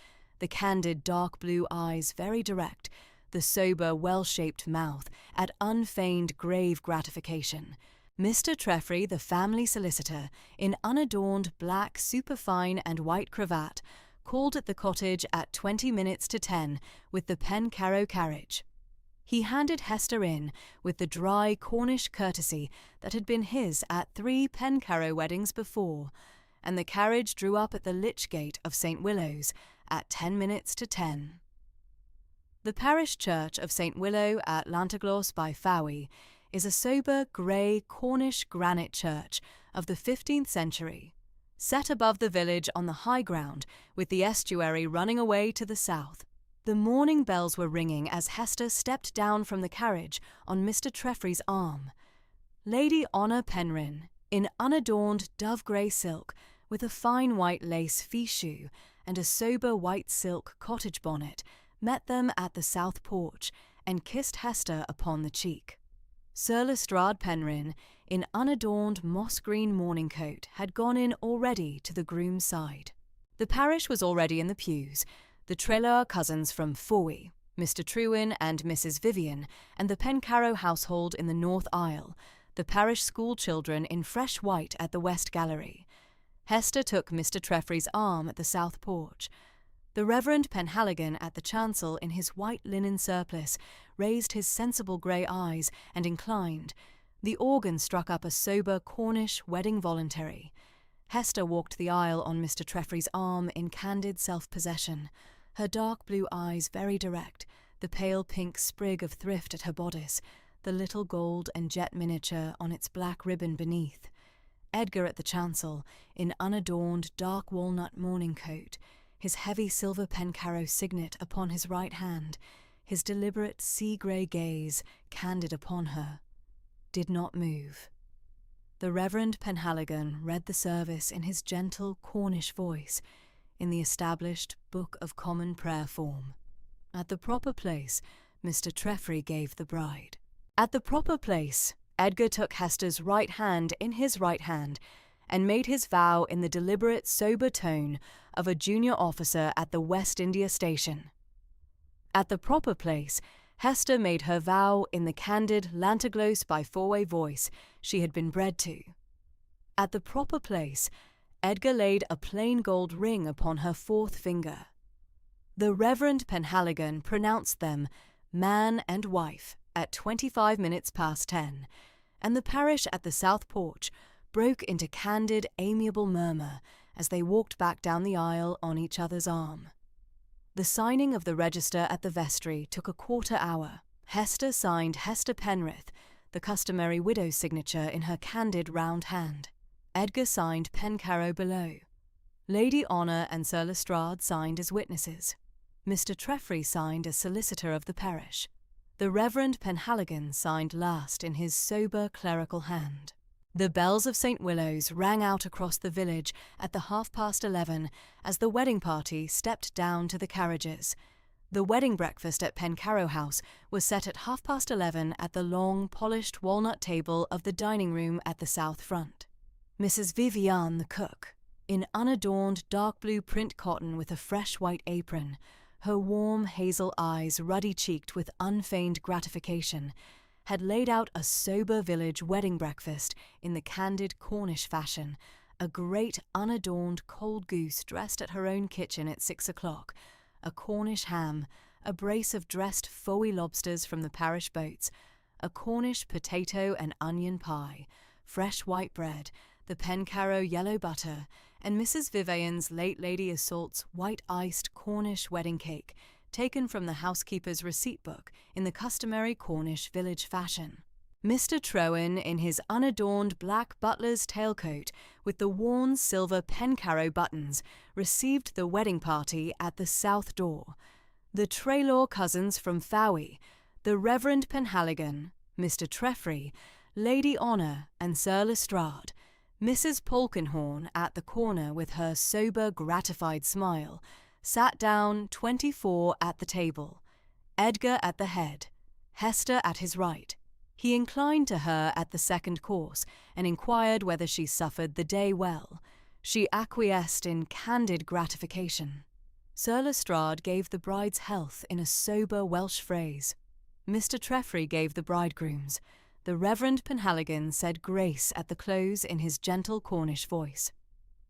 the candid dark blue eyes very direct, the sober well-shaped mouth at unfeigned grave gratification. Mr. Treffry, the family solicitor, in unadorned black superfine and white cravat, called at the cottage at 20 minutes to 10 with the Pencarrow carriage. He handed Hester in with the dry Cornish courtesy that had been his at 3 Pencarrow weddings before, and the carriage drew up at the lych gate of St. Willow's at 10 minutes to 10. The parish church of St. Willow at Llanteglos by Fowey is a sober grey Cornish granite church of the 15th century, set above the village on the high ground with the estuary running away to the south. The morning bells were ringing as Hester stepped down from the carriage on Mr. Treffry's arm. Lady Honor Penrhyn, in unadorned dove-grey silk, with a fine white lace fichu and a sober white silk cottage bonnet, met them at the south porch and kissed Hester upon the cheek. Sir Lestrade Penrhyn, in unadorned moss-green morning coat, had gone in already to the groom's side. The parish was already in the pews, the Treloar cousins from Fowey, Mr. Trewin and Mrs. Vivian, and the Pencarrow household in the north aisle, the parish school children in fresh white at the west gallery. Hester took Mr. Treffry's arm at the south porch. The Reverend Penhaligon at the chancel in his white linen surplice raised his sensible grey eyes and inclined. The organ struck up a sober Cornish wedding voluntary. Hester walked the aisle on Mr. Treffry's arm in candid self-possession, her dark blue eyes very direct, the pale pink sprig of thrift at her bodice, the little gold and jet miniature on its black ribbon beneath. Edgar at the chancel, in unadorned dark walnut morning coat, his heavy silver Pencarrow signet upon his right hand, his deliberate sea-grey gaze candid upon her, did not move. The Reverend Penhaligon read the service in his gentle Cornish voice, in the established Book of Common Prayer form. At the proper place, Mr. Treffry gave the bride. At the proper place, Edgar took Hester's right hand in his right hand, and made his vow in the deliberate, sober tone of a junior officer at the West India Station. At the proper place, Hester made her vow in the candid Llanteglos by Fowey voice she had been bred to. At the proper place, Edgar laid a plain gold ring upon her 4th finger. The Reverend Penhaligon pronounced them man and wife at 25 minutes past 10, and the parish at the south porch broke into candid, amiable murmur as they walked back down the aisle on each other's arm. The signing of the register at the vestry took a quarter hour. Hester signed Hester Penrith, the customary widow's signature in her candid round hand. Edgar signed Pencarrow below. Lady Honor and Sir Lestrade signed as witnesses. Mr. Treffry signed as solicitor of the parish. The Reverend Penhaligon signed last in his sober clerical hand. The bells of St. Willow's rang out across the village at the 11:30 as the wedding party stepped down to the carriages. The wedding breakfast at Pencarrow House was set at 11:30 at the long, polished walnut table of the dining room at the south front. Mrs. Vivian, the cook, in unadorned dark blue print cotton with a fresh white apron, her warm hazel eyes ruddy-cheeked with unfeigned gratification, had laid out a sober village wedding breakfast in the candid Cornish fashion, a great unadorned cold goose dressed at her own kitchen at 6 o'clock, a Cornish ham, a brace of dressed foey lobsters from the parish boats, a Cornish potato and onion pie, fresh white bread, the Pencarrow yellow butter, and Mrs. Vivian's late Lady Assault's white-iced Cornish wedding cake, taken from the housekeeper's receipt book in the customary Cornish village fashion. Mr. Trowan, in his unadorned black butler's tailcoat with the worn silver Pencarrow buttons, received the wedding party at the south door. The Traylor cousins from Fowey, the Reverend Penhaligon, Mr. Treffry, Lady Honour and Sir Lestrade, Mrs. Polkinghorne at the corner with her sober, gratified smile, sat down 24 at the table, Edgar at the head, Hester at his right. He inclined to her at the second course, and inquired whether she suffered the day well. She acquiesced in candid gratification. Sir Lestrade gave the bride's health in a sober Welsh phrase. Mr. Treffry gave the bridegroom's. The Reverend Penhaligon said grace at the close in his gentle Cornish voice.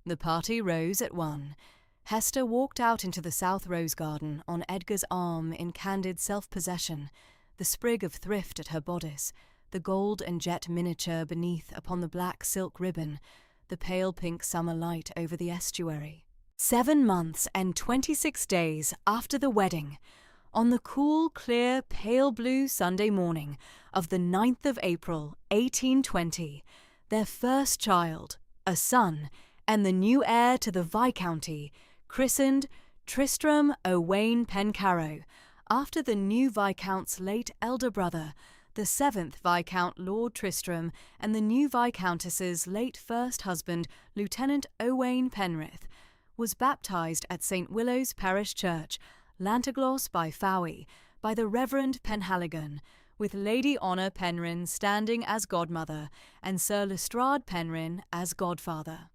The party rose at 1. Hester walked out into the south rose garden on Edgar's arm in candid self-possession, the sprig of thrift at her bodice, the gold and jet miniature beneath upon the black silk ribbon, the pale pink summer light over the estuary. 7 months and 26 days after the wedding, on the cool, clear, pale blue Sunday morning of the 9th of April, 1820, their first child, a son, and the new heir to the Viscounty, christened Tristram Owain Pencarrow, after the new Viscount's late elder brother, the 7th Viscount Lord Tristram, and the new Viscountess's late first husband, Lieutenant Owain Penrith, was baptised at St. Willow's Parish Church, Lantaglos by Fowey, by the Reverend Penhaligon, with Lady Honour Penryn standing as godmother and Sir Lestrade Penryn as godfather.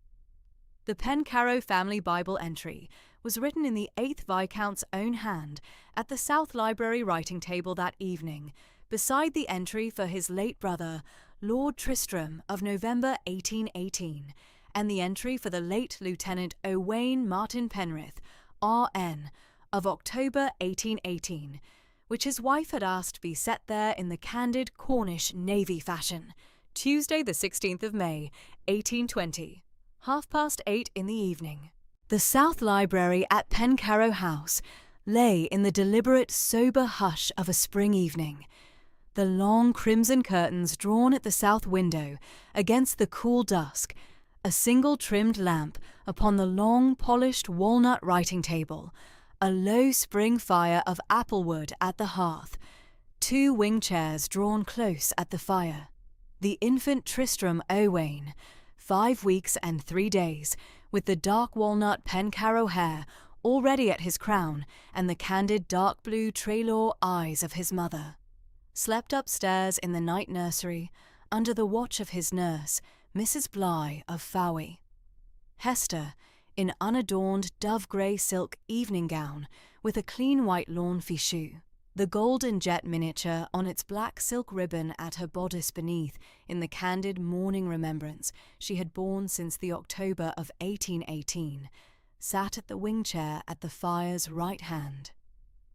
The Pencarrow family Bible entry was written in the 8th Viscount's own hand at the South Library writing table that evening, beside the entry for his late brother, Lord Tristram of November 1818, and the entry for the late Lieutenant Owain Martin Penrith, R.N., of October 1818, which his wife had asked be set there in the candid Cornish navy fashion, Tuesday the 16th of May, 1820, 8:30 in the evening. The South Library at Pencarrow House lay in the deliberate, sober hush of a spring evening. The long crimson curtains drawn at the south window against the cool dusk, a single trimmed lamp upon the long, polished walnut writing table, a low spring fire of applewood at the hearth, 2 wing chairs drawn close at the fire, the infant Tristram Owain, 5 weeks and 3 days, with the dark walnut Pencarrow hair already at his crown and the candid dark blue Traylor eyes of his mother, slept upstairs in the night nursery under the watch of his nurse, Mrs. Bligh of Fowey. Hester, in unadorned dove-grey silk evening gown with a clean white lawn fichu, the golden jet miniature on its black silk ribbon at her bodice beneath in the candid morning remembrance she had borne since the October of 1818, sat at the wing chair at the fire's right hand.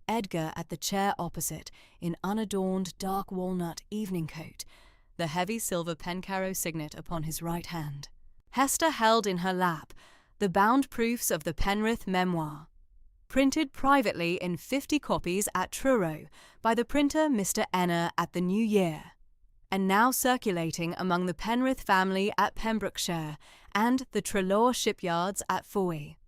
Edgar at the chair opposite in unadorned dark walnut evening coat, the heavy silver Pencarrow signet upon his right hand. Hester held in her lap the bound proofs of the Penrith Memoir, printed privately in 50 copies at Truro by the printer Mr. Enner at the New Year, and now circulating among the Penrith family at Pembrokeshire and the Treloar shipyards at Fowey.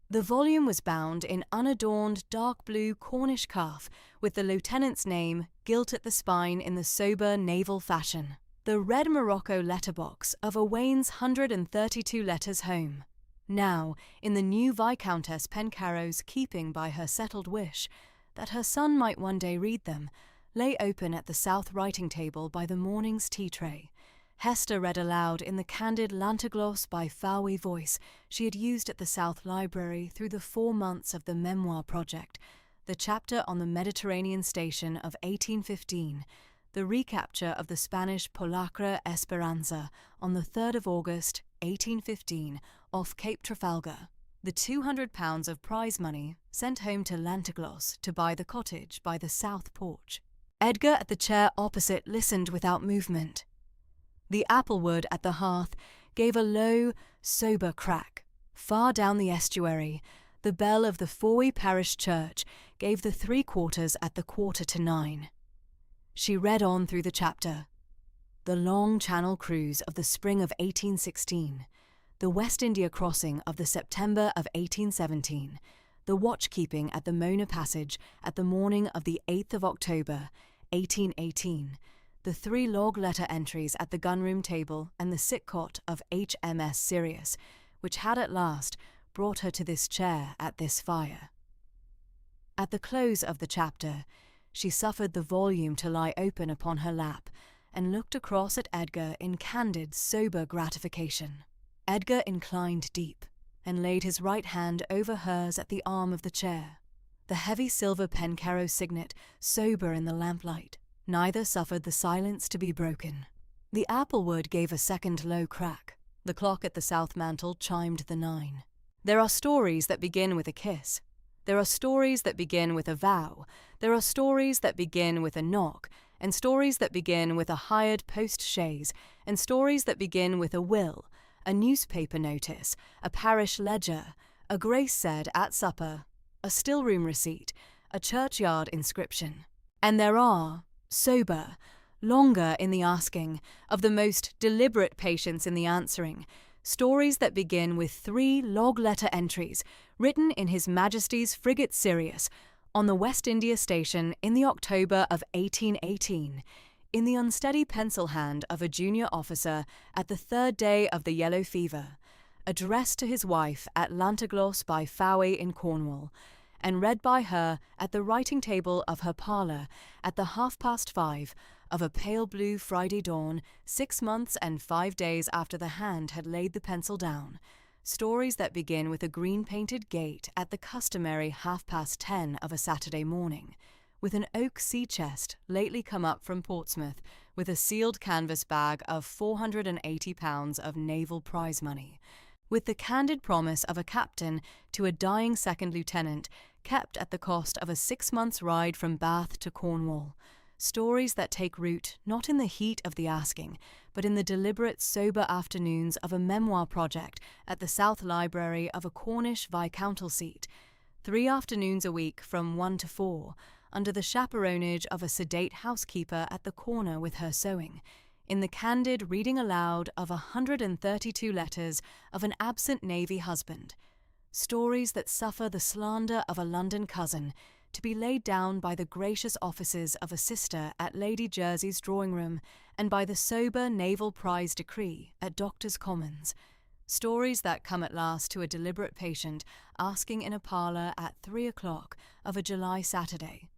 The volume was bound in unadorned dark blue Cornish calf with the lieutenant's name gilt at the spine in the sober naval fashion. The red morocco letterbox of Owain's 132 letters home, now in the new Viscountess Pencarrow's keeping by her settled wish that her son might one day read them, lay open at the south writing table by the morning's tea-tray. Hester read aloud in the candid Lantaglos by Fowey voice she had used at the South Library through the 4 months of the Memoir project, the chapter on the Mediterranean station of 1815, the recapture of the Spanish Polacra Esperanza on the 3rd of August, 1815, off Cape Trafalgar, the £200 of prize money sent home to Llantiglos to buy the cottage by the south porch. Edgar at the chair opposite listened without movement. The applewood at the hearth gave a low, sober crack. Far down the estuary, the bell of the Fowey parish church gave the 3/4 at the 8:45. She read on through the chapter. The long Channel cruise of the spring of 1816, the West India crossing of the September of 1817, the watchkeeping at the Mona Passage at the morning of the 8th of October, 1818, the 3 log letter entries at the gunroom table and the sick cot of HMS Sirius, which had at last brought her to this chair at this fire. At the close of the chapter, she suffered the volume to lie open upon her lap and looked across at Edgar in candid, sober gratification. Edgar inclined deep and laid his right hand over hers at the arm of the chair, the heavy silver Pencarrow signet sober in the lamplight. Neither suffered the silence to be broken. The applewood gave a second low crack. The clock at the south mantel chimed the 9. There are stories that begin with a kiss. There are stories that begin with a vow. There are stories that begin with a knock, and stories that begin with a hired post-chaise, and stories that begin with a will, a newspaper notice, a parish ledger, a grace said at supper, a still-room receipt, a churchyard inscription. And there are, sober, longer in the asking, of the most deliberate patience in the answering, stories that begin with 3 log-letter entries written in His Majesty's frigate Sirius on the West India station in the October of 1818, in the unsteady pencil hand of a junior officer at the 3rd day of the yellow fever, addressed to his wife at Llantiglos by Fowey in Cornwall, and read by her at the writing table of her parlour at the 5:30 of a pale blue Friday dawn 6 months and 5 days after the hand had laid the pencil down, stories that begin with a green-painted gate at the customary 10:30 of a Saturday morning, with an oak sea-chest lately come up from Portsmouth with a sealed canvas bag of £480 of naval prize money, with the candid promise of a captain to a dying second lieutenant kept at the cost of a 6 months' ride from Bath to Cornwall, stories that take root not in the heat of the asking, but in the deliberate, sober afternoons of a memoir project at the South Library of a Cornish viscountcy seat, 3 afternoons a week from 1 to 4, under the chaperonage of a sedate housekeeper at the corner with her sewing, in the candid reading aloud of 132 letters of an absent Navy husband, stories that suffer the slander of a London cousin to be laid down by the gracious offices of a sister at Lady Jersey's drawing-room and by the sober naval prize decree at Doctors' Commons, stories that come at last to a deliberate patient asking in a parlour at 3 o'clock of a July Saturday,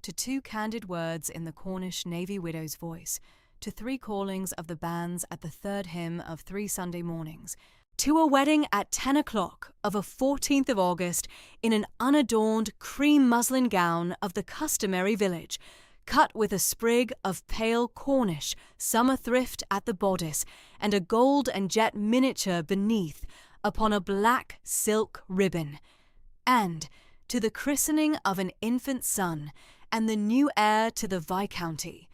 to 2 candid words in the Cornish Navy widow's voice, to 3 callings of the bands at the 3rd hymn of 3 Sunday mornings, to a wedding at 10 o'clock of a 14th of August in an unadorned cream muslin gown of the customary village, cut with a sprig of pale Cornish summer thrift at the bodice and a gold and jet miniature beneath upon a black silk ribbon, and to the christening of an infant son and the new heir to the viscounty,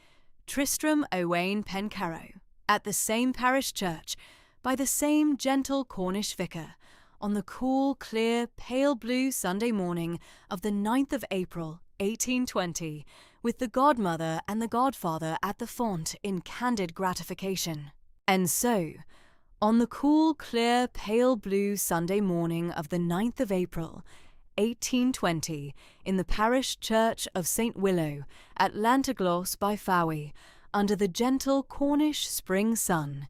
Tristram Owain Pencarrow, at the same parish church, by the same gentle Cornish vicar, on the cool, clear, pale blue Sunday morning of the 9th of April, 1820, with the godmother and the godfather at the font in candid gratification. And so, on the cool, clear, pale blue Sunday morning of the 9th of April, 1820, in the parish church of St. Willow, at Llantiglos by Fowey, under the gentle Cornish spring sun,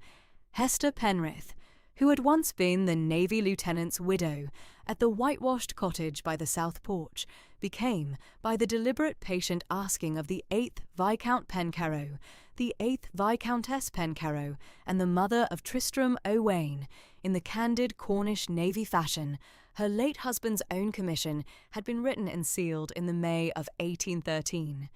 Hester Penrith, who had once been the Navy lieutenant's widow at the whitewashed cottage by the south porch, became, by the deliberate patient asking of the 8th Viscount Pencarrow, the 8th Viscountess Pencarrow, and the mother of Tristram Owain, in the candid Cornish Navy fashion, her late husband's own commission had been written and sealed in the May of 1813.